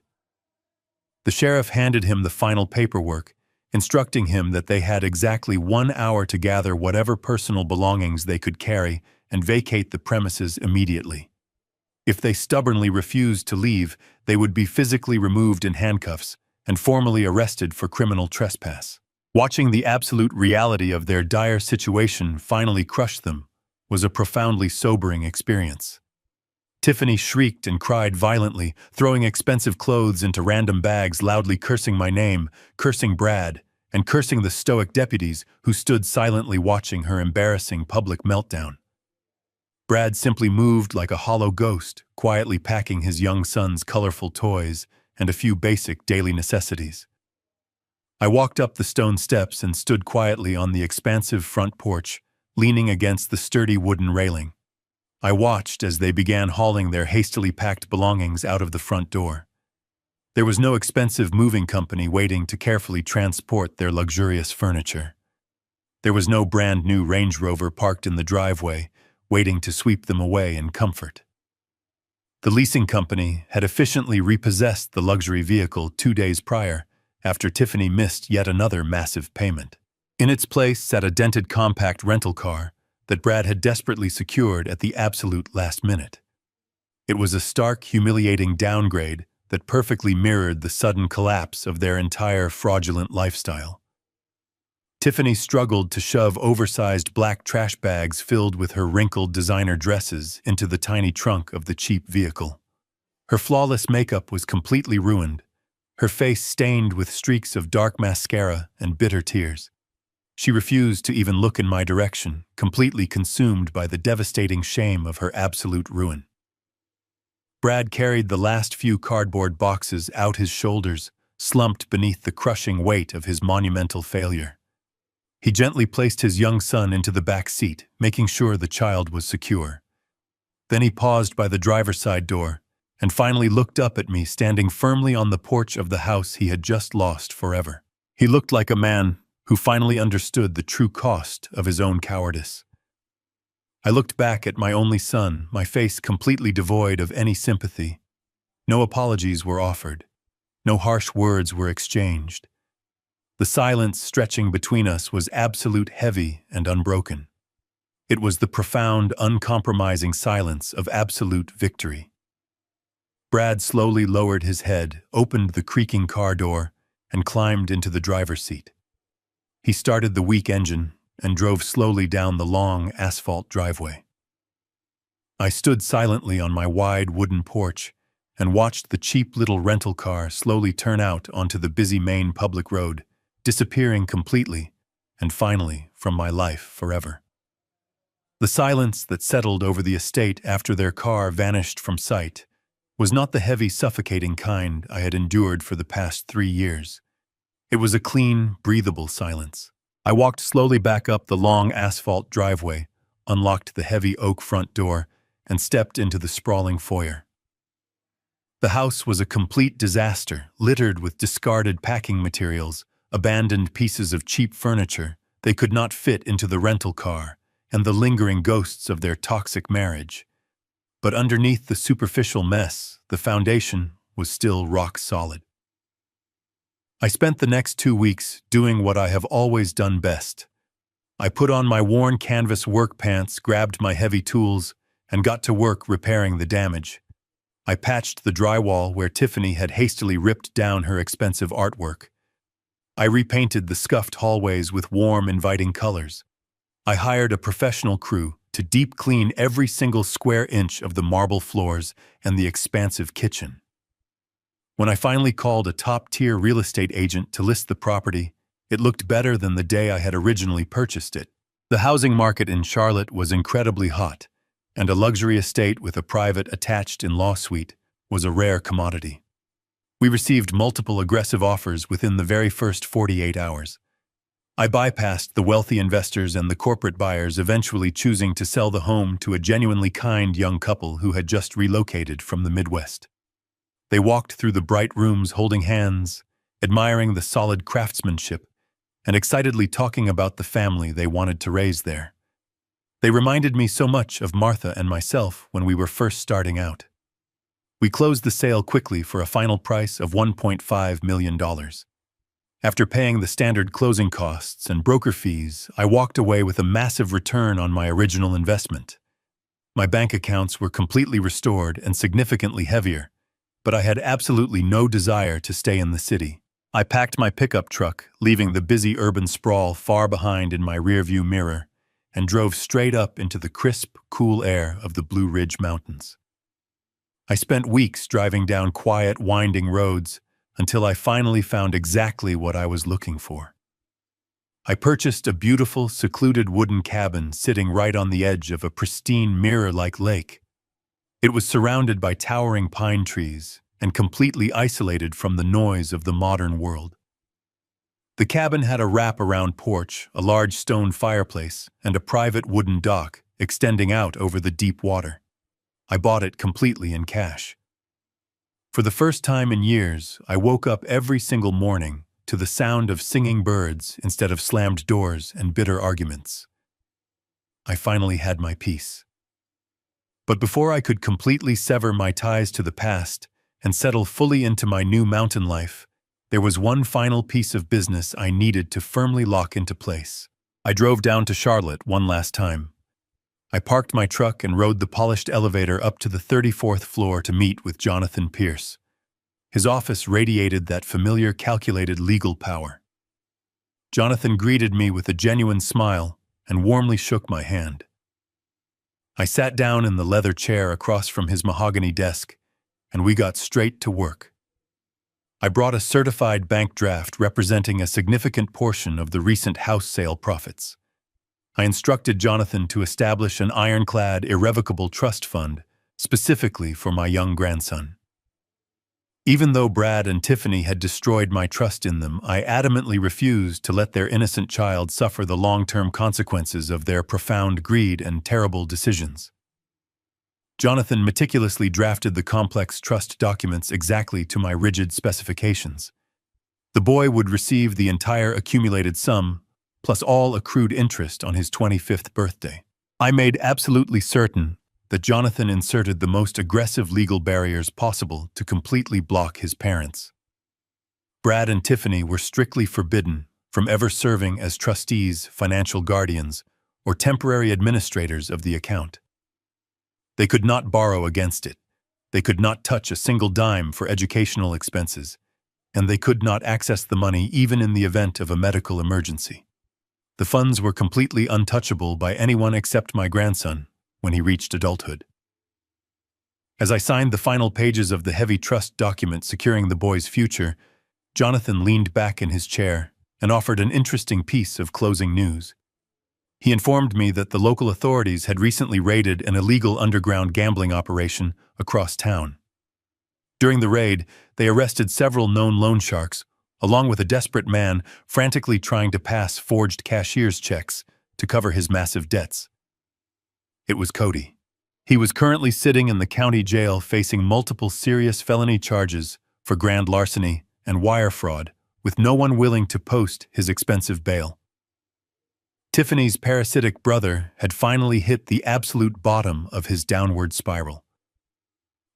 The sheriff handed him the final paperwork, instructing him that they had exactly 1 hour to gather whatever personal belongings they could carry and vacate the premises immediately. If they stubbornly refused to leave, they would be physically removed in handcuffs and formally arrested for criminal trespass. Watching the absolute reality of their dire situation finally crush them was a profoundly sobering experience. Tiffany shrieked and cried violently, throwing expensive clothes into random bags, loudly cursing my name, cursing Brad, and cursing the stoic deputies who stood silently watching her embarrassing public meltdown. Brad simply moved like a hollow ghost, quietly packing his young son's colorful toys and a few basic daily necessities. I walked up the stone steps and stood quietly on the expansive front porch, leaning against the sturdy wooden railing. I watched as they began hauling their hastily packed belongings out of the front door. There was no expensive moving company waiting to carefully transport their luxurious furniture. There was no brand new Range Rover parked in the driveway, waiting to sweep them away in comfort. The leasing company had efficiently repossessed the luxury vehicle 2 days prior, after Tiffany missed yet another massive payment. In its place sat a dented compact rental car that Brad had desperately secured at the absolute last minute. It was a stark, humiliating downgrade that perfectly mirrored the sudden collapse of their entire fraudulent lifestyle. Tiffany struggled to shove oversized black trash bags filled with her wrinkled designer dresses into the tiny trunk of the cheap vehicle. Her flawless makeup was completely ruined, her face stained with streaks of dark mascara and bitter tears. She refused to even look in my direction, completely consumed by the devastating shame of her absolute ruin. Brad carried the last few cardboard boxes out his shoulders, slumped beneath the crushing weight of his monumental failure. He gently placed his young son into the back seat, making sure the child was secure. Then he paused by the driver's side door and finally looked up at me standing firmly on the porch of the house he had just lost forever. He looked like a man who finally understood the true cost of his own cowardice. I looked back at my only son, my face completely devoid of any sympathy. No apologies were offered. No harsh words were exchanged. The silence stretching between us was absolute, heavy, and unbroken. It was the profound, uncompromising silence of absolute victory. Brad slowly lowered his head, opened the creaking car door, and climbed into the driver's seat. He started the weak engine and drove slowly down the long asphalt driveway. I stood silently on my wide wooden porch and watched the cheap little rental car slowly turn out onto the busy main public road, disappearing completely and finally from my life forever. The silence that settled over the estate after their car vanished from sight was not the heavy, suffocating kind I had endured for the past 3 years. It was a clean, breathable silence. I walked slowly back up the long asphalt driveway, unlocked the heavy oak front door, and stepped into the sprawling foyer. The house was a complete disaster, littered with discarded packing materials, abandoned pieces of cheap furniture they could not fit into the rental car, and the lingering ghosts of their toxic marriage. But underneath the superficial mess, the foundation was still rock solid. I spent the next 2 weeks doing what I have always done best. I put on my worn canvas work pants, grabbed my heavy tools, and got to work repairing the damage. I patched the drywall where Tiffany had hastily ripped down her expensive artwork. I repainted the scuffed hallways with warm, inviting colors. I hired a professional crew to deep clean every single square inch of the marble floors and the expansive kitchen. When I finally called a top-tier real estate agent to list the property, it looked better than the day I had originally purchased it. The housing market in Charlotte was incredibly hot, and a luxury estate with a private attached in-law suite was a rare commodity. We received multiple aggressive offers within the very first 48 hours. I bypassed the wealthy investors and the corporate buyers, eventually choosing to sell the home to a genuinely kind young couple who had just relocated from the Midwest. They walked through the bright rooms holding hands, admiring the solid craftsmanship, and excitedly talking about the family they wanted to raise there. They reminded me so much of Martha and myself when we were first starting out. We closed the sale quickly for a final price of $1.5 million. After paying the standard closing costs and broker fees, I walked away with a massive return on my original investment. My bank accounts were completely restored and significantly heavier, but I had absolutely no desire to stay in the city. I packed my pickup truck, leaving the busy urban sprawl far behind in my rearview mirror, and drove straight up into the crisp, cool air of the Blue Ridge Mountains. I spent weeks driving down quiet, winding roads until I finally found exactly what I was looking for. I purchased a beautiful, secluded wooden cabin sitting right on the edge of a pristine mirror-like lake. It was surrounded by towering pine trees and completely isolated from the noise of the modern world. The cabin had a wrap-around porch, a large stone fireplace, and a private wooden dock extending out over the deep water. I bought it completely in cash. For the first time in years, I woke up every single morning to the sound of singing birds instead of slammed doors and bitter arguments. I finally had my peace. But before I could completely sever my ties to the past and settle fully into my new mountain life, there was one final piece of business I needed to firmly lock into place. I drove down to Charlotte one last time. I parked my truck and rode the polished elevator up to the 34th floor to meet with Jonathan Pierce. His office radiated that familiar, calculated legal power. Jonathan greeted me with a genuine smile and warmly shook my hand. I sat down in the leather chair across from his mahogany desk, and we got straight to work. I brought a certified bank draft representing a significant portion of the recent house sale profits. I instructed Jonathan to establish an ironclad, irrevocable trust fund specifically for my young grandson. Even though Brad and Tiffany had destroyed my trust in them, I adamantly refused to let their innocent child suffer the long-term consequences of their profound greed and terrible decisions. Jonathan meticulously drafted the complex trust documents exactly to my rigid specifications. The boy would receive the entire accumulated sum, plus all accrued interest on his 25th birthday. I made absolutely certain that Jonathan inserted the most aggressive legal barriers possible to completely block his parents. Brad and Tiffany were strictly forbidden from ever serving as trustees, financial guardians, or temporary administrators of the account. They could not borrow against it. They could not touch a single dime for educational expenses, and they could not access the money even in the event of a medical emergency. The funds were completely untouchable by anyone except my grandson when he reached adulthood. As I signed the final pages of the heavy trust document securing the boy's future, Jonathan leaned back in his chair and offered an interesting piece of closing news. He informed me that the local authorities had recently raided an illegal underground gambling operation across town. During the raid, they arrested several known loan sharks, along with a desperate man frantically trying to pass forged cashier's checks to cover his massive debts. It was Cody. He was currently sitting in the county jail facing multiple serious felony charges for grand larceny and wire fraud, with no one willing to post his expensive bail. Tiffany's parasitic brother had finally hit the absolute bottom of his downward spiral.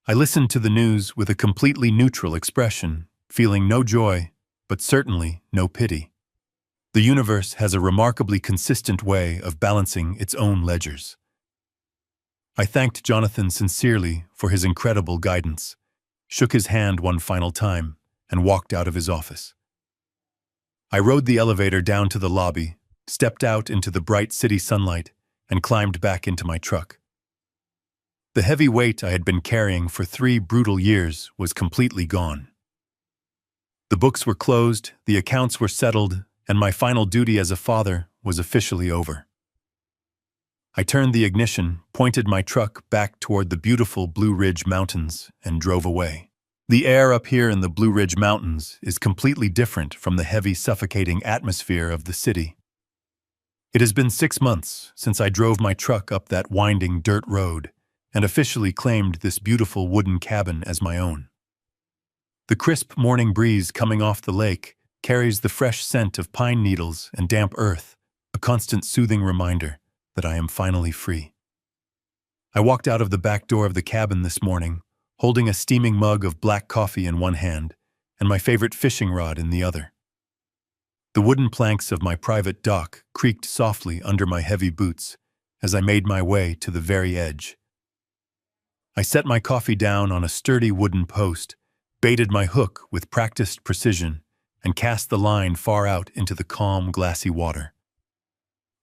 I listened to the news with a completely neutral expression, feeling no joy, but certainly no pity. The universe has a remarkably consistent way of balancing its own ledgers. I thanked Jonathan sincerely for his incredible guidance, shook his hand one final time, and walked out of his office. I rode the elevator down to the lobby, stepped out into the bright city sunlight, and climbed back into my truck. The heavy weight I had been carrying for 3 brutal years was completely gone. The books were closed, the accounts were settled, and my final duty as a father was officially over. I turned the ignition, pointed my truck back toward the beautiful Blue Ridge Mountains, and drove away. The air up here in the Blue Ridge Mountains is completely different from the heavy, suffocating atmosphere of the city. It has been 6 months since I drove my truck up that winding dirt road and officially claimed this beautiful wooden cabin as my own. The crisp morning breeze coming off the lake carries the fresh scent of pine needles and damp earth, a constant soothing reminder that I am finally free. I walked out of the back door of the cabin this morning, holding a steaming mug of black coffee in one hand and my favorite fishing rod in the other. The wooden planks of my private dock creaked softly under my heavy boots as I made my way to the very edge. I set my coffee down on a sturdy wooden post, baited my hook with practiced precision, and cast the line far out into the calm, glassy water.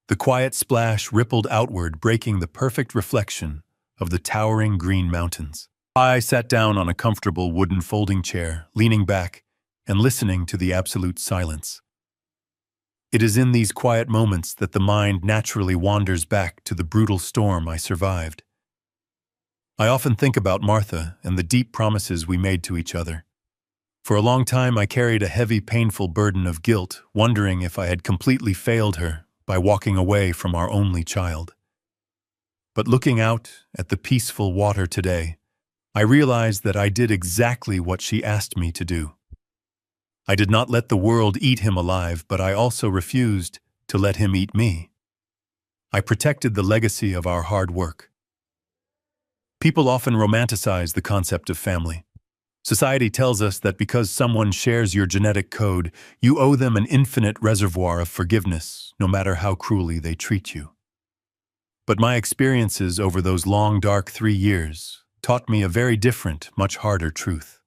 The quiet splash rippled outward, breaking the perfect reflection of the towering green mountains. I sat down on a comfortable wooden folding chair, leaning back and listening to the absolute silence. It is in these quiet moments that the mind naturally wanders back to the brutal storm I survived. I often think about Martha and the deep promises we made to each other. For a long time I carried a heavy, painful burden of guilt, wondering if I had completely failed her by walking away from our only child. But looking out at the peaceful water today, I realized that I did exactly what she asked me to do. I did not let the world eat him alive, but I also refused to let him eat me. I protected the legacy of our hard work. People often romanticize the concept of family. Society tells us that because someone shares your genetic code, you owe them an infinite reservoir of forgiveness, no matter how cruelly they treat you. But my experiences over those long, dark 3 years taught me a very different, much harder truth.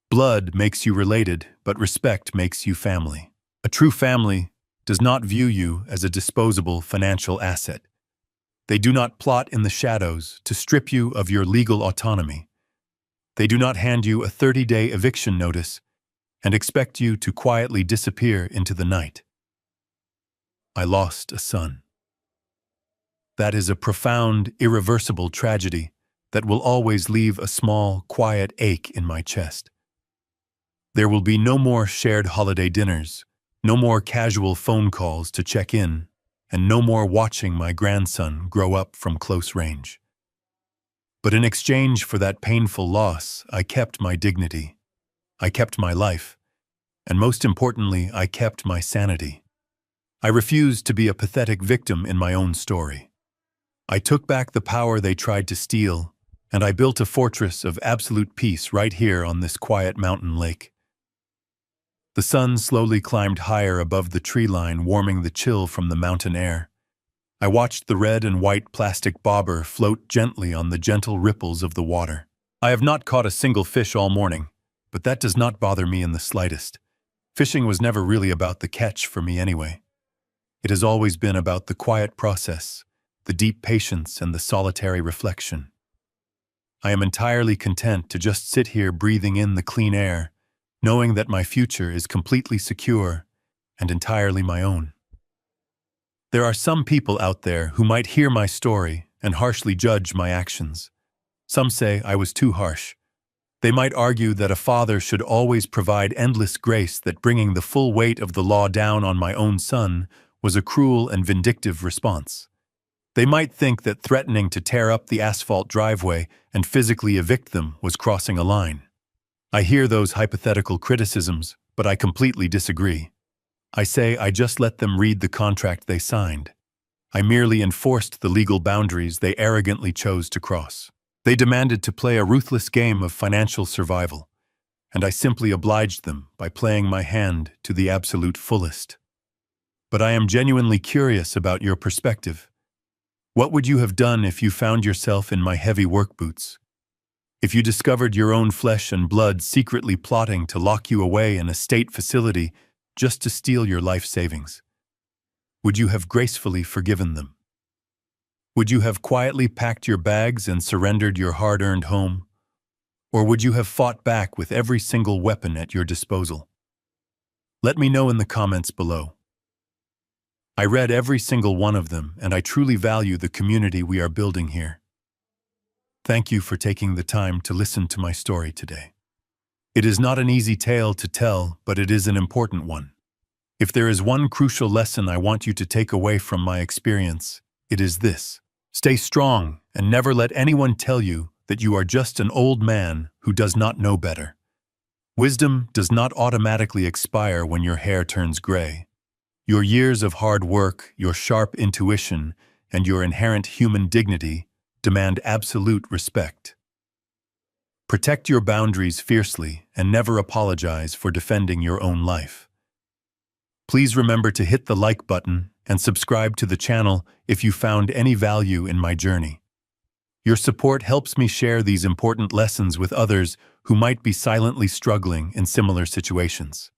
Blood makes you related, but respect makes you family. A true family does not view you as a disposable financial asset. They do not plot in the shadows to strip you of your legal autonomy. They do not hand you a 30-day eviction notice and expect you to quietly disappear into the night. I lost a son. That is a profound, irreversible tragedy that will always leave a small, quiet ache in my chest. There will be no more shared holiday dinners, no more casual phone calls to check in, and no more watching my grandson grow up from close range. But in exchange for that painful loss, I kept my dignity. I kept my life. And most importantly, I kept my sanity. I refused to be a pathetic victim in my own story. I took back the power they tried to steal, and I built a fortress of absolute peace right here on this quiet mountain lake. The sun slowly climbed higher above the tree line, warming the chill from the mountain air. I watched the red and white plastic bobber float gently on the gentle ripples of the water. I have not caught a single fish all morning, but that does not bother me in the slightest. Fishing was never really about the catch for me anyway. It has always been about the quiet process, the deep patience, and the solitary reflection. I am entirely content to just sit here breathing in the clean air, knowing that my future is completely secure and entirely my own. There are some people out there who might hear my story and harshly judge my actions. Some say I was too harsh. They might argue that a father should always provide endless grace, that bringing the full weight of the law down on my own son was a cruel and vindictive response. They might think that threatening to tear up the asphalt driveway and physically evict them was crossing a line. I hear those hypothetical criticisms, but I completely disagree. I say I just let them read the contract they signed. I merely enforced the legal boundaries they arrogantly chose to cross. They demanded to play a ruthless game of financial survival, and I simply obliged them by playing my hand to the absolute fullest. But I am genuinely curious about your perspective. What would you have done if you found yourself in my heavy work boots? If you discovered your own flesh and blood secretly plotting to lock you away in a state facility just to steal your life savings? Would you have gracefully forgiven them? Would you have quietly packed your bags and surrendered your hard-earned home? Or would you have fought back with every single weapon at your disposal? Let me know in the comments below. I read every single one of them, and I truly value the community we are building here. Thank you for taking the time to listen to my story today. It is not an easy tale to tell, but it is an important one. If there is one crucial lesson I want you to take away from my experience, it is this: stay strong and never let anyone tell you that you are just an old man who does not know better. Wisdom does not automatically expire when your hair turns gray. Your years of hard work, your sharp intuition, and your inherent human dignity demand absolute respect. Protect your boundaries fiercely and never apologize for defending your own life. Please remember to hit the like button and subscribe to the channel if you found any value in my journey. Your support helps me share these important lessons with others who might be silently struggling in similar situations.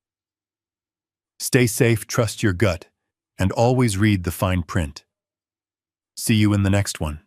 Stay safe, trust your gut, and always read the fine print. See you in the next one.